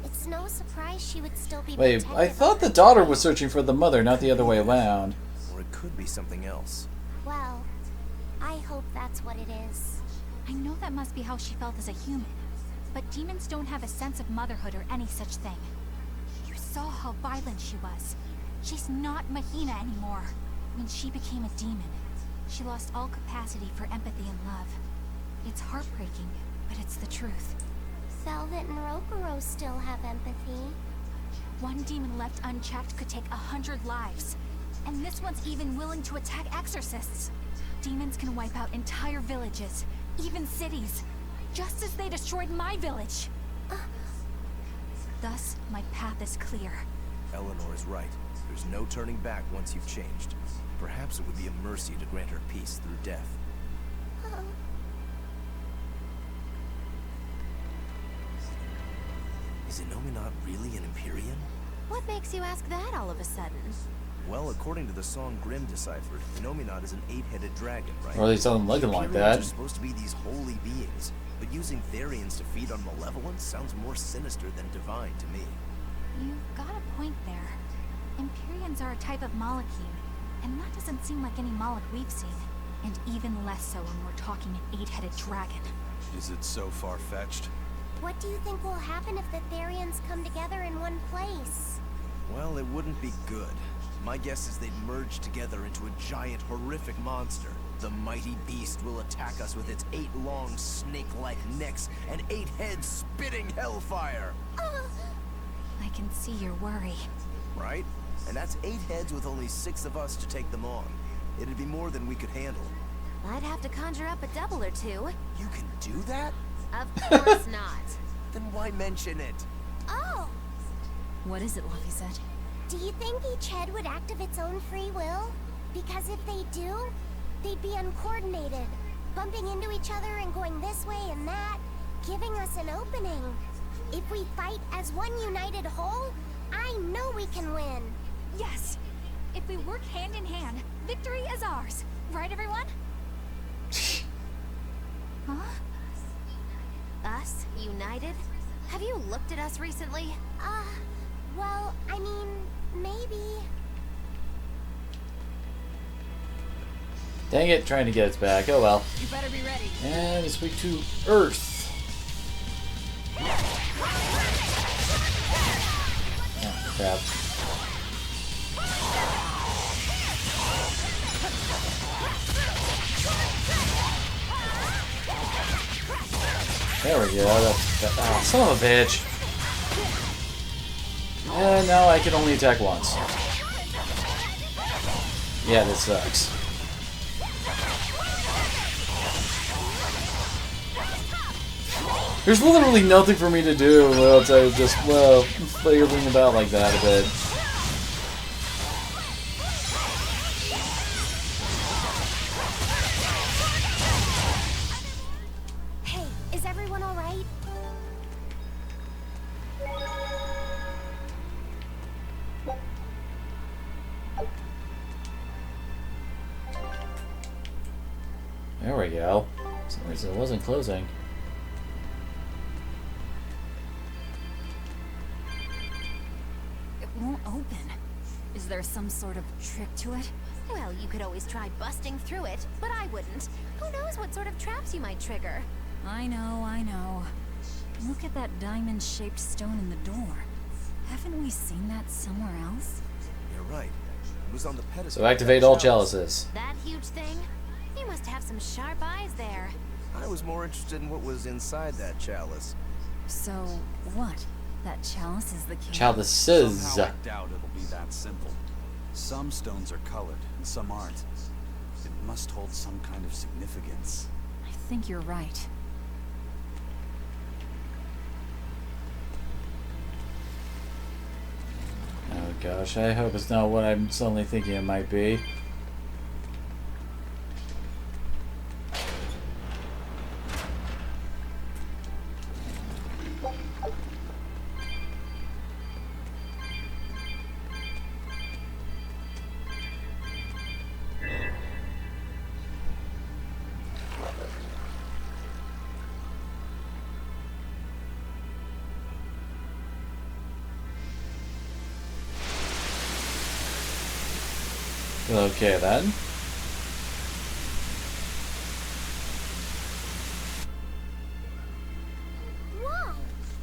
It's no surprise she would still be Wait, protective I thought of the her daughter child. was searching for the mother, not the other way around. Or it could be something else. Well, I hope that's what it is. I know that must be how she felt as a human, but demons don't have a sense of motherhood or any such thing. You saw how violent she was. She's not Mahina anymore. When she became a demon, she lost all capacity for empathy and love. It's heartbreaking, but it's the truth. Velvet and Rokuro still have empathy. One demon left unchecked could take 100 lives. And this one's even willing to attack exorcists. Demons can wipe out entire villages, even cities, just as they destroyed my village. Thus, my path is clear. Eleanor is right. There's no turning back once you've changed. Perhaps it would be a mercy to grant her peace through death. Is Inominat really an Empyrean? What makes you ask that all of a sudden? Well, according to the song Grimm deciphered, Inominat is an 8-headed dragon, right? Or at least something looking like Empyreans that. are supposed to be these holy beings, but using Therians to feed on malevolence sounds more sinister than divine to me. You've got a point there. Empyreans are a type of Malachine, and that doesn't seem like any Malach we've seen. And even less so when we're talking an 8-headed dragon. Is it so far-fetched? What do you think will happen if the Therians come together in one place? Well, it wouldn't be good. My guess is they'd merge together into a giant, horrific monster. The mighty beast will attack us with its 8 long, snake-like necks and 8 heads spitting hellfire! I can see your worry. Right? And that's 8 heads with only 6 of us to take them on. It'd be more than we could handle. I'd have to conjure up a double or two. You can do that? Of course not. Then why mention it? Oh! What is it, Luffy said? Do you think each head would act of its own free will? Because if they do, they'd be uncoordinated, bumping into each other and going this way and that, giving us an opening. If we fight as one united whole, I know we can win. Yes! If we work hand in hand, victory is ours. Right, everyone? Huh? Us? United? Have you looked at us recently? Well, I mean, maybe. Dang it, trying to get it back. Oh well. You better be ready. And it's weak to Earth. Oh, crap. There we go. Oh, son of a bitch. And now I can only attack once. Yeah, this sucks. There's literally nothing for me to do outside of just, well, flailing about like that a bit. Hey, is everyone all right? There we go. For some reason it wasn't closing. It won't open. Is there some sort of trick to it? Well, you could always try busting through it, but I wouldn't. Who knows what sort of traps you might trigger? I know, I know. Look at that diamond-shaped stone in the door. Haven't we seen that somewhere else? You're right. It was on the pedestal. So activate all chalices. That huge thing? You must have some sharp eyes there. I was more interested in what was inside that chalice. So, what? That chalice is the key? Chalices. Somehow I doubt it'll be that simple. Some stones are colored and some aren't. It must hold some kind of significance. I think you're right. Oh gosh, I hope it's not what I'm suddenly thinking it might be. Okay then. Whoa!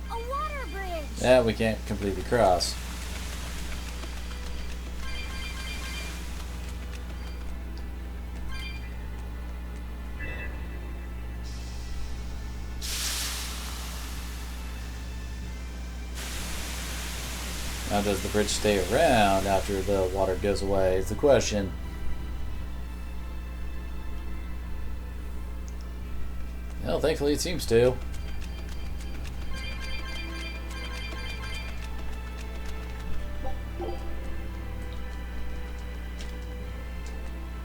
A water bridge! Yeah, we can't completely cross. Now, does the bridge stay around after the water goes away is the question. Well, thankfully it seems to.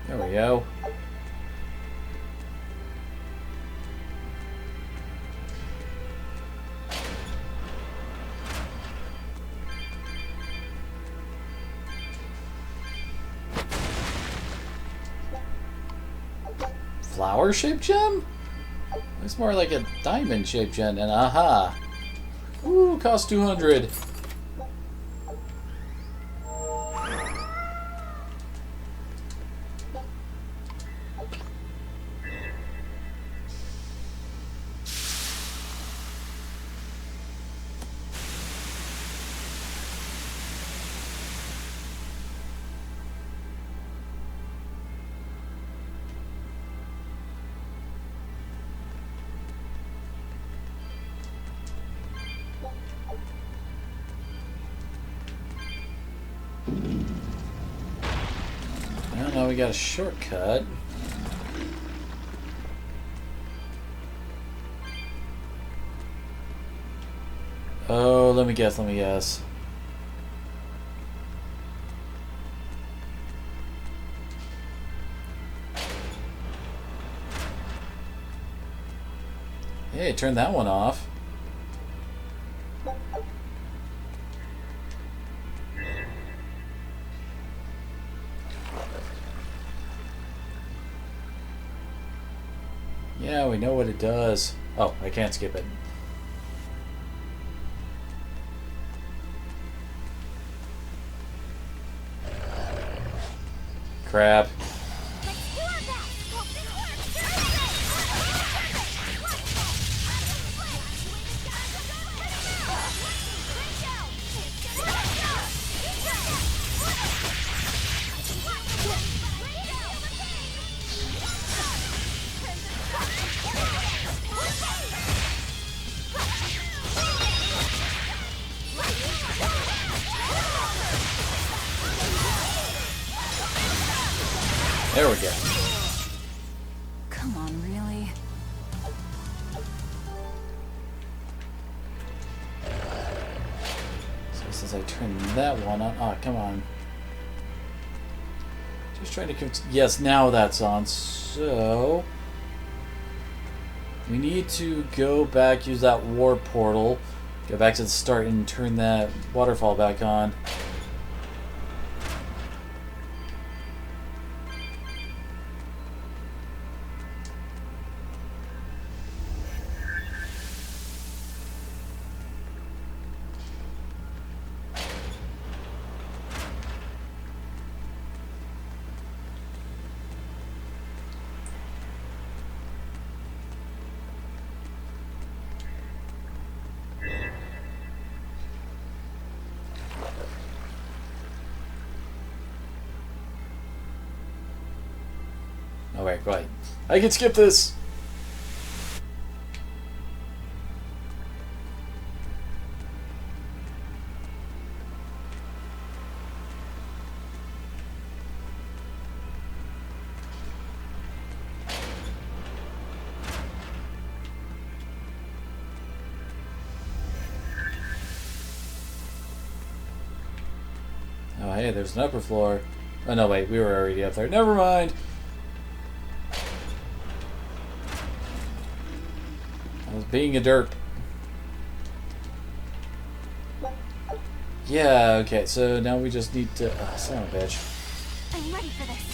There we go. Flower-shaped gem? It's more like a diamond-shaped gem, and aha! Ooh, cost 200. Well, now we got a shortcut. Oh, let me guess. Hey, turn that one off. Yeah, we know what it does. Oh, I can't skip it. Crap. Let's do our best! There we go. Come on, really? So since I turned that one on, oh come on. Just trying to yes, now that's on. So we need to go back, use that warp portal, go back to the start and turn that waterfall back on. Oh wait, right. I can skip this! Oh hey, there's an upper floor. Oh no, wait, we were already up there. Never mind! I was being a derp. Yeah, okay, so now we just need to... son of a bitch. I'm ready for this.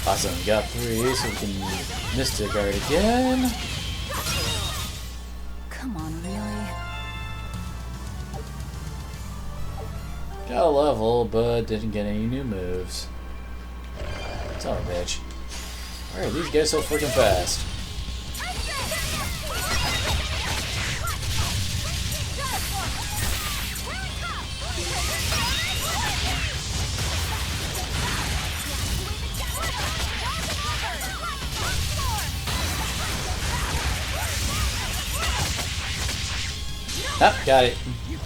Awesome, we got 3, so we can Mystic Guard again. Come on, really? Got a level, but didn't get any new moves. Son of a bitch. Alright, these guys so freaking fast. Ah, got it. Did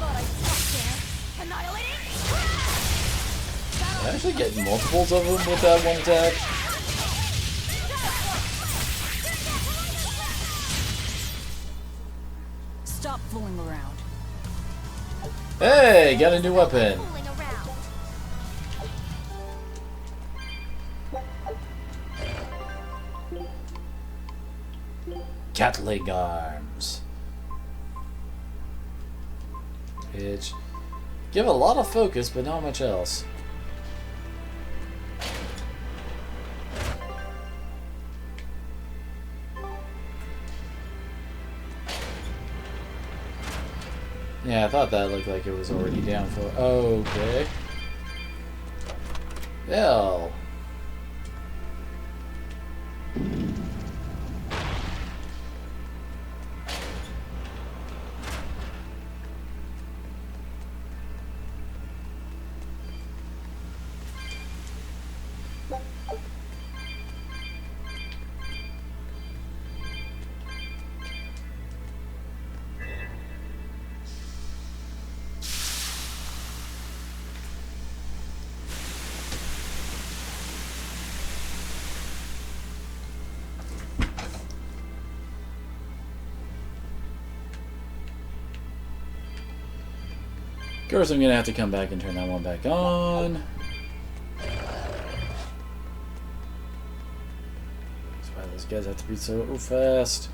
I actually get multiples of them with that one attack? Stop fooling around. Hey, got a new weapon. Catling arms. Bitch. Give a lot of focus, but not much else. Yeah, I thought that looked like it was already down for... Okay. Well. Of course, I'm gonna have to come back and turn that one back on. That's why those guys have to be so fast.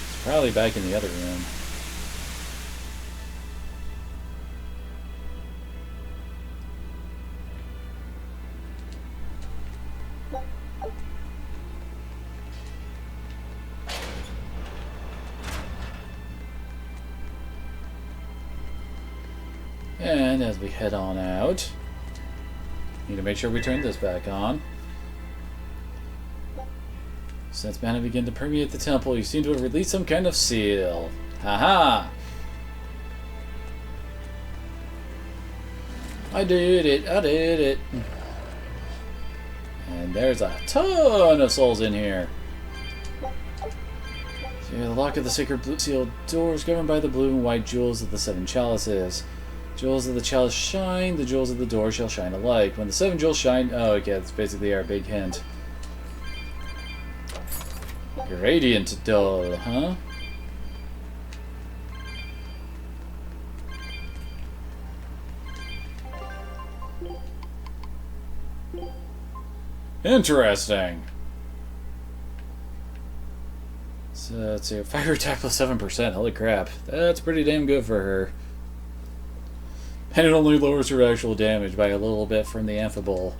It's probably back in the other room. And as we head on out, need to make sure we turn this back on. Since mana began to permeate the temple, you seem to have released some kind of seal. Haha! I did it! I did it! And there's a ton of souls in here. So the lock of the sacred blue sealed door is governed by the blue and white jewels of the 7 chalices. Jewels of the chalice shine, the jewels of the door shall shine alike. When the 7 jewels shine... Oh, okay, that's basically our big hint. Radiant doll, huh? Interesting. So let's see, fire attack plus 7%. Holy crap. That's pretty damn good for her. And it only lowers her actual damage by a little bit from the amphibole.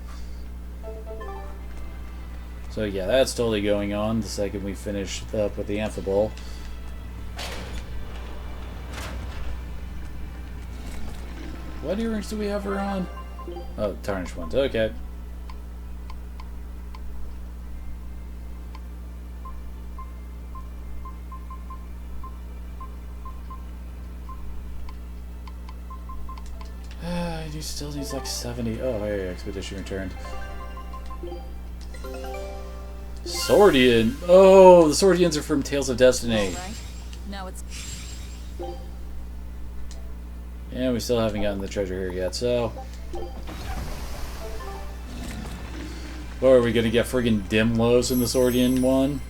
So yeah, that's totally going on the second we finish up with the amphibole. What earrings do we have her on? Oh, tarnished ones. Okay. He still needs like 70. Oh, hey, expedition returned. Swordian. Oh, the Swordians are from Tales of Destiny. Right. Now it's... Yeah, we still haven't gotten the treasure here yet, so... Or are we gonna get friggin' Dimlos in the Swordian one?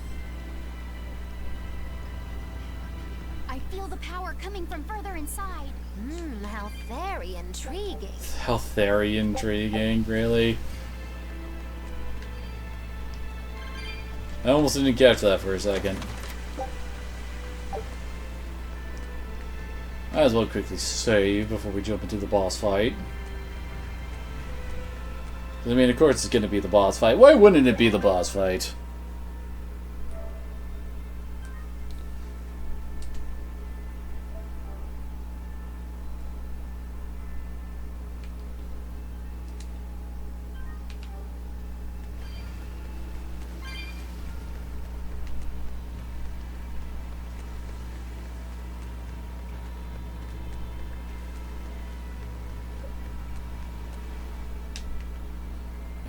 I feel the power coming from further inside. How very intriguing. How very intriguing, really? I almost didn't catch that for a second. Might as well quickly save before we jump into the boss fight. I mean, of course it's gonna be the boss fight. Why wouldn't it be the boss fight?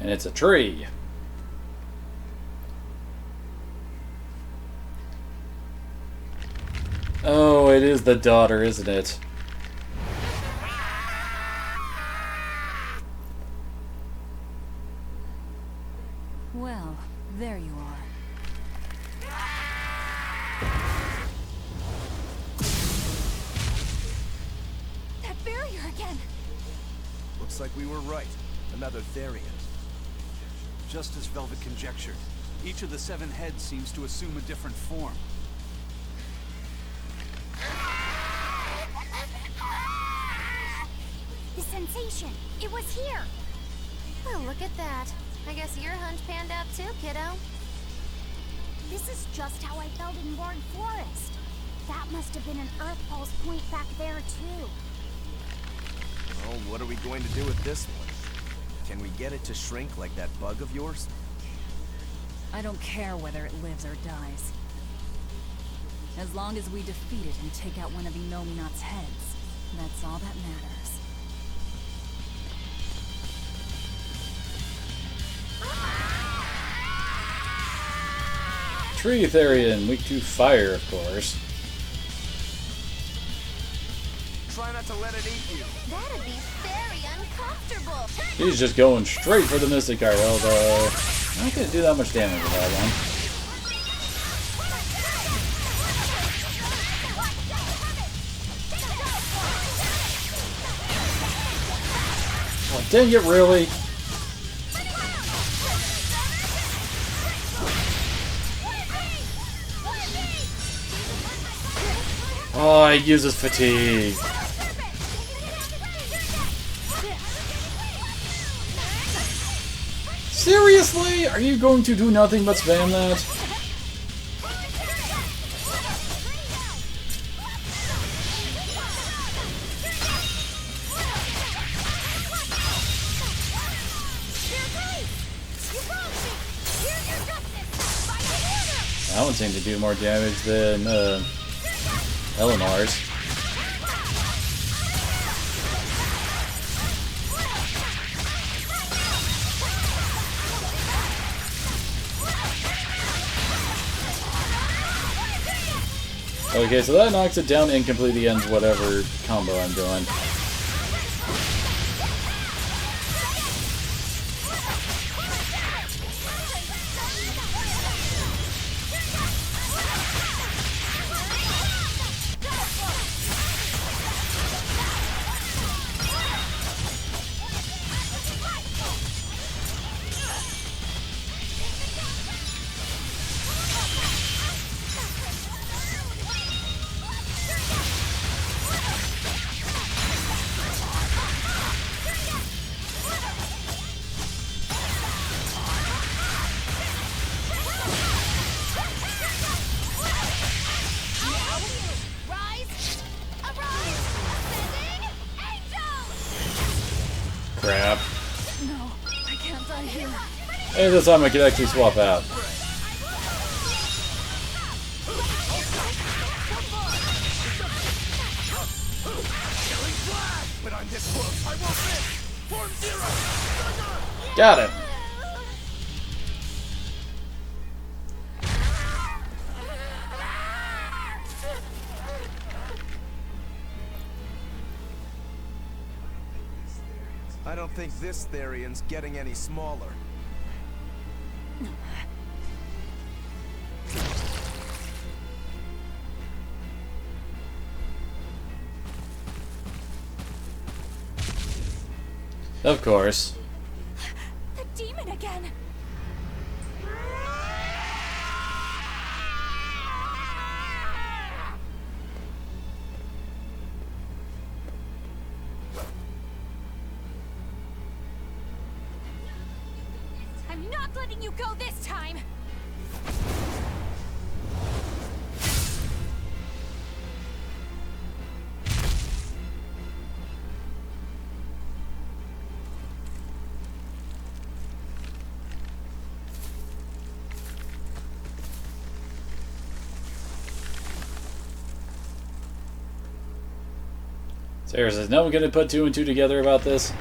And it's a tree. Oh, it is the daughter, isn't it? Well, there you are. That barrier again! Looks like we were right. Another variant. Just as Velvet conjectured, each of the 7 heads seems to assume a different form. The sensation! It was here! Well, look at that. I guess your hunt panned out too, kiddo. This is just how I felt in Ward Forest. That must have been an Earth Pulse point back there, too. Well, what are we going to do with this one? Can we get it to shrink like that bug of yours? I don't care whether it lives or dies. As long as we defeat it and take out one of Inominat's heads, that's all that matters. Tree Therian, weak to fire, of course. Try not to let it eat you. That'd be very uncomfortable. He's just going straight for the Mystic Card, although not gonna do that much damage with that one. Oh, dang it, really? Oh, he uses fatigue. Seriously? Are you going to do nothing but spam that? That one seemed to do more damage than Eleanor's. Okay, so that knocks it down and completely ends whatever combo I'm doing. Crap. No, I can't die here. Hey, this time I can actually swap out. Got it. I don't think this Therian's getting any smaller. Of course. The demon again! I'm not letting you go this time! Seriously, is no one gonna put 2 and 2 together about this?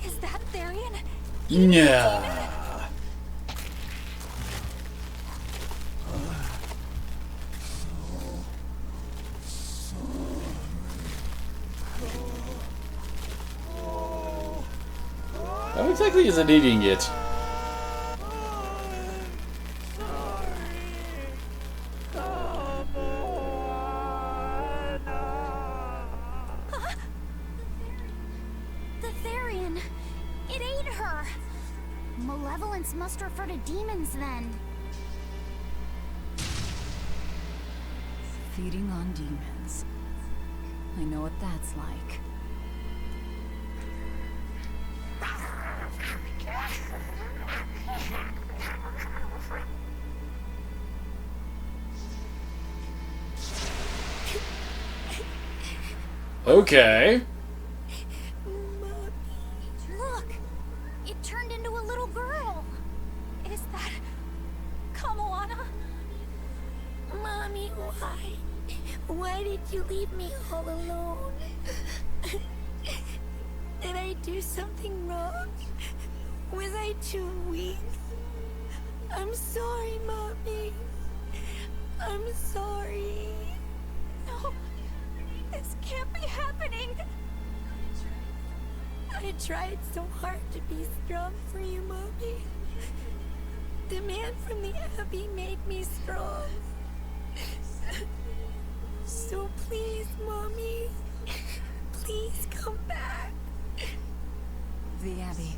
Is that Therian? Yeah. How exactly is it eating it? The Therian. It ate her. Malevolence must refer to demons then. Feeding on demons. I know what that's like. Okay. Look! It turned into a little girl. Is that... Kamoana? Mommy, why? Why did you leave me all alone? Did I do something wrong? Was I too weak? I'm sorry, Mommy. I'm sorry. No. This can't be happening. I tried so hard to be strong for you, Mommy. The man from the Abbey made me strong. So please, Mommy, please come back. The Abbey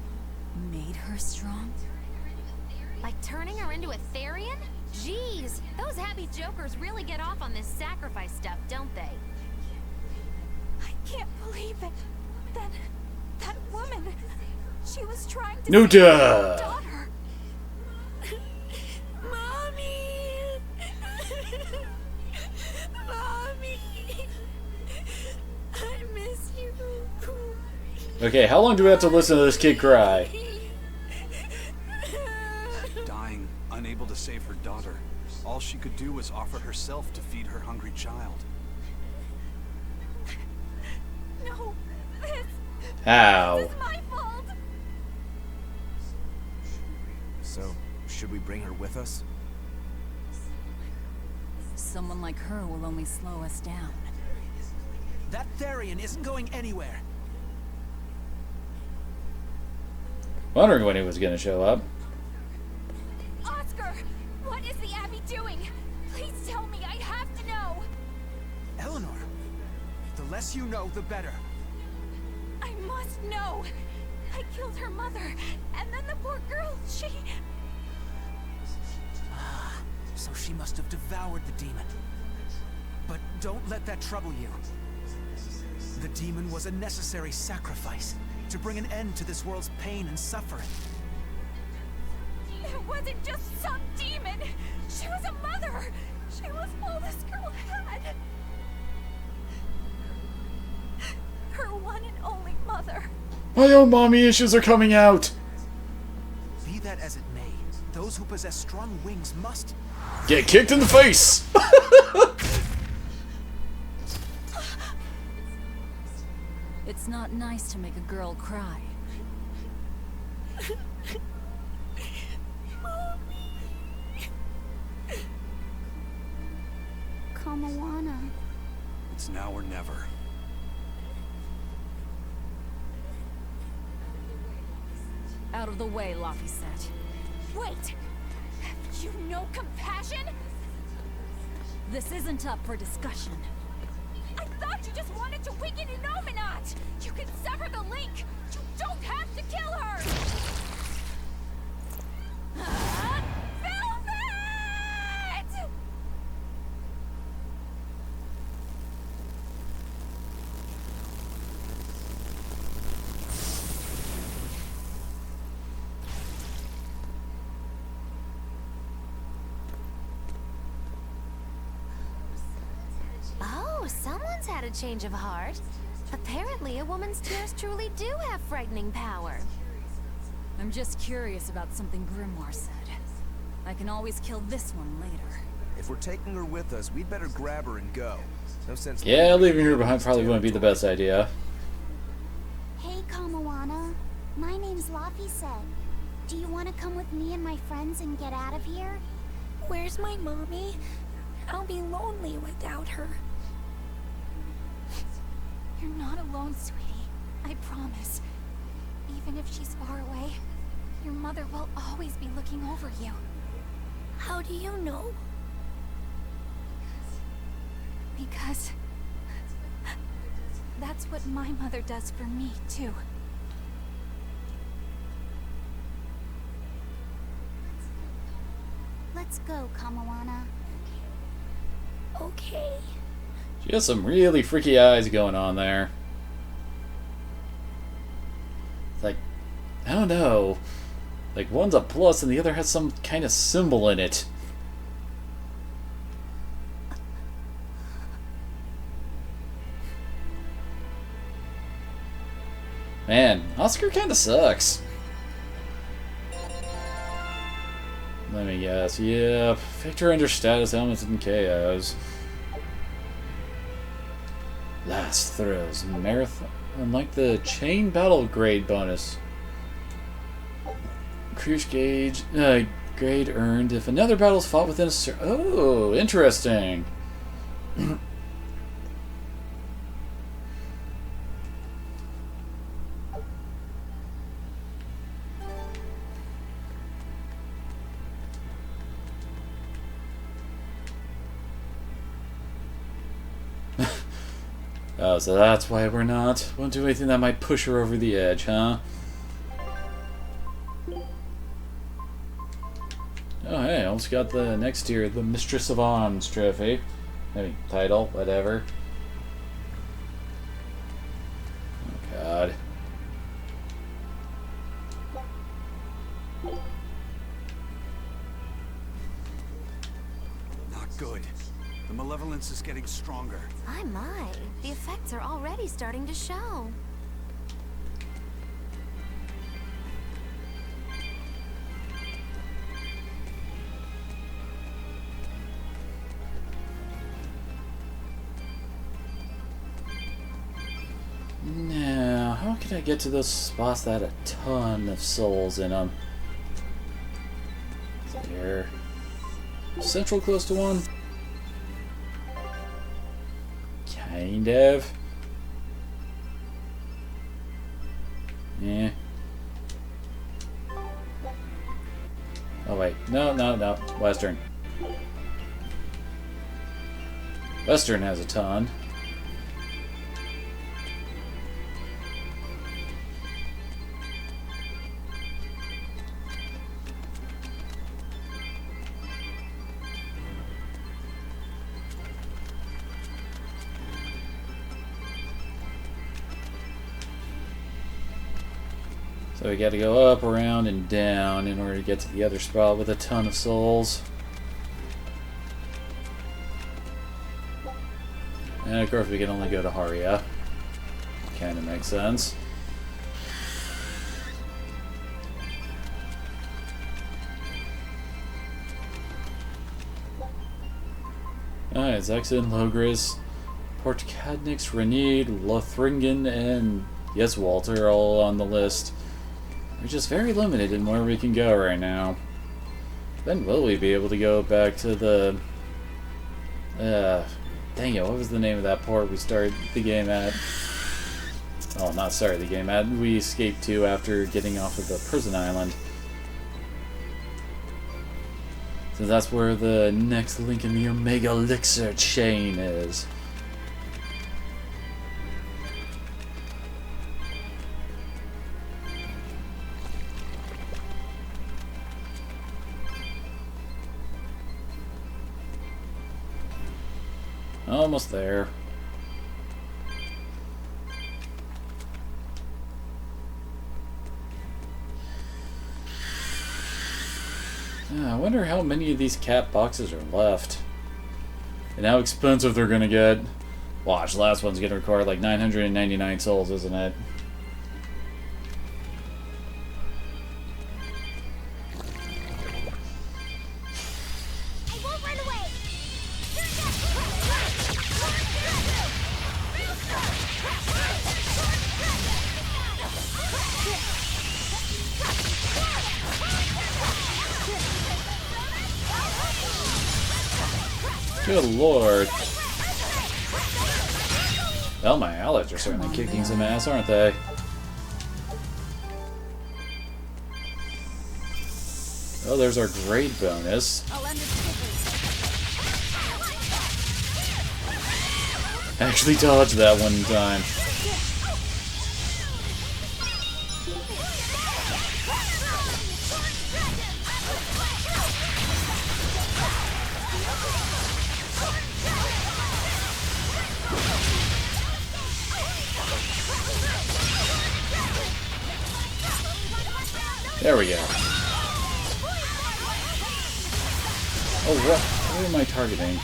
made her strong? Like turning her into a Therian? Jeez, those happy jokers really get off on this sacrifice stuff, don't they? I can't believe it. Then, that woman, she was trying to No save her duh. daughter. Mommy! Mommy! I miss you. Okay, how long do we have to listen to this kid cry? Dying, unable to save her daughter. All she could do was offer herself to feed her hungry child. No, this How? is my fault. So, should we bring her with us? Someone like her will only slow us down. That Therian isn't going anywhere. Wondering when he was gonna show up. Oscar, what is the Abbey doing? Please tell me. I have to know. Eleanor, the less you know, the better. I must know. I killed her mother, and then the poor girl, she... So she must have devoured the demon. But don't let that trouble you. The demon was a necessary sacrifice to bring an end to this world's pain and suffering. It wasn't just some demon. She was a mother. She was all this girl had. Her one and only mother. My own mommy issues are coming out! Be that as it may, those who possess strong wings must... Get kicked in the face! It's not nice to make a girl cry. Kamawana. It's now or never. Out of the way, Laphicet. Wait! Have you no compassion? This isn't up for discussion. I thought you just wanted to weaken Inominat! You can sever the link! You don't have to kill her! Velvet! Oh, someone's had a change of heart. Apparently, a woman's tears truly do have frightening power. I'm just curious about something Grimoire said. I can always kill this one later. If we're taking her with us, we'd better grab her and go. No sense. Yeah, leaving her behind probably wouldn't be the best idea. Hey, Kamawana. My name's Laphicet. Do you want to come with me and my friends and get out of here? Where's my mommy? I'll be lonely without her. You're not alone, sweetie. I promise. Even if she's far away, your mother will always be looking over you. How do you know? Because that's what my mother does for me, too. Let's go, Kamawana. Okay. She has some really freaky eyes going on there. It's like, I don't know. Like, one's a plus and the other has some kind of symbol in it. Man, Oscar kind of sucks. Let me guess. Yep. Victor under status elements and KOs. Last throws. Marathon. Unlike the chain battle grade bonus. Cruise gauge. Grade earned if another battle is fought within a Oh, interesting. Oh, so that's why won't do anything that might push her over the edge, huh? Oh, hey, almost got the next tier, the Mistress of Arms trophy. Maybe title, whatever. Oh, God. Not good. The malevolence is getting stronger. My. The effects are already starting to show. can I get to those spots that had a ton of souls in them? Is there central close to one? Kind of. Yeah. Oh wait, no, Western. Western has a ton. So we gotta go up, around, and down in order to get to the other spot with a ton of souls. And of course we can only go to Haria. Kinda makes sense. Alright, Zexen, Logris, Portkadnix, Renede, Lothringen, and yes, Walter, all on the list. We're just very limited in where we can go right now. Then will we be able to go back to the... dang it, what was the name of that port we started the game at? Oh, not started the game at. We escaped to after getting off of the prison island. So that's where the next link in the Omega Elixir chain is. Almost there. I wonder how many of these cat boxes are left. And how expensive they're gonna get. Watch, the last one's gonna require like 999 souls, isn't it? I won't run away. Good lord. Well, my allies are certainly kicking some ass, aren't they? Oh, there's our grade bonus. Actually dodged that one time. There we go. Oh, what am I targeting?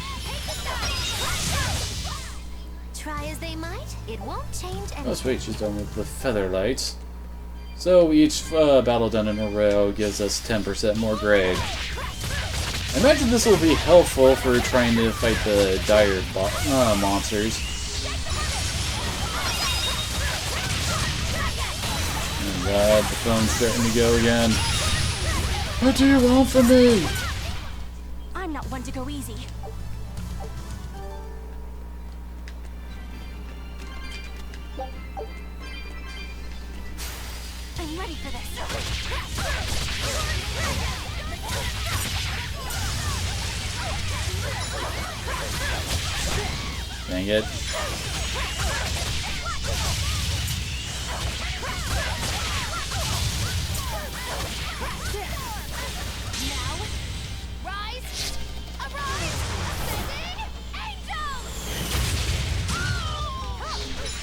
Try as they might, it won't change anything. Oh, sweet, she's done with the feather lights. So each battle done in a row gives us 10% more grade. I imagine this will be helpful for trying to fight the dire monsters. Oh god, the phone's starting to go again. What do you want from me? I'm not one to go easy. I'm ready for this. Dang it.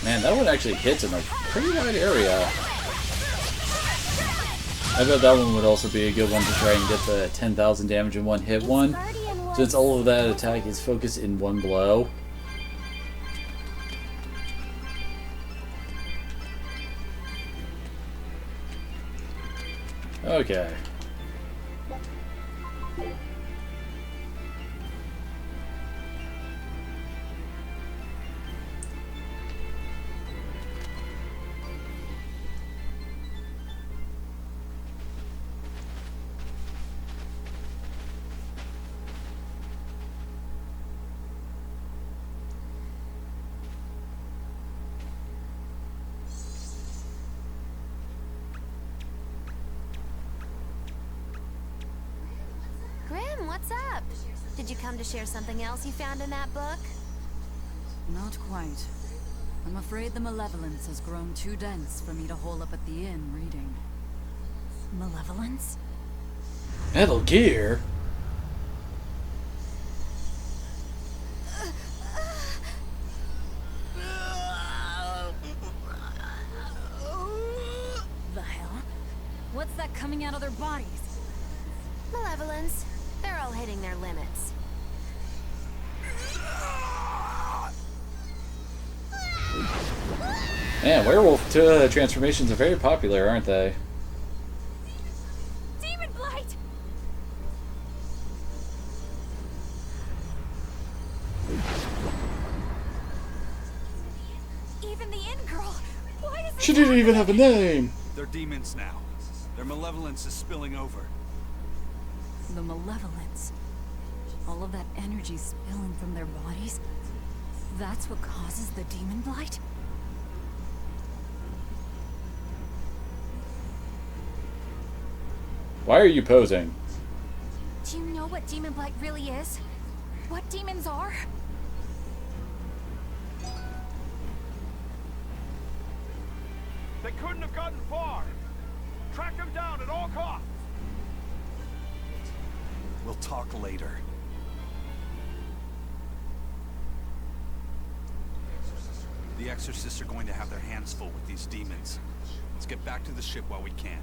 Man, that one actually hits in a pretty wide area. I bet that one would also be a good one to try and get the 10,000 damage in one hit one, since all of that attack is focused in one blow. Okay. what's up? Did you come to share something else you found in that book? Not quite. I'm afraid the malevolence has grown too dense for me to hole up at the inn reading. Malevolence? Metal Gear? The hell? What's that coming out of their bodies? Malevolence. They're all hitting their limits. Man, werewolf transformations are very popular, aren't they? Demon Blight! Even the inn girl. Why is this She didn't even have a name. They're demons now. Their malevolence is spilling over. The malevolence. All of that energy spilling from their bodies. That's what causes the demon blight? Why are you posing? Do you know what Demon Blight really is? What demons are? They couldn't have gotten far. Track them down at all costs. We'll talk later. The exorcists are going to have their hands full with these demons. Let's get back to the ship while we can.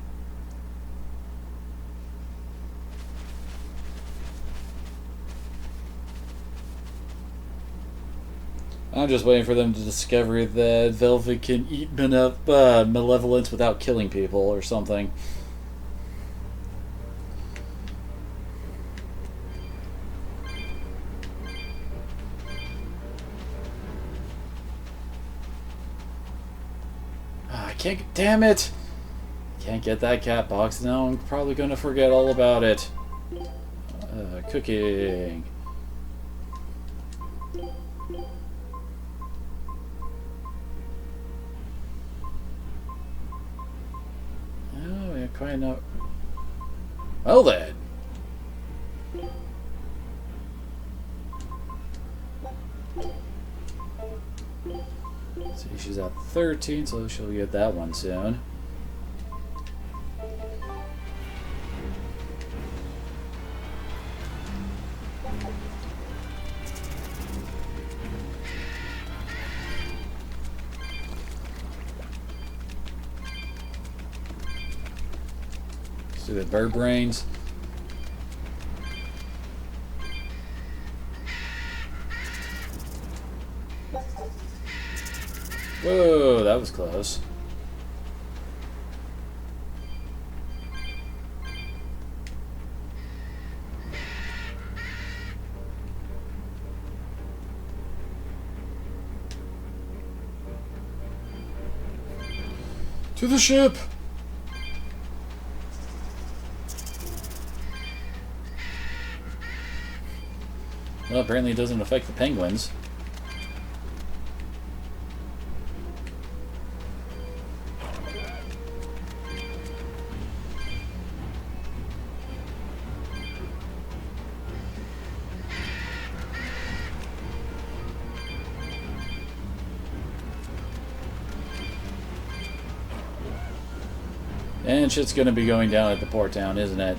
I'm just waiting for them to discover that Velvet can eat malevolence without killing people or something. I can't. Damn it! Can't get that cat box now. I'm probably going to forget all about it. Cooking. Oh, yeah, quite not. Well then. See, she's at 13, so she'll get that one soon. See the bird brains. Whoa, that was close. To the ship! Well, apparently it doesn't affect the penguins. And shit's gonna be going down at the port town, isn't it?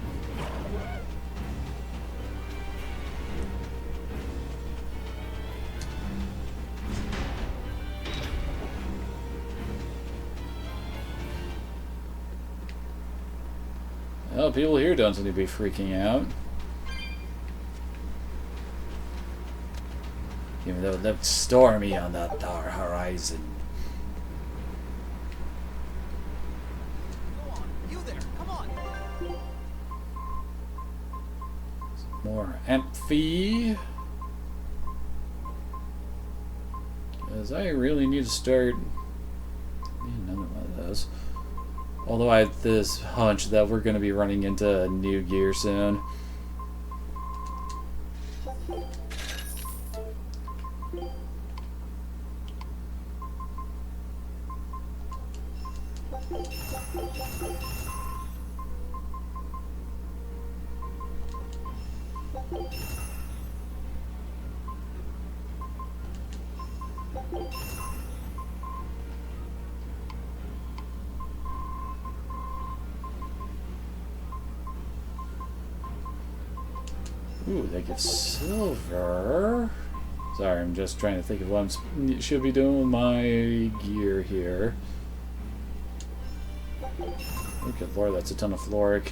Well, people here don't seem to be freaking out. Even though it looked stormy on the dark horizon. You there, come on. More amphi. Because I really need to start. Need another one of those. Although I have this hunch that we're going to be running into new gear soon. Ooh, they give silver. Sorry, I'm just trying to think of what I should be doing with my gear here. Oh, good lord, that's a ton of floric.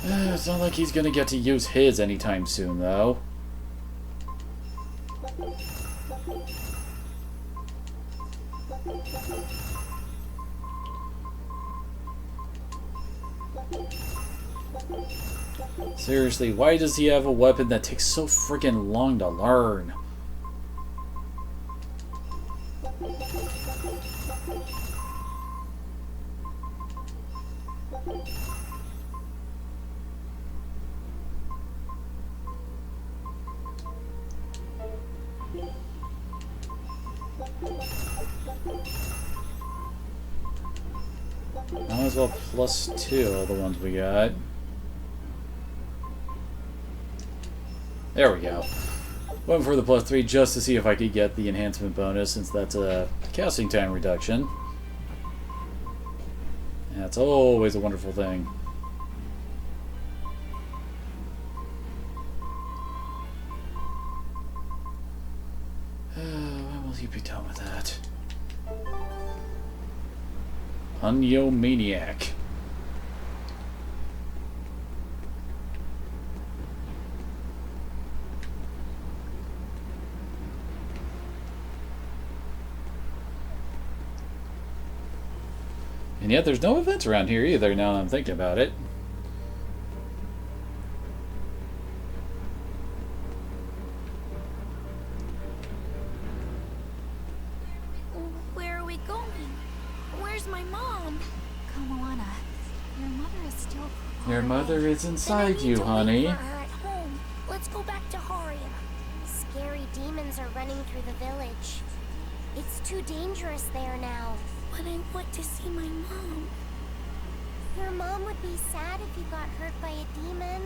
It's not like he's gonna get to use his anytime soon, though. Seriously, why does he have a weapon that takes so freaking long to learn? Might as well +2 the ones we got. There we go. Went for the +3 just to see if I could get the enhancement bonus, since that's a casting time reduction. And that's always a wonderful thing. When will you be done with that? Maniac. And yet there's no events around here either, now that I'm thinking about it. Where are we going? Where's my mom? Kamoana, your mother is still Your mother is Then I inside need you, to wait honey. for her at home. Let's go back to Haria. Scary demons are running through the village. It's too dangerous there now. But I want to see my mom. Your mom would be sad if you got hurt by a demon.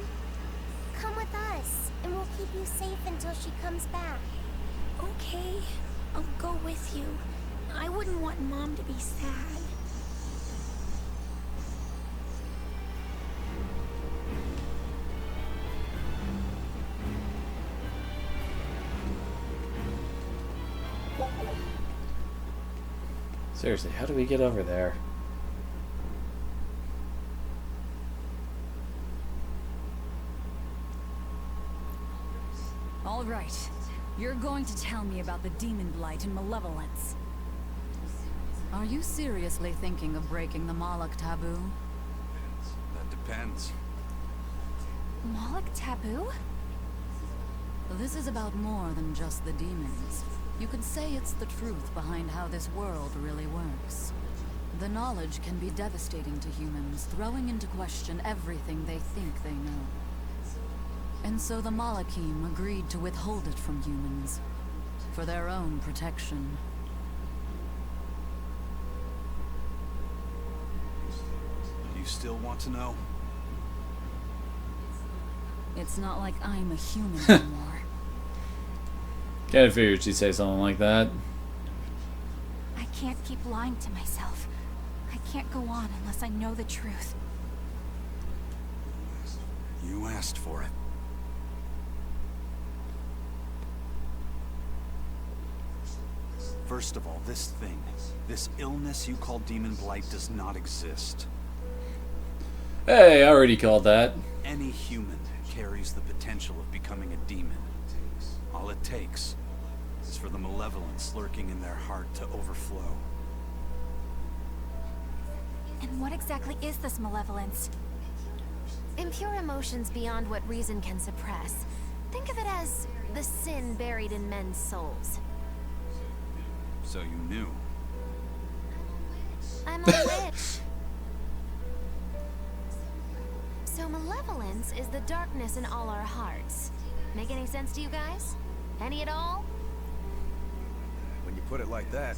Come with us, and we'll keep you safe until she comes back. Okay, I'll go with you. I wouldn't want Mom to be sad. Seriously, how do we get over there? All right. You're going to tell me about the demon blight and malevolence. Are you seriously thinking of breaking the Moloch taboo? That depends. Moloch taboo? This is about more than just the demons. You could say it's the truth behind how this world really works. The knowledge can be devastating to humans, throwing into question everything they think they know. And so the Malachim agreed to withhold it from humans, for their own protection. You still want to know? It's not like I'm a human anymore. Kinda figured she'd say something like that. I can't keep lying to myself. I can't go on unless I know the truth. You asked for it. First of all, this thing, this illness you call demon blight does not exist. Hey, I already called that. Any human carries the potential of becoming a demon. All it takes is for the malevolence lurking in their heart to overflow. And what exactly is this malevolence? Impure emotions beyond what reason can suppress. Think of it as the sin buried in men's souls. So you knew. I'm a witch. So malevolence is the darkness in all our hearts. Make any sense to you guys? Any at all? When you put it like that,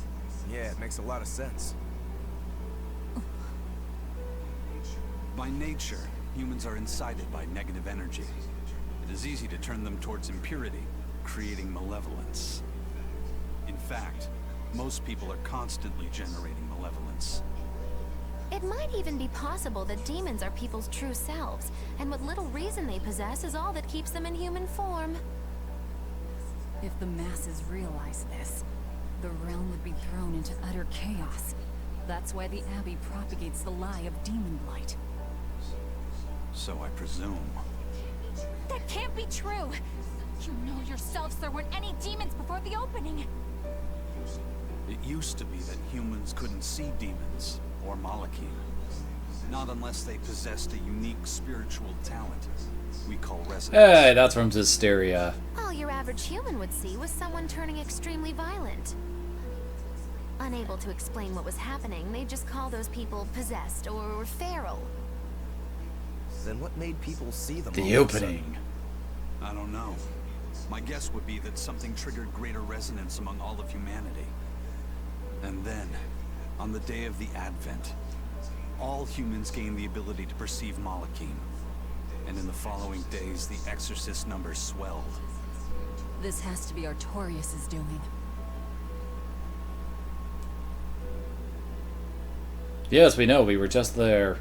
yeah, it makes a lot of sense. By nature, humans are incited by negative energy. It is easy to turn them towards impurity, creating malevolence. In fact, most people are constantly generating malevolence. It might even be possible that demons are people's true selves, and what little reason they possess is all that keeps them in human form. If the masses realize this, the realm would be thrown into utter chaos. That's why the Abbey propagates the lie of demon blight. So I presume. That can't be true! You know yourselves there weren't any demons before the opening! It used to be that humans couldn't see demons, or Malachim. Not unless they possessed a unique spiritual talent we call resonance. Hey, that's from Berseria. All your average human would see was someone turning extremely violent. Unable to explain what was happening, they'd just call those people possessed or feral. Then what made people see them? The opening. I don't know. My guess would be that something triggered greater resonance among all of humanity. And then, on the day of the Advent, all humans gained the ability to perceive Malachim. And in the following days, the exorcist numbers swelled. This has to be Artorius' doing. Yes, we know. We were just there.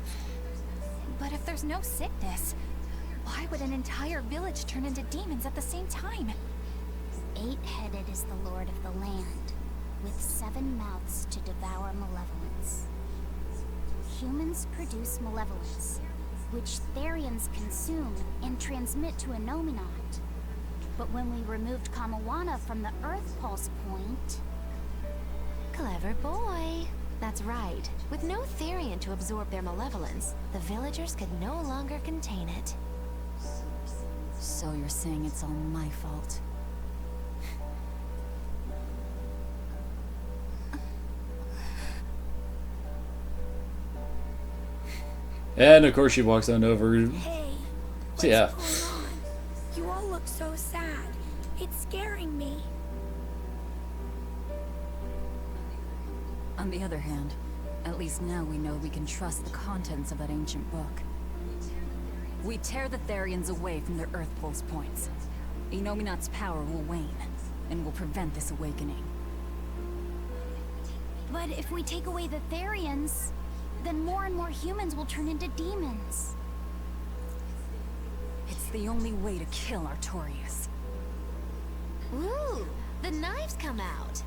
But if there's no sickness, why would an entire village turn into demons at the same time? 8-headed is the lord of the land, with 7 mouths to devour malevolence. Humans produce malevolence, which Therians consume and transmit to a Nominat. But when we removed Kamawana from the Earth Pulse Point... Clever boy. That's right. With no Therian to absorb their malevolence, the villagers could no longer contain it. So you're saying it's all my fault? And of course she walks on over. Hey, what's Yeah. going on? You all look so sad. It's scaring me. On the other hand, at least now we know we can trust the contents of that ancient book. We tear the Therians away from their Earth Pulse points. Inominat's power will wane, and will prevent this awakening. But if we take away the Therians, then more and more humans will turn into demons. It's the only way to kill Artorius. Ooh, the knives come out.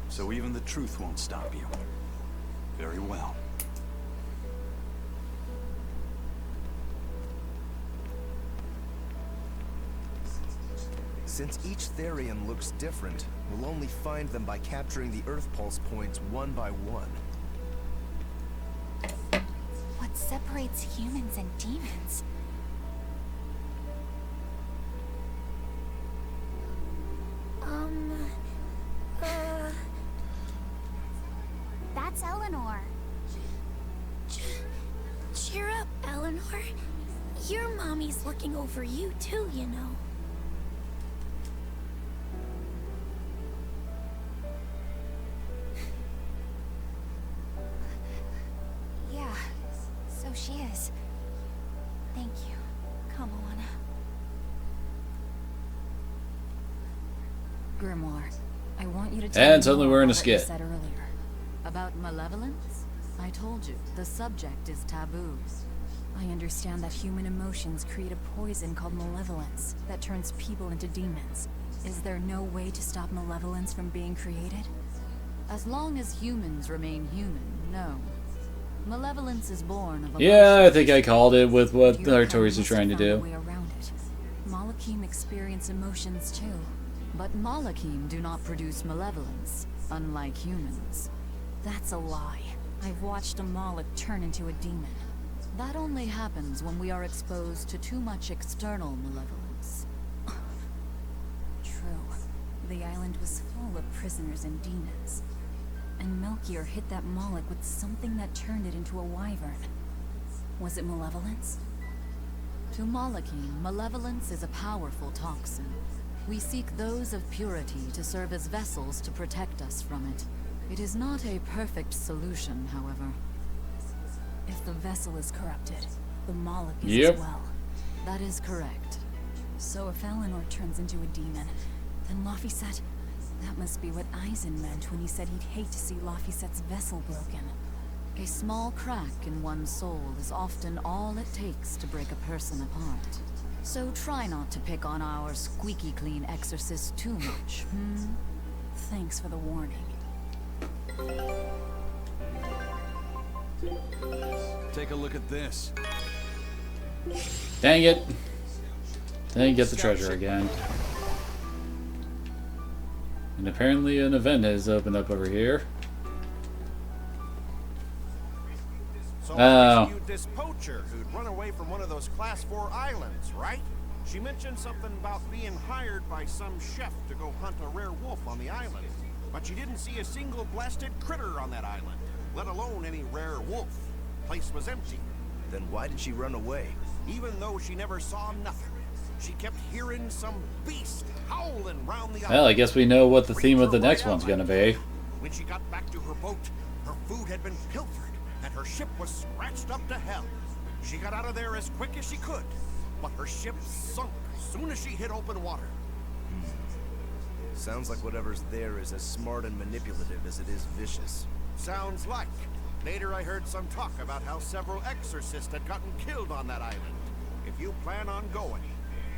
So even the truth won't stop you. Very well. Since each Therian looks different, we'll only find them by capturing the Earth Pulse points one by one. What separates humans and demons? That's Eleanor. Cheer up, Eleanor. Your mommy's looking over you too, you know. Yeah, so she is. Thank you, Kamawana. Grimoire, I want you to tell And me suddenly more we're in a about what you skit. said earlier. About malevolence? I told you, the subject is taboo. I understand that human emotions create a poison called malevolence that turns people into demons. Is there no way to stop malevolence from being created? As long as humans remain human, no. Malevolence is born of Yeah, I think I called it with what Humankind Artorius is must trying to have found a do. way around it. Malachim experience emotions too. But Malachim do not produce malevolence, unlike humans. That's a lie. I've watched a Malach turn into a demon. That only happens when we are exposed to too much external malevolence. True. The island was full of prisoners and demons. And Melchior hit that Malach with something that turned it into a wyvern. Was it malevolence? To Malachine, malevolence is a powerful toxin. We seek those of purity to serve as vessels to protect us from it. It is not a perfect solution, however. If the vessel is corrupted, the Moloch is Yep. as well. That is correct. So if Eleanor turns into a demon, then Laphicet... That must be what Eisen meant when he said he'd hate to see Laphicet's vessel broken. A small crack in one's soul is often all it takes to break a person apart. So try not to pick on our squeaky clean exorcist too much, Thanks for the warning. Take a look at this. Dang it. Didn't get the treasure again. And apparently an event has opened up over here. So Oh. you this poacher who'd run away from one of those Class 4 islands, right? She mentioned something about being hired by some chef to go hunt a rare wolf on the island. But she didn't see a single blasted critter on that island, let alone any rare wolf. Place was empty. Then why did she run away? Even though she never saw nothing, she kept hearing some beast howling round the island. Well, I guess we know what the theme of the next one's gonna be. When she got back to her boat, her food had been pilfered, and her ship was scratched up to hell. She got out of there as quick as she could, but her ship sunk as soon as she hit open water. Sounds like whatever's there is as smart and manipulative as it is vicious. Sounds like. Later I heard some talk about how several exorcists had gotten killed on that island. If you plan on going,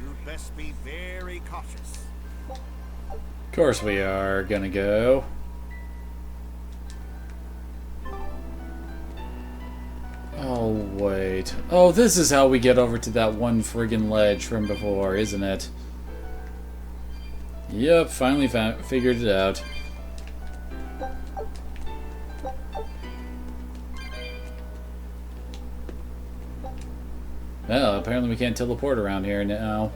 you'd best be very cautious. Of course we are gonna go. Oh, wait. Oh, this is how we get over to that one friggin' ledge from before, isn't it? Yep, finally figured it out. Well, apparently we can't teleport around here now.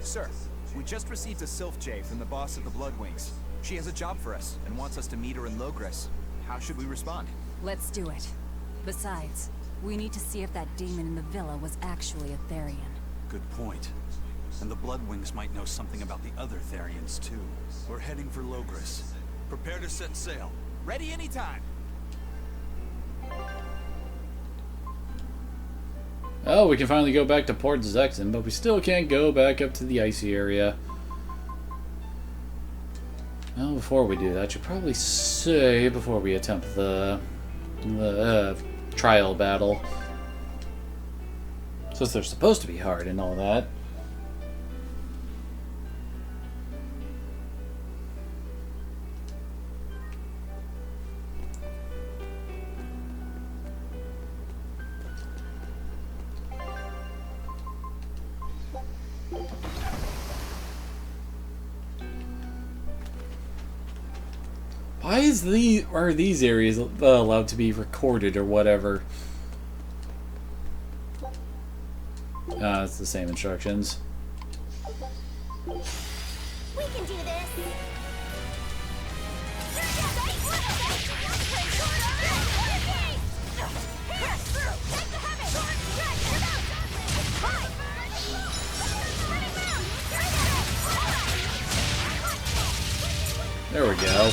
Sir, we just received a Sylph J from the boss of the Bloodwings. She has a job for us and wants us to meet her in Logres. How should we respond? Let's do it. Besides, we need to see if that demon in the villa was actually a Therian. Good point. And the Bloodwings might know something about the other Therians, too. We're heading for Logres. Prepare to set sail. Ready anytime! Oh, we can finally go back to Port Zexen, but we still can't go back up to the icy area. Well, before we do that, I should probably say, before we attempt the trial battle, since they're supposed to be hard and all that. Why are these areas allowed to be recorded or whatever? It's the same instructions. We can do this. There we go.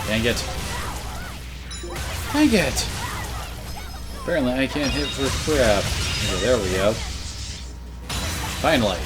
Dang it. Dang it! Apparently I can't hit for crap. Okay, there we go. Finally.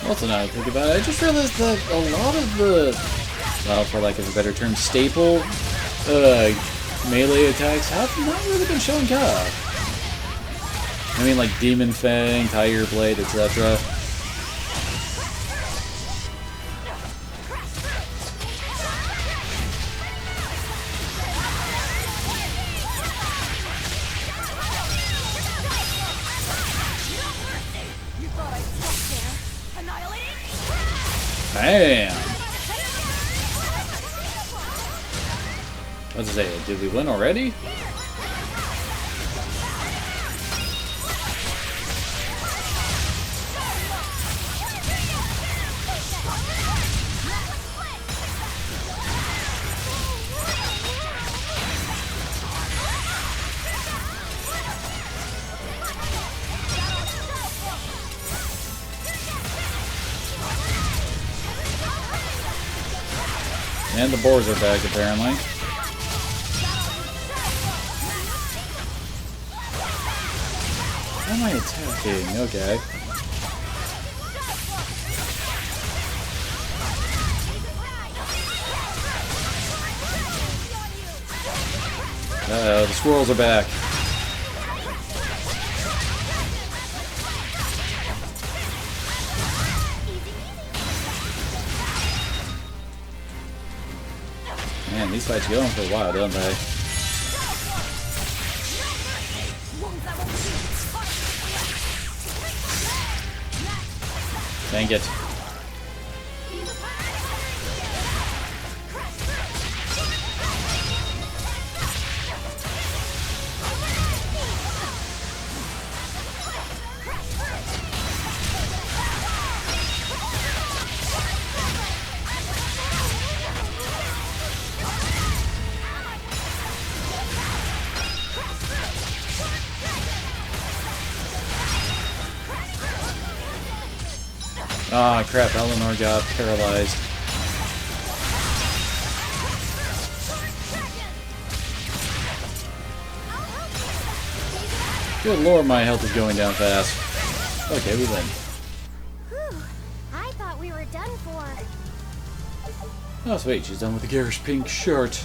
Also, now I think about it, I just realized that a lot of the well, for lack of a better term, staple melee attacks have not really been showing up. I mean, like Demon Fang, Tiger Blade, etc. Bam! What's it say? Did we win already? And the boars are back, apparently. How am I attacking? Okay. Uh-oh, the squirrels are back. Man, these fights go on for a while, don't they? Dang it. Ah, crap, Eleanor got paralyzed. Good lord, my health is going down fast. Okay, we win. Whew. I thought we were done for. Oh, sweet, she's done with the garish pink shirt.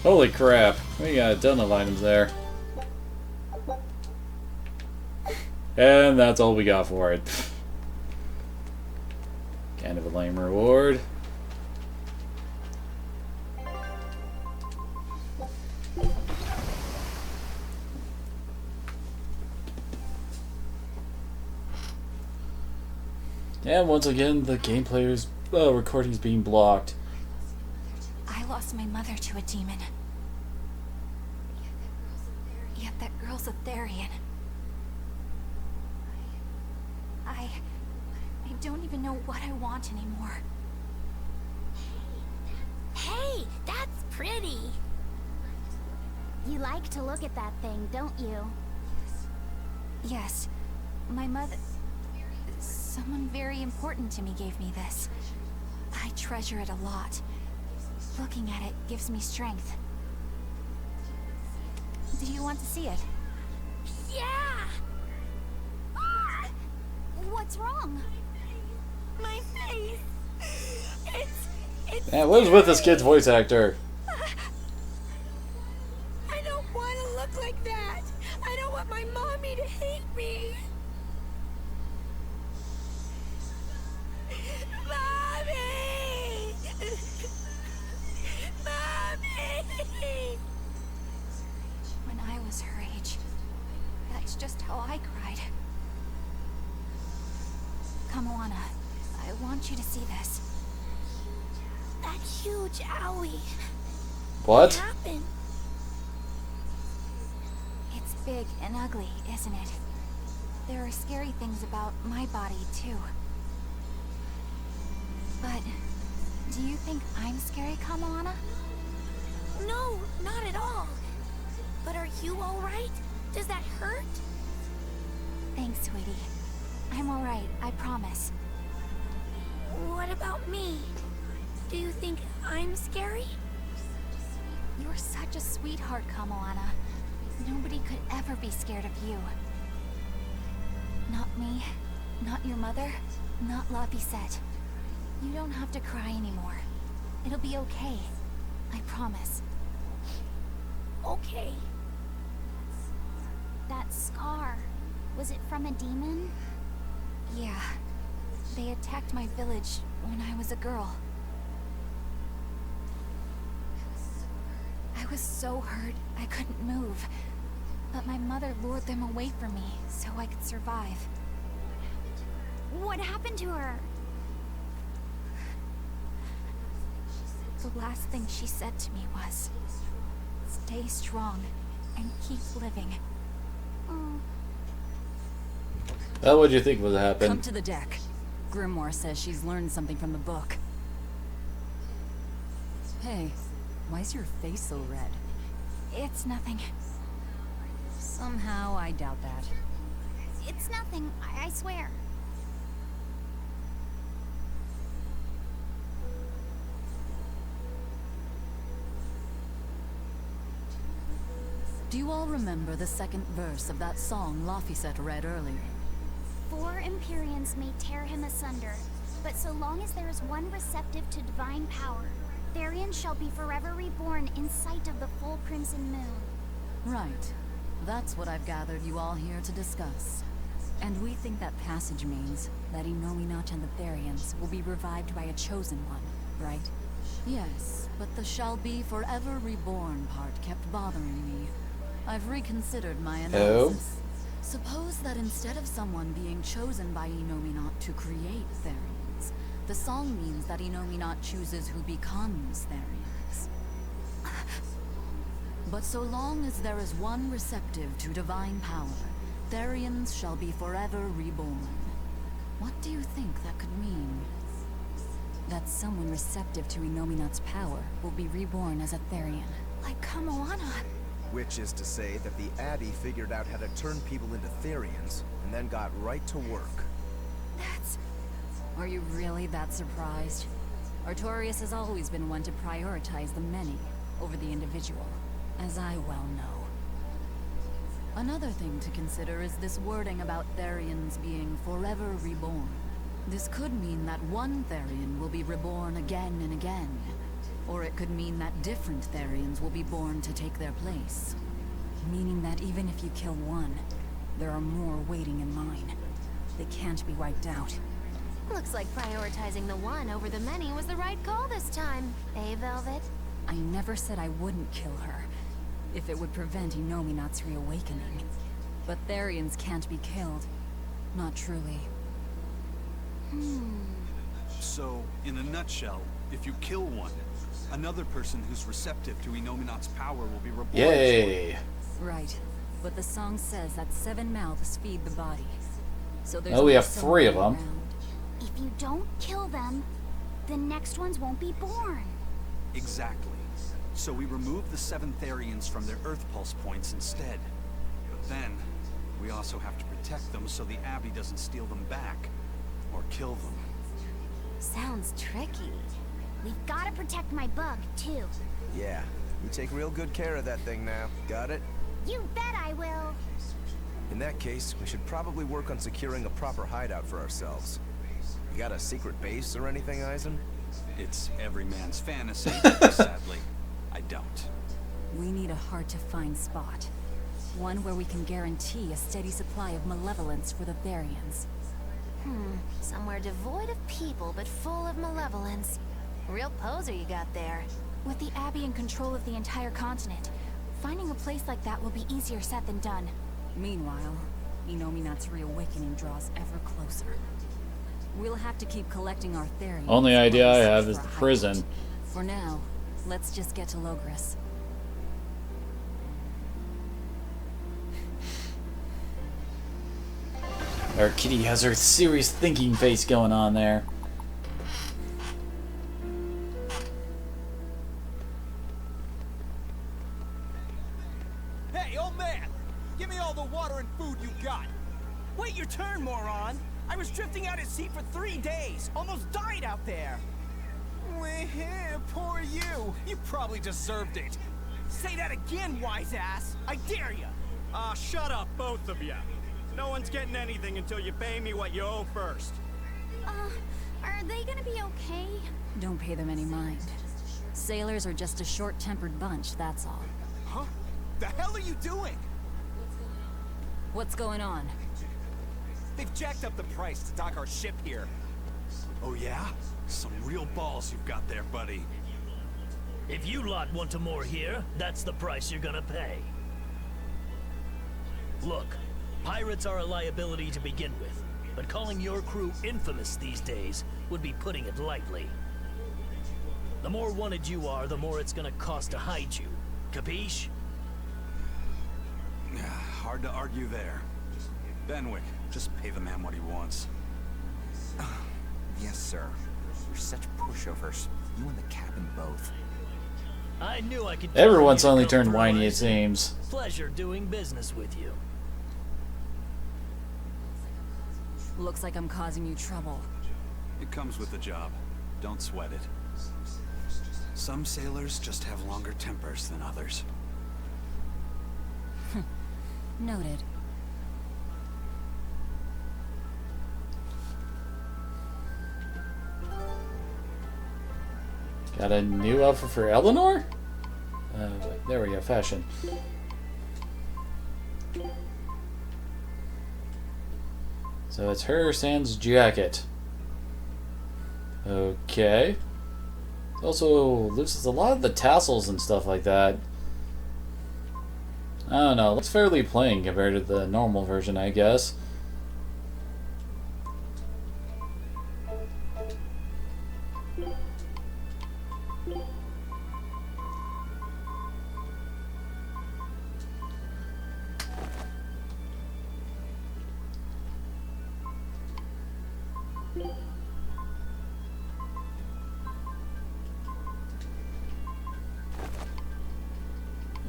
Holy crap, we got a ton of items there. And that's all we got for it. Kind of a lame reward. And once again, the game player's recording is being blocked. I lost my mother to a demon. Yet that girl's a Therian. I don't even know what I want anymore. Hey, that's pretty. You like to look at that thing, don't you? Yes, my mother... Someone very important to me gave me this. I treasure it a lot. Looking at it gives me strength. Do you want to see it? Yeah! What's wrong? My face. It's Yeah, what is with this kid's voice actor? I don't want to look like that. I don't want my mommy to hate me. Mommy! Mommy! When I was her age, that's just how I cried. Come, Moana. I want you to see this. That huge owie. What? Happened? It's big and ugly, isn't it? There are scary things about my body, too. But, do you think I'm scary, Kamoana? No, not at all. But are you alright? Does that hurt? Thanks, sweetie. I'm alright, I promise. What about me? Do you think I'm scary? You're such a sweetheart, Kamoana. Nobody could ever be scared of you. Not me, not your mother, not Laphicet. You don't have to cry anymore. It'll be okay. I promise. Okay. That scar, was it from a demon? Yeah. They attacked my village when I was a girl. I was so hurt I couldn't move. But my mother lured them away from me so I could survive. What happened to her? The last thing she said to me was, "Stay strong and keep living." Oh. What do you think would happen? Come to the deck. Grimoire says she's learned something from the book. Hey, why's your face so red? It's nothing. Somehow, I doubt that. It's nothing, I swear. Do you all remember the second verse of that song Laphicet read earlier? 4 Empyreans may tear him asunder, but so long as there is one receptive to divine power, Therian shall be forever reborn in sight of the full crimson moon. Right. That's what I've gathered you all here to discuss. And we think that passage means that Innominat and the Therians will be revived by a chosen one, right? Yes, but the shall be forever reborn part kept bothering me. I've reconsidered my analysis. Suppose that instead of someone being chosen by Innominat to create Therians, the song means that Innominat chooses who becomes Therians. But so long as there is one receptive to divine power, Therians shall be forever reborn. What do you think that could mean? That someone receptive to Innominat's power will be reborn as a Therian. Like Kamoana. Which is to say that the Abbey figured out how to turn people into Therians, and then got right to work. That's... Are you really that surprised? Artorias has always been one to prioritize the many over the individual, as I well know. Another thing to consider is this wording about Therians being forever reborn. This could mean that one Therian will be reborn again and again. Or it could mean that different Therians will be born to take their place. Meaning that even if you kill one, there are more waiting in line. They can't be wiped out. Looks like prioritizing the one over the many was the right call this time, eh, Velvet? I never said I wouldn't kill her, if it would prevent Innominat's reawakening. But Therians can't be killed. Not truly. So, in a nutshell, if you kill one, another person who's receptive to Innominat's power will be reborn. Yay! Right. But the song says that 7 mouths feed the body. So there's Oh, we only have so 3 of many them. around. If you don't kill them, the next ones won't be born. Exactly. So we remove the 7 Therians from their Earth Pulse points instead. But then, we also have to protect them so the Abbey doesn't steal them back. Or kill them. Sounds tricky. We've got to protect my bug, too. Yeah, you take real good care of that thing now. Got it? You bet I will. In that case, we should probably work on securing a proper hideout for ourselves. You got a secret base or anything, Eisen? It's every man's fantasy, sadly. I don't. We need a hard-to-find spot. One where we can guarantee a steady supply of malevolence for the Therians. Somewhere devoid of people but full of malevolence. Real poser you got there. With the Abbey in control of the entire continent, finding a place like that will be easier said than done. Meanwhile, Innominat's reawakening draws ever closer. We'll have to keep collecting our Therians. Only idea I while we have search is for the a prison. hideout. For now, let's just get to Logris. Our kitty has her serious thinking face going on there. Hey, old man! Give me all the water and food you got! Wait your turn, moron! I was drifting out at sea for 3 days! Almost died out there! Poor you! You probably deserved it! Say that again, wise ass! I dare ya! Shut up, both of you. No one's getting anything until you pay me what you owe first. Are they gonna be okay? Don't pay them any mind. Sailors are just a short-tempered bunch, that's all. Huh? The hell are you doing? What's going on? They've jacked up the price to dock our ship here. Oh yeah? Some real balls you've got there, buddy. If you lot want to moor here, that's the price you're gonna pay. Look, pirates are a liability to begin with, but calling your crew infamous these days would be putting it lightly. The more wanted you are, the more it's gonna cost to hide you. Capiche? Hard to argue there. Benwick, just pay the man what he wants. Yes, sir. You're such pushovers. You and the captain both. I knew I could. Everyone's only turned whiny, it seems. Pleasure doing business with you. Looks like I'm causing you trouble. It comes with the job. Don't sweat it. Some sailors just have longer tempers than others. Noted. Got a new outfit for Eleanor? There we go, fashion. So it's her sans jacket. Okay. Also loses a lot of the tassels and stuff like that. I don't know, looks fairly plain compared to the normal version, I guess.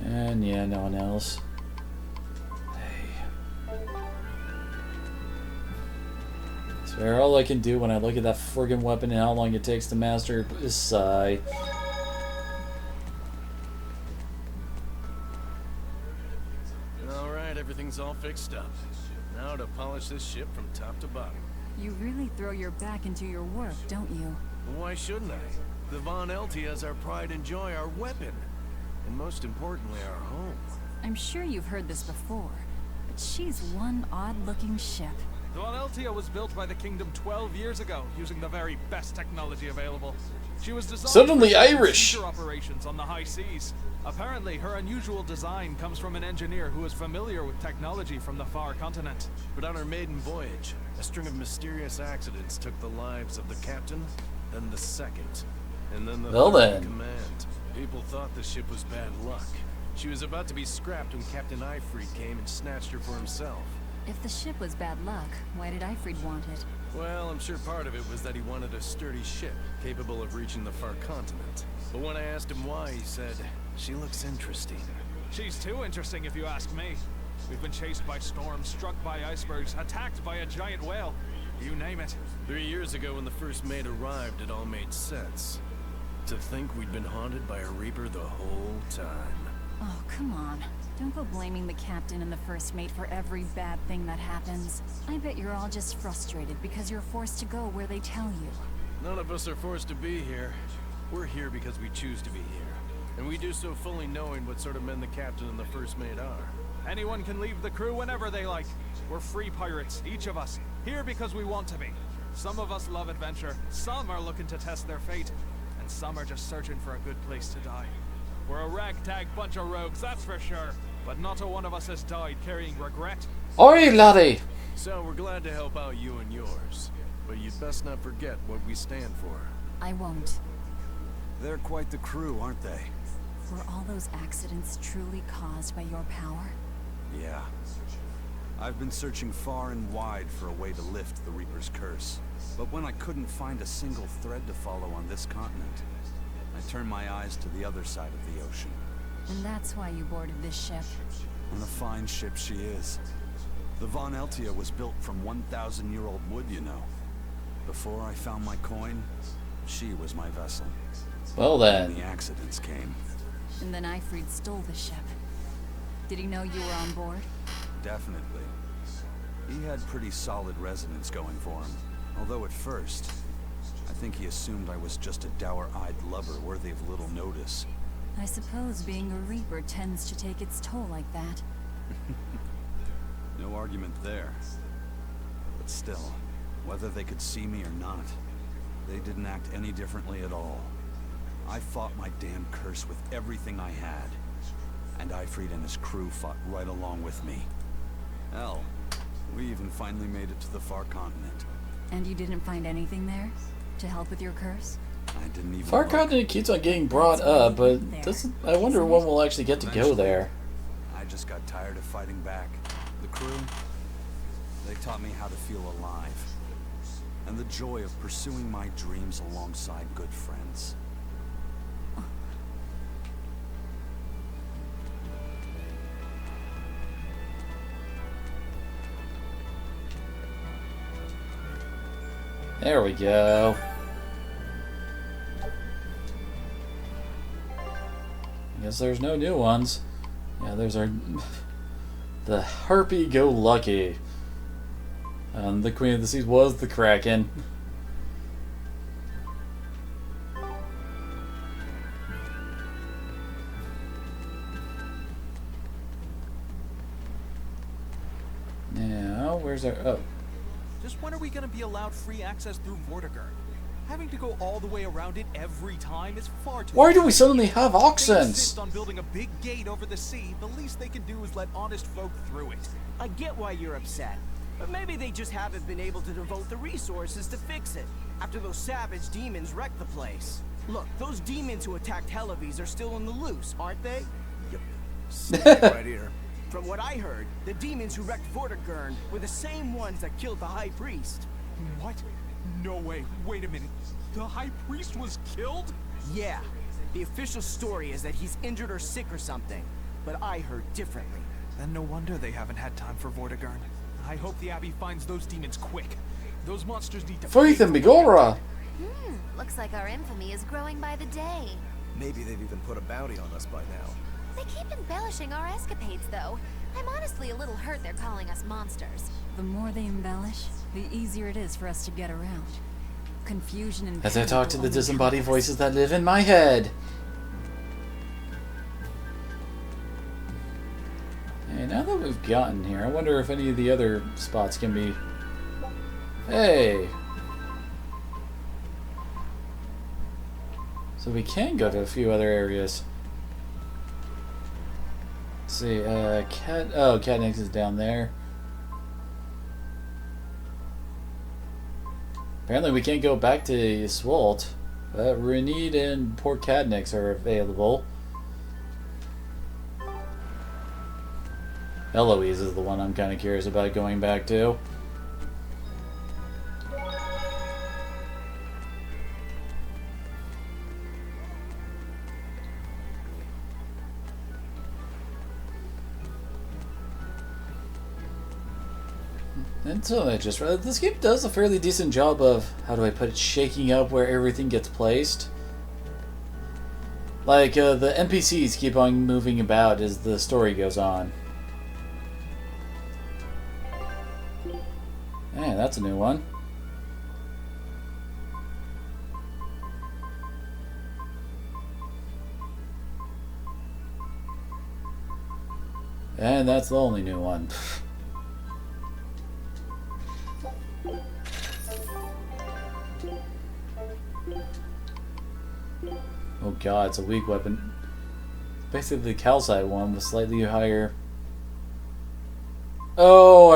And yeah, no one else. Hey. So all I can do when I look at that friggin' weapon and how long it takes to master is sigh. Alright, everything's all fixed up. Now to polish this ship from top to bottom. You really throw your back into your work, don't you? Why shouldn't I? The Von Eltia is our pride and joy, our weapon. And most importantly, our home. I'm sure you've heard this before, but she's one odd-looking ship. The Von Eltia was built by the Kingdom 12 years ago, using the very best technology available. She was designed Suddenly for Irish! seizure operations on the high seas. Apparently, her unusual design comes from an engineer who is familiar with technology from the far continent. But on her maiden voyage, a string of mysterious accidents took the lives of the captain, then the second, and then the third in command. People thought the ship was bad luck. She was about to be scrapped when Captain Eyfried came and snatched her for himself. If the ship was bad luck, why did Eyfried want it? Well, I'm sure part of it was that he wanted a sturdy ship, capable of reaching the far continent. But when I asked him why, he said, "She looks interesting." She's too interesting if you ask me. We've been chased by storms, struck by icebergs, attacked by a giant whale. You name it. 3 years ago when the first mate arrived, it all made sense. To think we'd been haunted by a reaper the whole time. Oh, come on. Don't go blaming the captain and the first mate for every bad thing that happens. I bet you're all just frustrated because you're forced to go where they tell you. None of us are forced to be here. We're here because we choose to be here. And we do so fully knowing what sort of men the captain and the first mate are. Anyone can leave the crew whenever they like. We're free pirates, each of us. Here because we want to be. Some of us love adventure, some are looking to test their fate, and some are just searching for a good place to die. We're a ragtag bunch of rogues, that's for sure. But not a one of us has died carrying regret. Oi, laddie! So we're glad to help out you and yours. But you'd best not forget what we stand for. I won't. They're quite the crew, aren't they? Were all those accidents truly caused by your power? Yeah. I've been searching far and wide for a way to lift the Reaper's curse. But when I couldn't find a single thread to follow on this continent, I turned my eyes to the other side of the ocean. And that's why you boarded this ship. And a fine ship she is. The Von Eltia was built from 1,000-year-old wood, you know. Before I found my coin, she was my vessel. Well then. And the accidents came. And then Eyfried stole the ship. Did he know you were on board? Definitely. He had pretty solid resonance going for him. Although at first, think he assumed I was just a dour-eyed lover worthy of little notice. I suppose being a Reaper tends to take its toll like that. No argument there. But still, whether they could see me or not, they didn't act any differently at all. I fought my damn curse with everything I had. And Ifrit and his crew fought right along with me. Hell, we even finally made it to the far continent. And you didn't find anything there? To help with your curse? I didn't even Far look. continent keeps on getting brought up, but doesn't. I wonder when we'll actually get to go there. I just got tired of fighting back. The crew, they taught me how to feel alive. And the joy of pursuing my dreams alongside good friends. There we go. I guess there's no new ones. Yeah, there's our... the Harpy-Go-Lucky. And the Queen of the Seas was the Kraken. Now, where's our... oh. Just when are we gonna be allowed free access through Vortigern? Having to go all the way around it every time is far too... Why do we suddenly have They accents? insist on building a big gate over the sea. The least they can do is let honest folk through it. I get why you're upset, but maybe they just haven't been able to devote the resources to fix it, after those savage demons wrecked the place. Look, those demons who attacked Helavis are still on the loose, aren't they? Yep. Right here. From what I heard, the demons who wrecked Vortigern were the same ones that killed the High Priest. What? No way. Wait a minute. The High Priest was killed? Yeah. The official story is that he's injured or sick or something, but I heard differently. Then no wonder they haven't had time for Vortigern. I hope the Abbey finds those demons quick. Those monsters need to... Faith and Bigora! Looks like our infamy is growing by the day. Maybe they've even put a bounty on us by now. They keep embellishing our escapades, though. I'm honestly a little hurt they're calling us monsters. The more they embellish, the easier it is for us to get around. Confusion and... As I talk to the disembodied voices that live in my head. Hey, now that we've gotten here, I wonder if any of the other spots can be... Hey! So we can go to a few other areas. Let's see, Catnix is down there. Apparently we can't go back to Swolt, but Renid and Port Catnix are available. Eloise is the one I'm kind of curious about going back to. And so I just read this game does a fairly decent job of, how do I put it, shaking up where everything gets placed. Like, the NPCs keep on moving about as the story goes on. Hey, that's a new one. And that's the only new one. Oh god, it's a weak weapon. Basically the calcite one with slightly higher... Oh,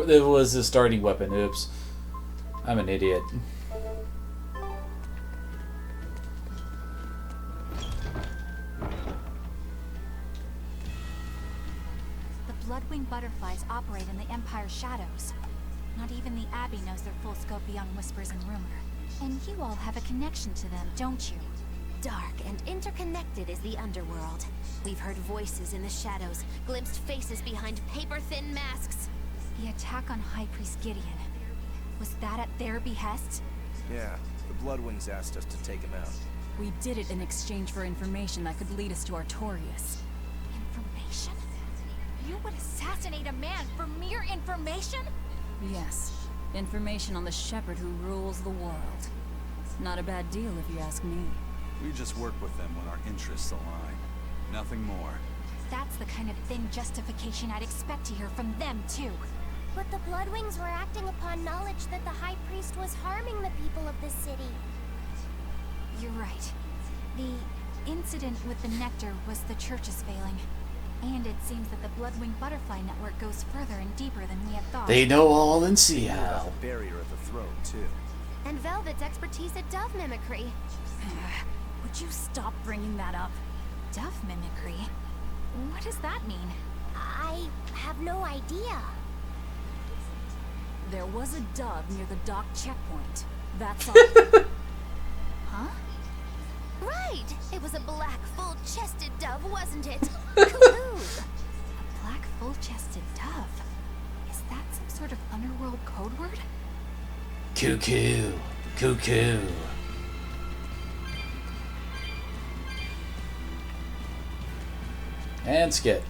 it was a starting weapon. Oops. I'm an idiot. The Bloodwing butterflies operate in the Empire's shadows. Not even the Abbey knows their full scope beyond whispers and rumor. And you all have a connection to them, don't you? Dark and interconnected is the underworld. We've heard voices in the shadows, glimpsed faces behind paper-thin masks. The attack on High Priest Gideon. Was that at their behest? Yeah, the Bloodwings asked us to take him out. We did it in exchange for information that could lead us to Artorias. Information? You would assassinate a man for mere information? Yes. Information on the shepherd who rules the world. Not a bad deal if you ask me. We just work with them when our interests align. Nothing more. That's the kind of thin justification I'd expect to hear from them, too. But the Bloodwings were acting upon knowledge that the High Priest was harming the people of the city. You're right. The incident with the nectar was the church's failing. And it seems that the Bloodwing Butterfly Network goes further and deeper than we had thought. They know all and see how. The barrier at the throat, too. And Velvet's expertise at dove mimicry. Would you stop bringing that up? Dove mimicry? What does that mean? I have no idea. There was a dove near the dock checkpoint. That's all. Huh? Right! It was a black, full-chested dove, wasn't it? Cuckoo! A black, full-chested dove? Is that some sort of underworld code word? Cuckoo. Cuckoo. And skip.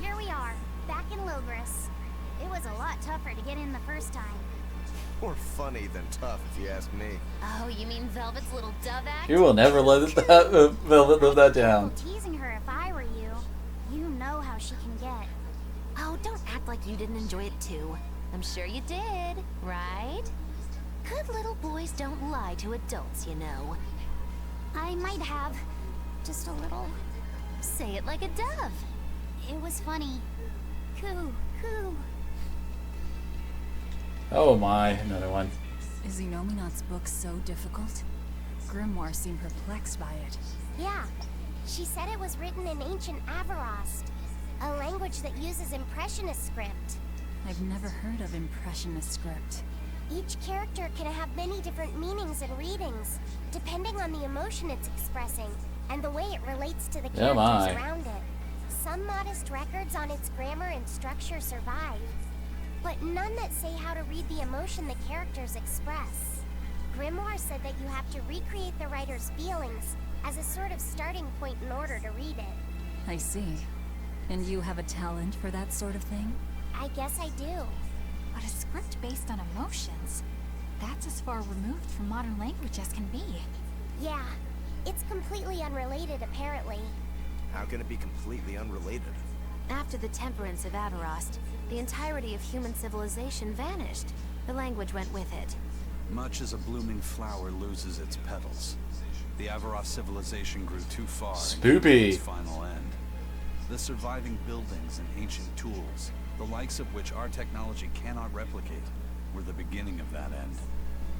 Here we are, back in Logris. It was a lot tougher to get in the first time. More funny than tough, if you ask me. Oh, you mean Velvet's little dove act? You will never let Velvet live that down. Teasing her if I were you. You know how she can get. Oh, don't act like you didn't enjoy it too. I'm sure you did, right? Good little boys don't lie to adults, you know. I might have. Just a little. Say it like a dove. It was funny. Coo, coo. Oh my, another one. Is Inominat's book so difficult? Grimoire seemed perplexed by it. Yeah. She said it was written in ancient Avarost, a language that uses Impressionist script. I've never heard of Impressionist script. Each character can have many different meanings and readings, depending on the emotion it's expressing and the way it relates to the characters around it. Some modest records on its grammar and structure survive, but none that say how to read the emotion the characters express. Grimoire said that you have to recreate the writer's feelings as a sort of starting point in order to read it. I see. And you have a talent for that sort of thing? I guess I do. But a script based on emotions? That's as far removed from modern language as can be. Yeah, it's completely unrelated apparently. How can it be completely unrelated? After the temperance of Avarost, the entirety of human civilization vanished. The language went with it. Much as a blooming flower loses its petals, the Avarost civilization grew too far and came to its final end. The surviving buildings and ancient tools, the likes of which our technology cannot replicate, were the beginning of that end.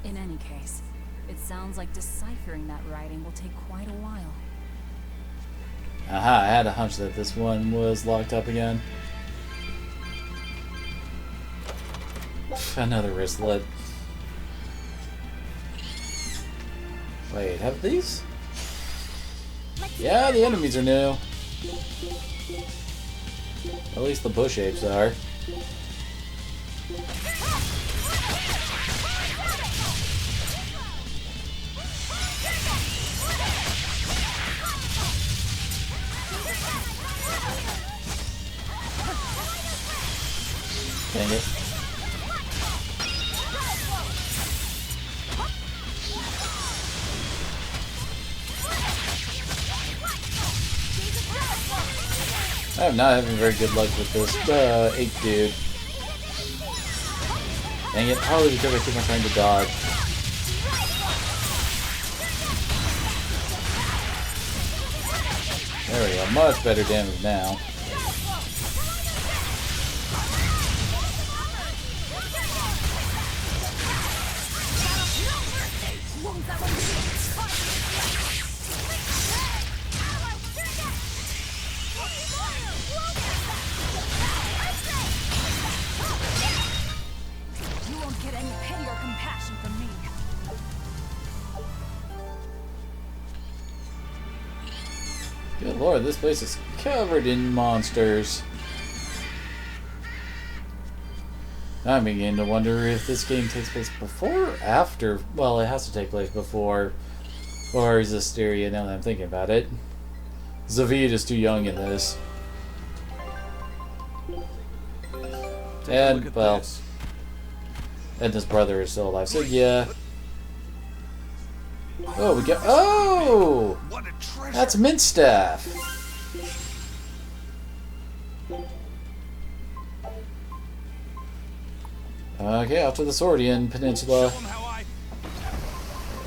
In any case, it sounds like deciphering that writing will take quite a while. Aha, I had a hunch that this one was locked up again. Another wristlet. Wait, have these? Yeah, the enemies are new. At least the bush apes are. Dang it. I am not having very good luck with this ape dude. Dang it, probably because I keep on trying to dodge. There we go, much better damage now. You won't get any pity or compassion from me. Good lord, this place is covered in monsters. I'm beginning to wonder if this game takes place before or after. Well, it has to take place before Horror's Hysteria, now that I'm thinking about it. Zavid is too young in this. And, well, and his brother is still alive, so yeah. Oh, we got. Oh! What a treasure! That's mint staff. Okay, off to the Swordian Peninsula.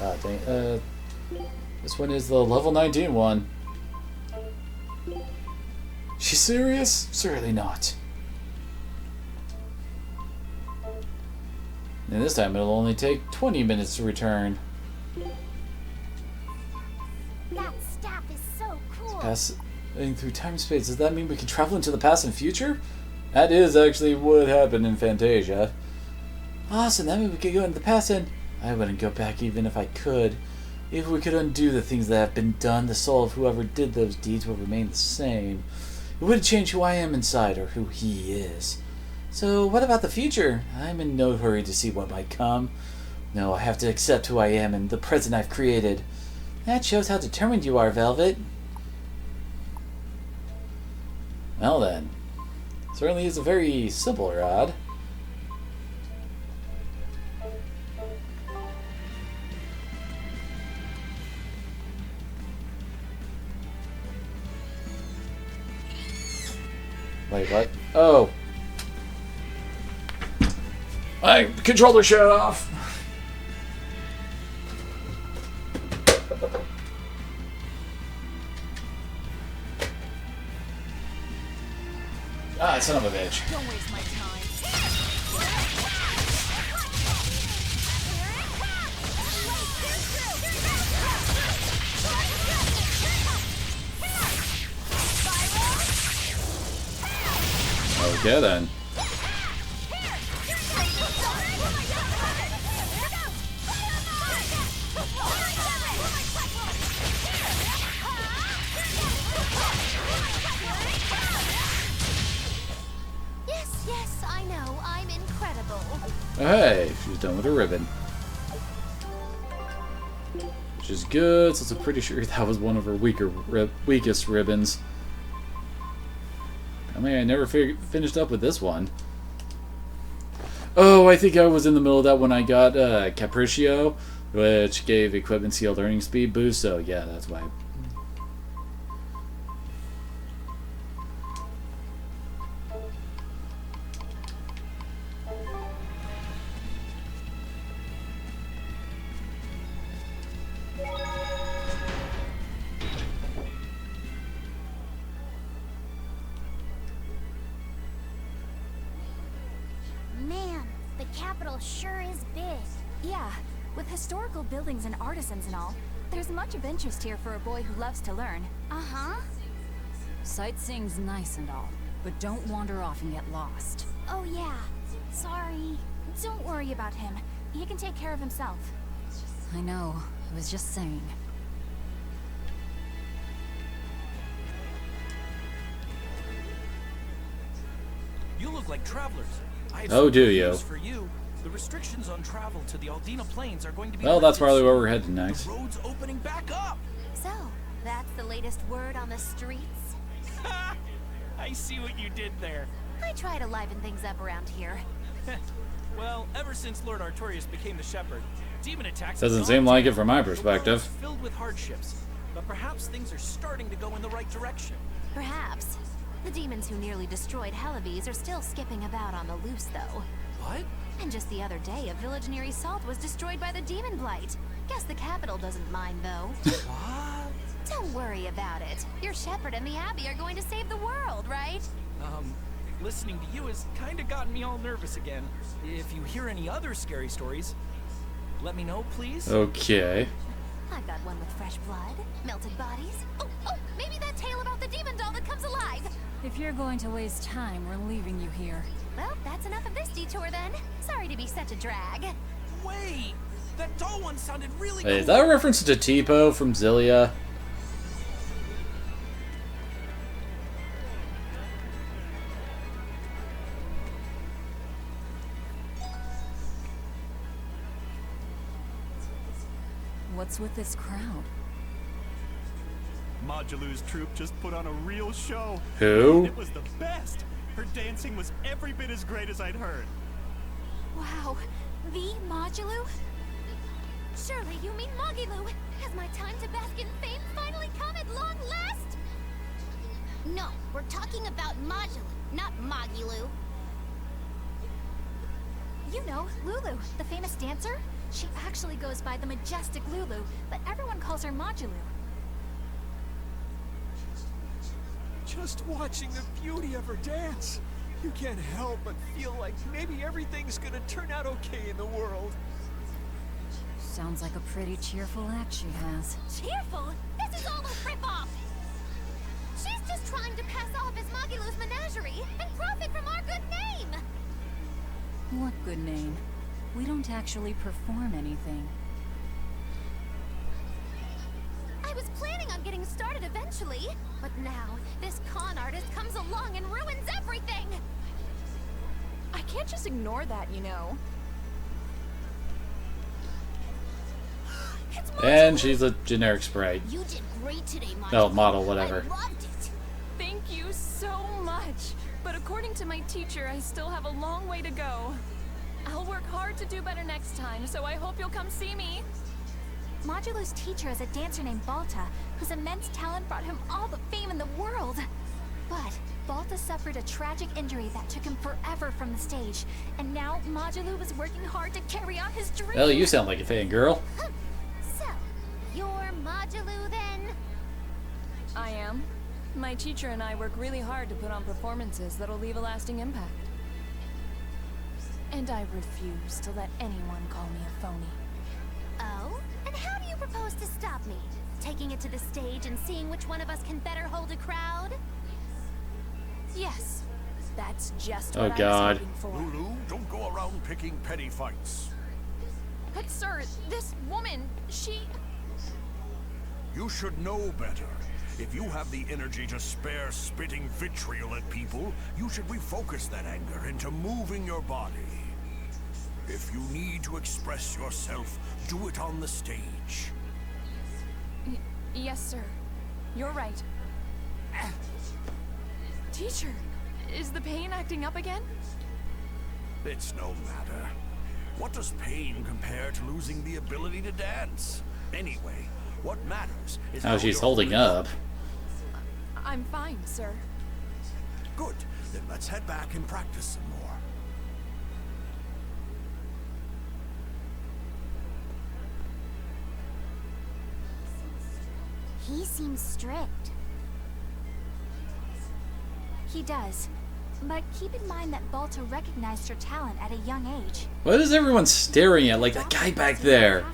Ah, dang. This one is the level 19 one. She's serious? Certainly not. And this time it'll only take 20 minutes to return. That staff is so cool. Passing through time and space. Does that mean we can travel into the past and future? That is actually what happened in Fantasia. Awesome, that means we could go into the past and... I wouldn't go back even if I could. If we could undo the things that have been done, the soul of whoever did those deeds will remain the same. It wouldn't change who I am inside or who he is. So what about the future? I'm in no hurry to see what might come. No, I have to accept who I am and the present I've created. That shows how determined you are, Velvet. Well then. Certainly is a very simple rod. Wait, what? Oh. My controller shut off. Ah, son of a bitch. Don't waste my time. Okay then. Yes, I know. I'm incredible. Hey, she's done with her ribbon. Which is good, since I'm pretty sure that was one of her weakest ribbons. I mean, I never finished up with this one. Oh, I think I was in the middle of that when I got Capriccio, which gave equipment seal learning speed boost, so yeah, that's why. Man, the capital sure is big. Yeah, with historical buildings and artisans and all, there's much of interest here for a boy who loves to learn. Uh-huh. Sightseeing's nice and all, but don't wander off and get lost. Oh yeah. Sorry. Don't worry about him. He can take care of himself. I know. I was just saying. You look like travelers. I have Oh, some do good you? news for you. The restrictions on travel to the Aldina Plains are going to be Well, that's lifted probably where soon. we're heading next. The road's opening back up. So, that's the latest word on the streets? I see what you did there. I try to liven things up around here. Well, ever since Lord Artorius became the shepherd, demon attacks Doesn't have seem gone like it down. from my The world perspective. is filled with hardships, but perhaps things are starting to go in the right direction. Perhaps. The demons who nearly destroyed Hellebes are still skipping about on the loose, though. What? And just the other day, a village near Salt was destroyed by the demon blight. Guess the capital doesn't mind, though. What? Don't worry about it. Your shepherd and the abbey are going to save the world, right? Listening to you has kind of gotten me all nervous again. If you hear any other scary stories, let me know, please. Okay. I've got one with fresh blood, melted bodies. Oh, maybe that tale about the demon doll that comes alive. If you're going to waste time, we're leaving you here. Well, that's enough of this detour then. Sorry to be such a drag. Wait! That doll one sounded really Wait, cool. is that a reference to Tipo from Zillia? What's with this crowd? Modulu's troupe just put on a real show. Who? It was the best. Her dancing was every bit as great as I'd heard. Wow, the Modulu? Surely you mean Magilu. Has my time to bask in fame finally come at long last? No, we're talking about Majulu, not Magilu. You know, Lulu, the famous dancer? She actually goes by the majestic Lulu, but everyone calls her Majulu. Just watching the beauty of her dance, you can't help but feel like maybe everything's gonna turn out okay in the world. Sounds like a pretty cheerful act she has. Cheerful? This is all a rip-off! She's just trying to pass off as Magilu's menagerie and profit from our good name! What good name? We don't actually perform anything. I was planning on getting started eventually, but now this con artist comes along and ruins everything! I can't just ignore that, you know. And she's a generic sprite. You did great today, Majulu. No, model, whatever. I loved it. Thank you so much. But according to my teacher, I still have a long way to go. I'll work hard to do better next time, so I hope you'll come see me. Majulu's teacher is a dancer named Balta, whose immense talent brought him all the fame in the world. But Balta suffered a tragic injury that took him forever from the stage, and now Majulu is working hard to carry out his dream. Well, you sound like a fangirl. So, you're Majulu then? I am. My teacher and I work really hard to put on performances that'll leave a lasting impact. And I refuse to let anyone call me a phony. Oh? And how do you propose to stop me? Taking it to the stage and seeing which one of us can better hold a crowd? Yes. That's just Oh, what I God. was hoping for. Lulu, don't go around picking petty fights. But sir, this woman, she... You should know better. If you have the energy to spare spitting vitriol at people, you should refocus that anger into moving your body. If you need to express yourself, do it on the stage. Yes, sir. You're right. Teacher, is the pain acting up again? It's no matter. What does pain compare to losing the ability to dance? Anyway, what matters is How she's you're holding up. I'm fine, sir. Good. Then let's head back and practice some more. He seems strict. He does. But keep in mind that Balta recognized her talent at a young age. What is everyone staring at? Like that guy back there.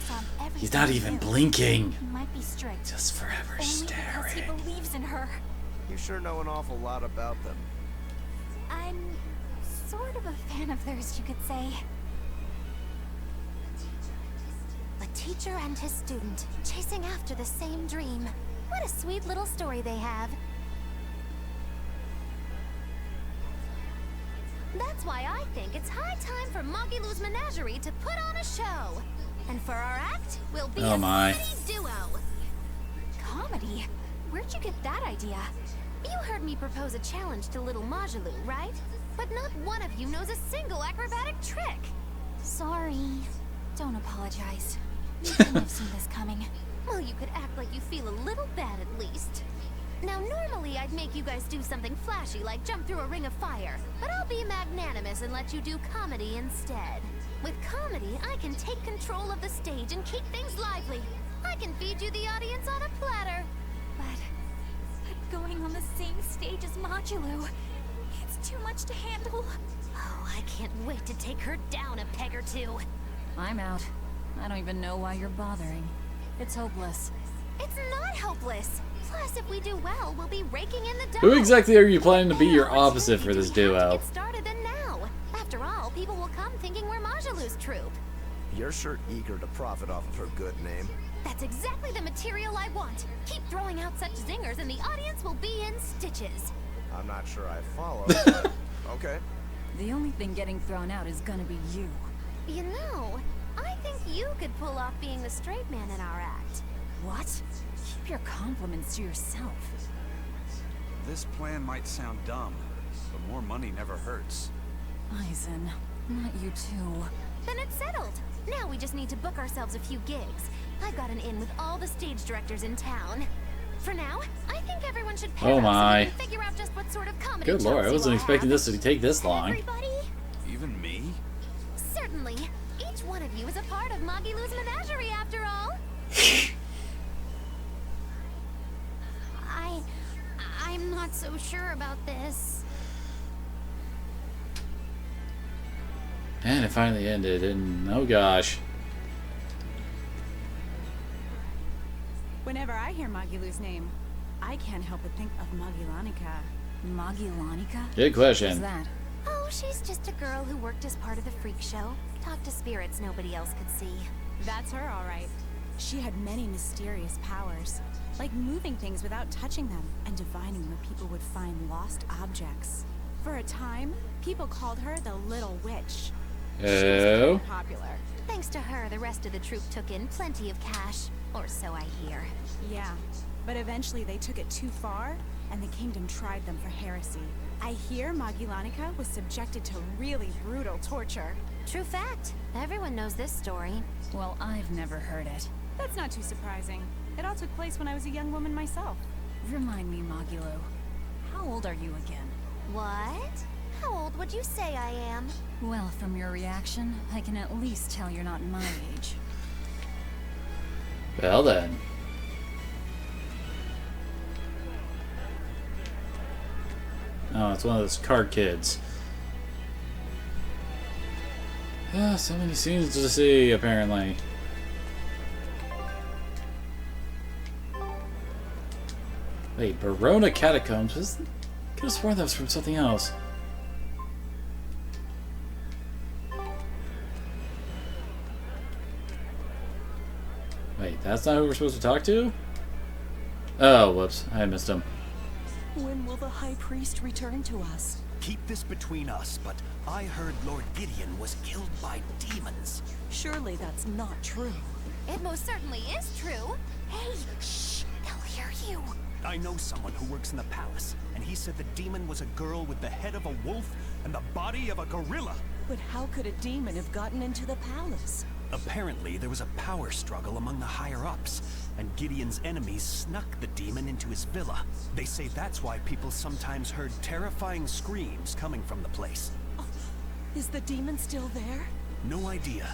He's not even blinking. He might be strict. Just forever only staring. because he believes in her. You sure know an awful lot about them. I'm sort of a fan of theirs, you could say. A teacher and his student, chasing after the same dream. What a sweet little story they have. That's why I think it's high time for Magilu's Menagerie to put on a show. And for our act, we'll be Oh a my. comedy duo. Comedy? Where'd you get that idea? You heard me propose a challenge to little Majulu, right? But not one of you knows a single acrobatic trick. Sorry. Don't apologize. You couldn't have seen this coming. Well, you could act like you feel a little bad at least. Now, normally I'd make you guys do something flashy like jump through a ring of fire, but I'll be magnanimous and let you do comedy instead. With comedy, I can take control of the stage and keep things lively. I can feed you the audience on a platter. But going on the same stage as Majulu, it's too much to handle. Oh, I can't wait to take her down a peg or two. I'm out. I don't even know why you're bothering. It's hopeless. It's not hopeless. Plus, if we do well, we'll be raking in the dough. Who exactly are you planning to be your opposite for this duo? Get started than now. After all, people will come thinking we're Majulu's troupe. You're sure eager to profit off of her good name. That's exactly the material I want. Keep throwing out such zingers and the audience will be in stitches. I'm not sure I follow, but okay. The only thing getting thrown out is gonna be you. You know, I think you could pull off being the straight man in our act. What? Keep your compliments to yourself. This plan might sound dumb, but more money never hurts. Eisen, not you too. Then it's settled. Now we just need to book ourselves a few gigs. I've got an in with all the stage directors in town. For now, I think everyone should pair Oh up so my. we can figure out just what sort of comedy Good lord, I Chelsea wasn't will expecting have. this to take this long. Everybody? Even me? Certainly. Each one of you is a part of Magilou's menagerie, after all. I'm not so sure about this. And it finally ended, and oh gosh. Whenever I hear Magilou's name, I can't help but think of Magilanica. Magilanica? Good question. Who's that? Oh, she's just a girl who worked as part of the freak show. Talked to spirits nobody else could see. That's her, all right. She had many mysterious powers, like moving things without touching them and divining where people would find lost objects. For a time, people called her the Little Witch. She was Oh. quite popular. Thanks to her, the rest of the troupe took in plenty of cash. Or so I hear. Yeah, but eventually they took it too far, and the kingdom tried them for heresy. I hear Magilanica was subjected to really brutal torture. True fact. Everyone knows this story. Well, I've never heard it. That's not too surprising. It all took place when I was a young woman myself. Remind me, Magilo. How old are you again? What? How old would you say I am? Well, from your reaction, I can at least tell you're not my age. Well then. Oh, it's one of those car kids. Ah, so many scenes to see, apparently. Wait, Verona Catacombs? Could have sworn that was from something else. Wait, that's not who we're supposed to talk to? Oh, whoops. I missed him. When will the High Priest return to us? Keep this between us, but I heard Lord Gideon was killed by demons. Surely that's not true. It most certainly is true. Hey, shh, they'll hear you. I know someone who works in the palace, and he said the demon was a girl with the head of a wolf and the body of a gorilla. But how could a demon have gotten into the palace? Apparently, there was a power struggle among the higher-ups, and Gideon's enemies snuck the demon into his villa. They say that's why people sometimes heard terrifying screams coming from the place. Oh, is the demon still there? No idea.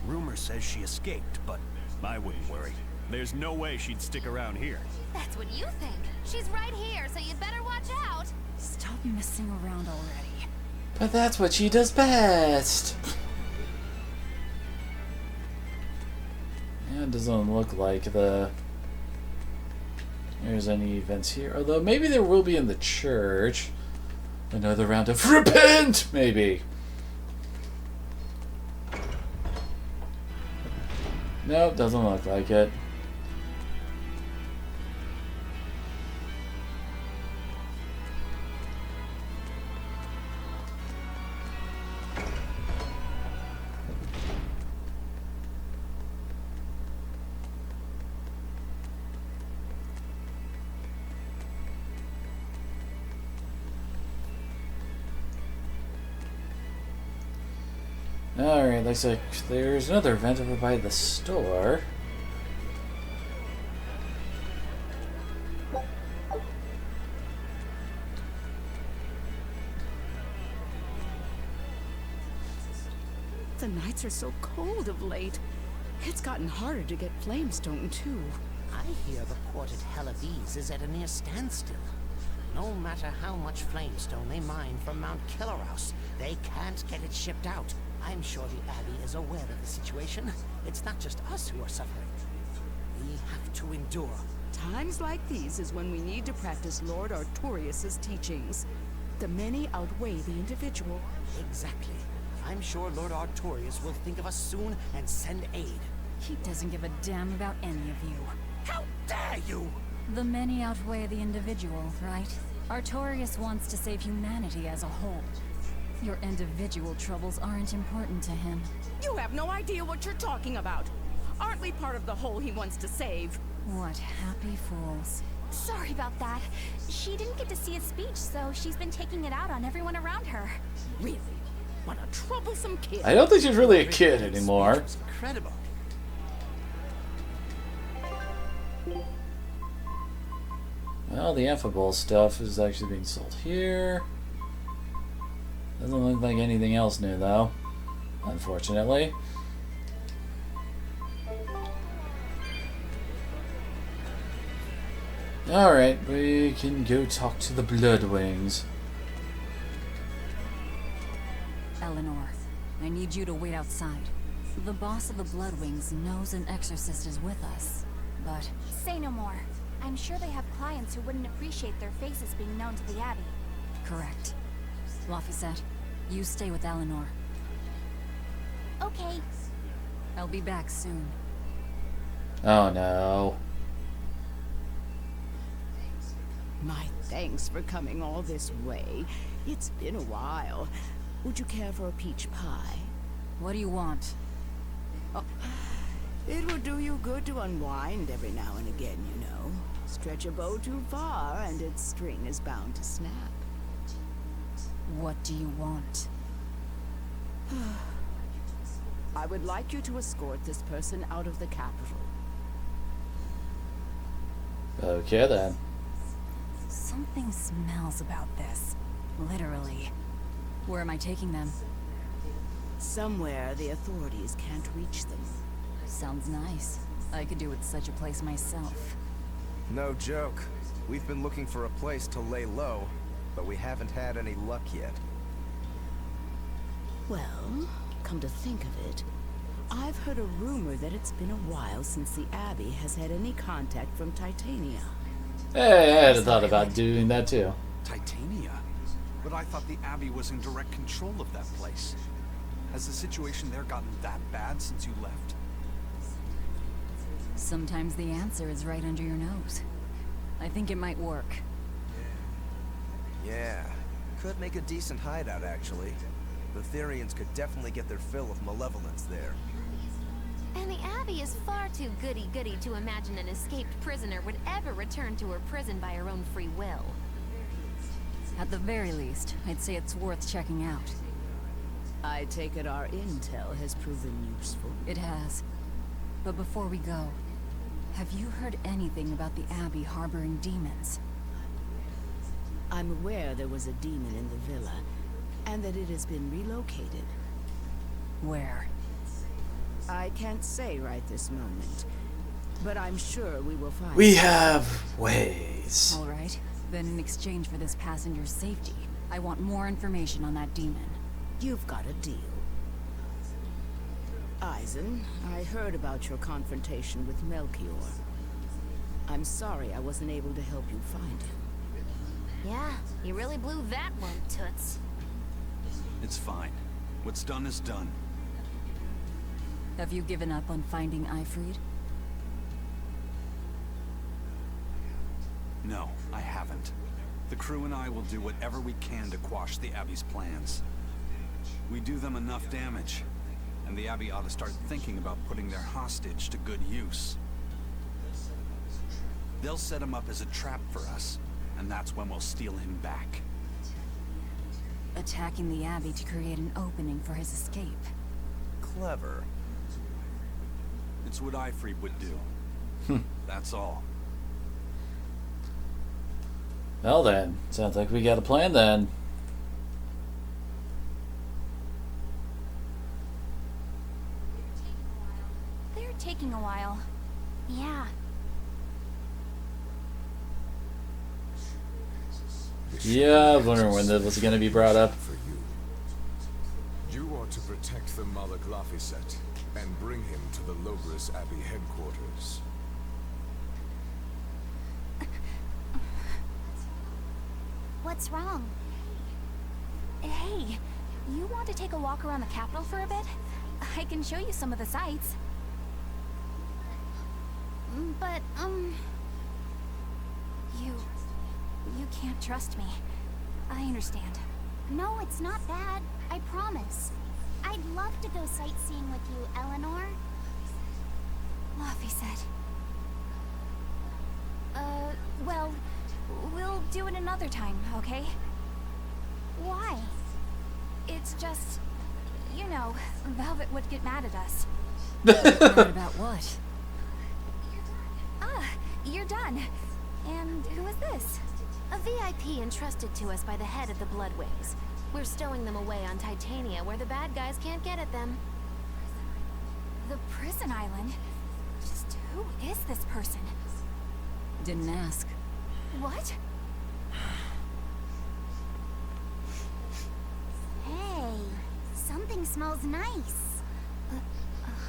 Rumor says she escaped, but I wouldn't worry. There's no way she'd stick around here. That's what you think. She's right here, so you'd better watch out. Stop messing around already. But that's what she does best. Yeah, it doesn't look like there's any events here. Although maybe there will be in the church. Another round of repent, maybe. Nope, doesn't look like it. Alright, looks like there's another event over by the store. The nights are so cold of late. It's gotten harder to get flamestone, too. I hear the port at Helavis is at a near standstill. No matter how much flamestone they mine from Mount Killerhouse, they can't get it shipped out. I'm sure the Abbey is aware of the situation. It's not just us who are suffering. We have to endure. Times like these is when we need to practice Lord Artorius' teachings. The many outweigh the individual. Exactly. I'm sure Lord Artorius will think of us soon and send aid. He doesn't give a damn about any of you. How dare you! The many outweigh the individual, right? Artorius wants to save humanity as a whole. Your individual troubles aren't important to him. You have no idea what you're talking about. Aren't we part of the whole he wants to save? What happy fools. Sorry about that. She didn't get to see his speech, so she's been taking it out on everyone around her. Really? What a troublesome kid. I don't think she's really a kid anymore. Incredible. Well, the affable stuff is actually being sold here. Doesn't look like anything else new, though, unfortunately. Alright, we can go talk to the Bloodwings. Eleanor, I need you to wait outside. The boss of the Bloodwings knows an exorcist is with us, but... Say no more. I'm sure they have clients who wouldn't appreciate their faces being known to the Abbey. Correct. Laphicet, you stay with Eleanor. Okay. I'll be back soon. Oh no. My thanks for coming all this way. It's been a while. Would you care for a peach pie? What do you want? Oh, it will do you good to unwind every now and again, you know. Stretch a bow too far and its string is bound to snap. What do you want? I would like you to escort this person out of the capital. Okay then. Something smells about this. Literally. Where am I taking them? Somewhere the authorities can't reach them. Sounds nice. I could do with such a place myself. No joke. We've been looking for a place to lay low, but we haven't had any luck yet. Well, come to think of it, I've heard a rumor that it's been a while since the Abbey has had any contact from Titania. Hey, I had thought about doing that too. Titania? But I thought the Abbey was in direct control of that place. Has the situation there gotten that bad since you left? Sometimes the answer is right under your nose. I think it might work. Yeah, could make a decent hideout, actually. The Therians could definitely get their fill of malevolence there. And the Abbey is far too goody-goody to imagine an escaped prisoner would ever return to her prison by her own free will. At the very least, I'd say it's worth checking out. I take it our intel has proven useful. It has. But before we go, have you heard anything about the Abbey harboring demons? I'm aware there was a demon in the villa, and that it has been relocated. Where? I can't say right this moment, but I'm sure we will find We have ways. All right. Then in exchange for this passenger's safety, I want more information on that demon. You've got a deal. Eisen, I heard about your confrontation with Melchior. I'm sorry I wasn't able to help you find him. Yeah, you really blew that one, Toots. It's fine. What's done is done. Have you given up on finding Eifried? No, I haven't. The crew and I will do whatever we can to quash the Abbey's plans. We do them enough damage, and the Abbey ought to start thinking about putting their hostage to good use. They'll set him up as a trap for us, and that's when we'll steal him back. Attacking the Abbey to create an opening for his escape. Clever. It's what Eifried would do. That's all. Well then, sounds like we got a plan then. They're taking a while. Yeah. Yeah, I was wondering when that was going to be brought up. For you. You are to protect the Malak Laphicet and bring him to the Logris Abbey headquarters. What's wrong? Hey, you want to take a walk around the capital for a bit? I can show you some of the sights. But, You can't trust me. I understand. No, it's not bad. I promise. I'd love to go sightseeing with you, Eleanor. Laphicet. Well, we'll do it another time, okay? Why? It's just... You know, Velvet would get mad at us. Mad about what? Ah, you're done. And who is this? A VIP entrusted to us by the head of the Bloodwings. We're stowing them away on Titania where the bad guys can't get at them. The prison island? Just who is this person? Didn't ask. What? Hey, something smells nice.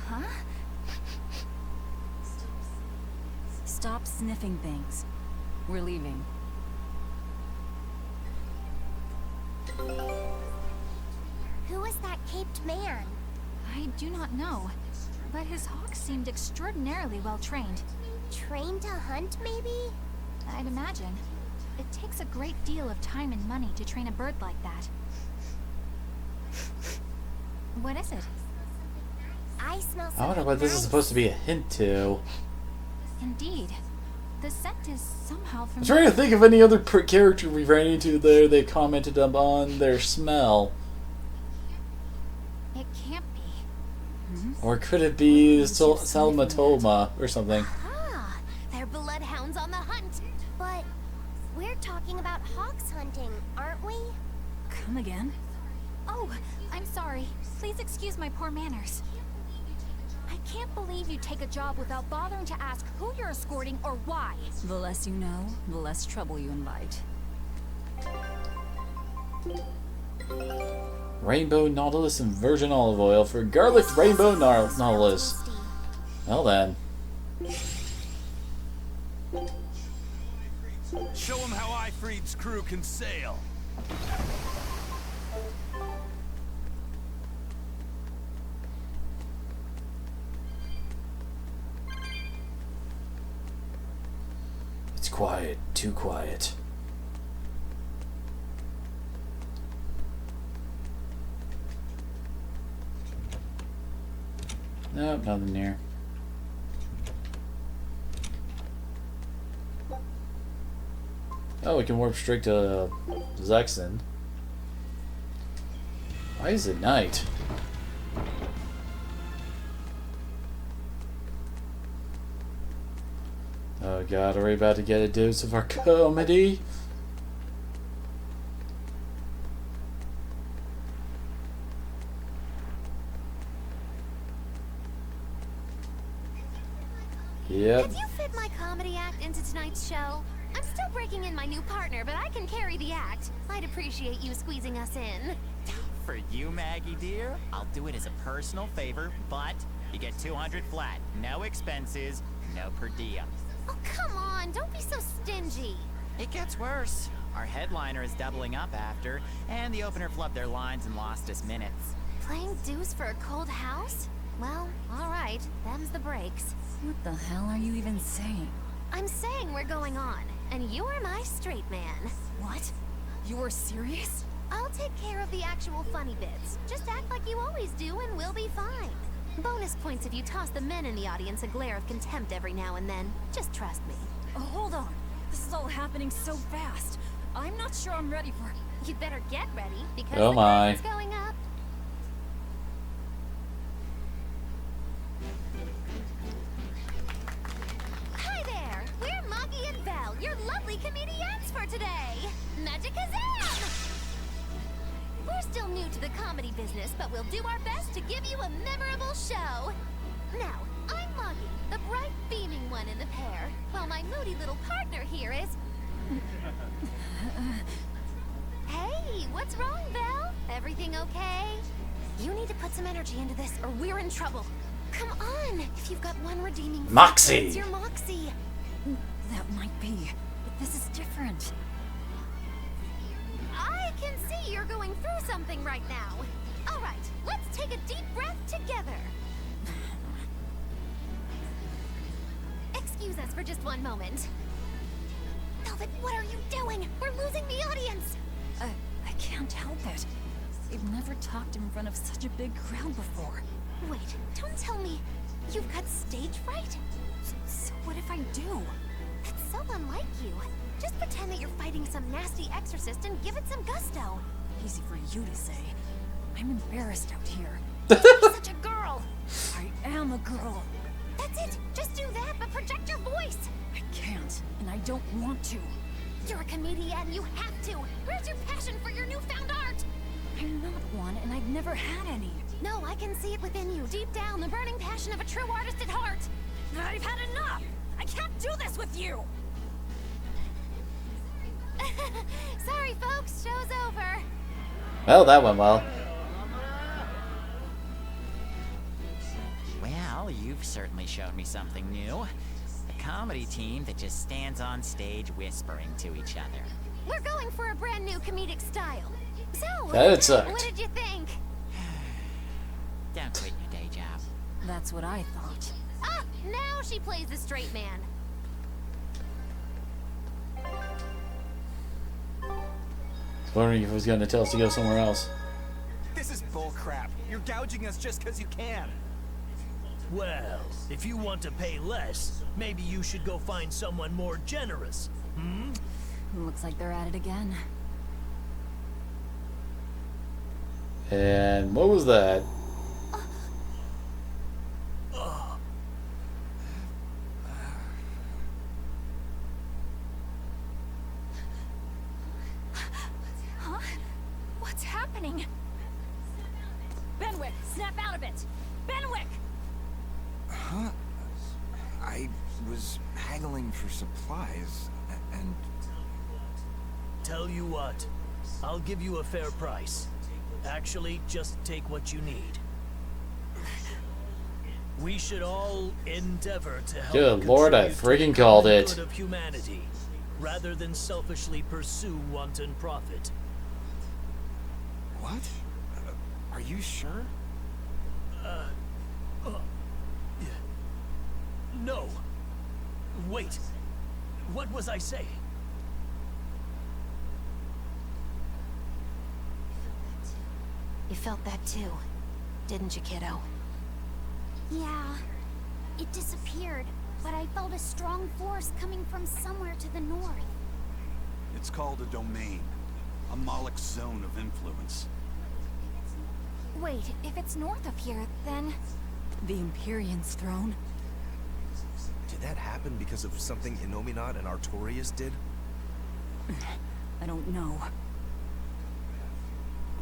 Huh? Stop sniffing things. We're leaving. Who is that caped man? I do not know, but his hawk seemed extraordinarily well trained. Trained to hunt, maybe? I'd imagine. It takes a great deal of time and money to train a bird like that. What is it? I smell something I wonder what this is nice. supposed to be a hint to. Indeed. The scent is somehow I'm familiar. trying to think of any other character we ran into there they commented on their smell. It can't be. Or could it be Salmatoma or something? Ah, they're bloodhounds on the hunt. But we're talking about hawks hunting, aren't we? Come again? Oh, I'm sorry. Please excuse my poor manners. I can't believe you take a job without bothering to ask who you're escorting or why. The less you know, the less trouble you invite. Rainbow Nautilus and virgin olive oil for garlic rainbow Nautilus. Well then. Show him how Ifreed's crew can sail. It's quiet, too quiet. Nope, nothing here. Oh, we can warp straight to Zexen. Why is it night? Oh god, are we about to get a dose of our comedy? Yep. Have you fit my comedy act into tonight's show? I'm still breaking in my new partner, but I can carry the act. I'd appreciate you squeezing us in. For you, Maggie dear, I'll do it as a personal favor, but you get 200 flat. No expenses, no per diem. Oh, come on, don't be so stingy. It gets worse. Our headliner is doubling up after, and the opener flubbed their lines and lost us minutes. Playing deuce for a cold house? Well, alright, them's the breaks. What the hell are you even saying? I'm saying we're going on, and you're my straight man. What? You're serious? I'll take care of the actual funny bits. Just act like you always do and we'll be fine. Bonus points if you toss the men in the audience a glare of contempt every now and then. Just trust me. Oh, hold on. This is all happening so fast. I'm not sure I'm ready for it. You'd better get ready, because Oh the my. curtain's going up. Hi there! We're Moggy and Belle, your lovely comedians for today! Magicazam! We're still new to the comedy business, but we'll do our best to give you a memorable show. Now, I'm Moggy, the bright, beaming one in the pair, while my moody little partner here is... Hey, what's wrong, Belle? Everything okay? You need to put some energy into this, or we're in trouble. Come on, if you've got one redeeming factor, Moxie! it's your Moxie. That might be, but this is different. I can see you're going through something right now. All right, let's take a deep breath together. Excuse us for just one moment. Velvet, what are you doing? We're losing the audience. I can't help it. I've never talked in front of such a big crowd before. Wait, don't tell me you've got stage fright? So what if I do? That's so unlike you. Just pretend that you're fighting some nasty exorcist and give it some gusto. Easy for you to say. I'm embarrassed out here. You're such a girl. I am a girl. That's it. Just do that, but project your voice. I can't, and I don't want to. You're a comedian. You have to. Where's your passion for your newfound art? I'm not one, and I've never had any. No, I can see it within you. Deep down, the burning passion of a true artist at heart. I've had enough! I can't do this with you! Sorry, folks. Show's over. Well, that went well. Well, you've certainly shown me something new. A comedy team that just stands on stage whispering to each other. We're going for a brand new comedic style. So, That sucked. what did you think? Don't quit your day job. That's what I thought. Ah, now she plays the straight man. Wondering if he was going to tell us to go somewhere else. This is bullcrap. You're gouging us just because you can. Well, if you want to pay less, maybe you should go find someone more generous. Hmm? Looks like they're at it again. And what was that? Huh? What's happening? Benwick, snap out of it! Benwick! Huh? I was haggling for supplies, and... Tell you what, I'll give you a fair price. Actually, just take what you need. We should all endeavor to help. Good Lord, I freaking called it. Good of humanity, rather than selfishly pursue wanton profit. What? Are you sure? No. Wait. What was I saying? You felt that too, didn't you, kiddo? Yeah. It disappeared, but I felt a strong force coming from somewhere to the north. It's called a domain. A Moloch zone of influence. Wait, if it's north of here, then... The Empyrean's throne? Did that happen because of something Innominat and Artorias did? I don't know.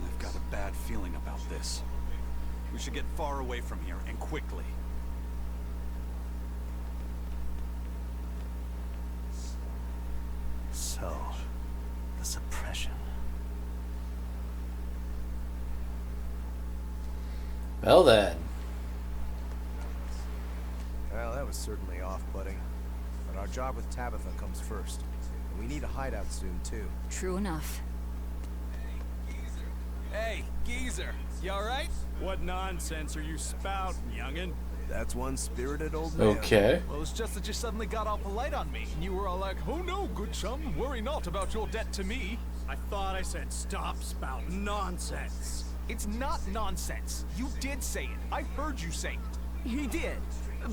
I've got a bad feeling about this. We should get far away from here, and quickly. So, the suppression. Well then. Well, that was certainly off-putting. But our job with Tabitha comes first. And we need a hideout soon, too. True enough. Hey, geezer, you alright? What nonsense are you spouting, youngin'? That's one spirited old man. Okay. Well, it's just that you suddenly got all polite on me, and you were all like, "Oh no, good chum, worry not about your debt to me." I thought I said stop spouting nonsense. It's not nonsense. You did say it. I heard you say it. He did,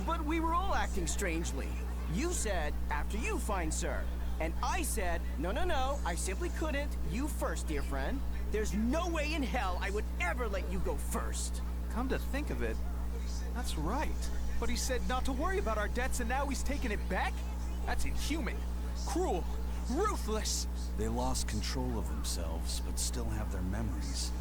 but we were all acting strangely. You said, after you, fine sir. And I said, no, no, no, I simply couldn't. You first, dear friend. There's no way in hell I would ever let you go first. Come to think of it, that's right. But he said not to worry about our debts, and now he's taking it back? That's inhuman, cruel, ruthless. They lost control of themselves, but still have their memories.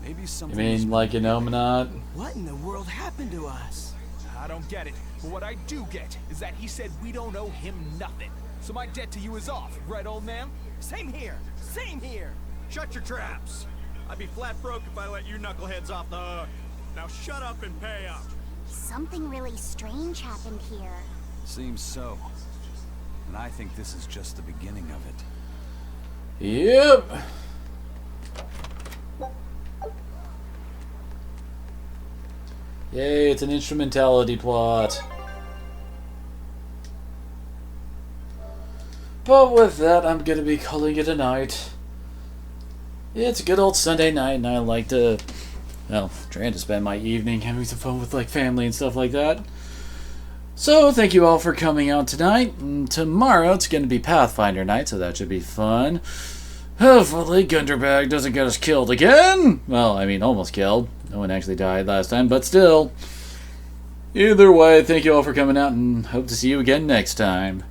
Maybe You something. mean like Innominat? What in the world happened to us? I don't get it, but what I do get is that he said we don't owe him nothing. So my debt to you is off, right, old man? Same here, same here. Shut your traps. I'd be flat broke if I let you knuckleheads off the hook. Now shut up and pay up. Something really strange happened here. Seems so. And I think this is just the beginning of it. Yep. Yay, it's an instrumentality plot. But with that, I'm gonna be calling it a night. It's a good old Sunday night, and I like to, well, trying to spend my evening having some fun with like family and stuff like that. So thank you all for coming out tonight. And tomorrow it's gonna be Pathfinder night, so that should be fun. Hopefully Gunderbag doesn't get us killed again. Well, I mean, almost killed. No one actually died last time, but still. Either way, thank you all for coming out and hope to see you again next time.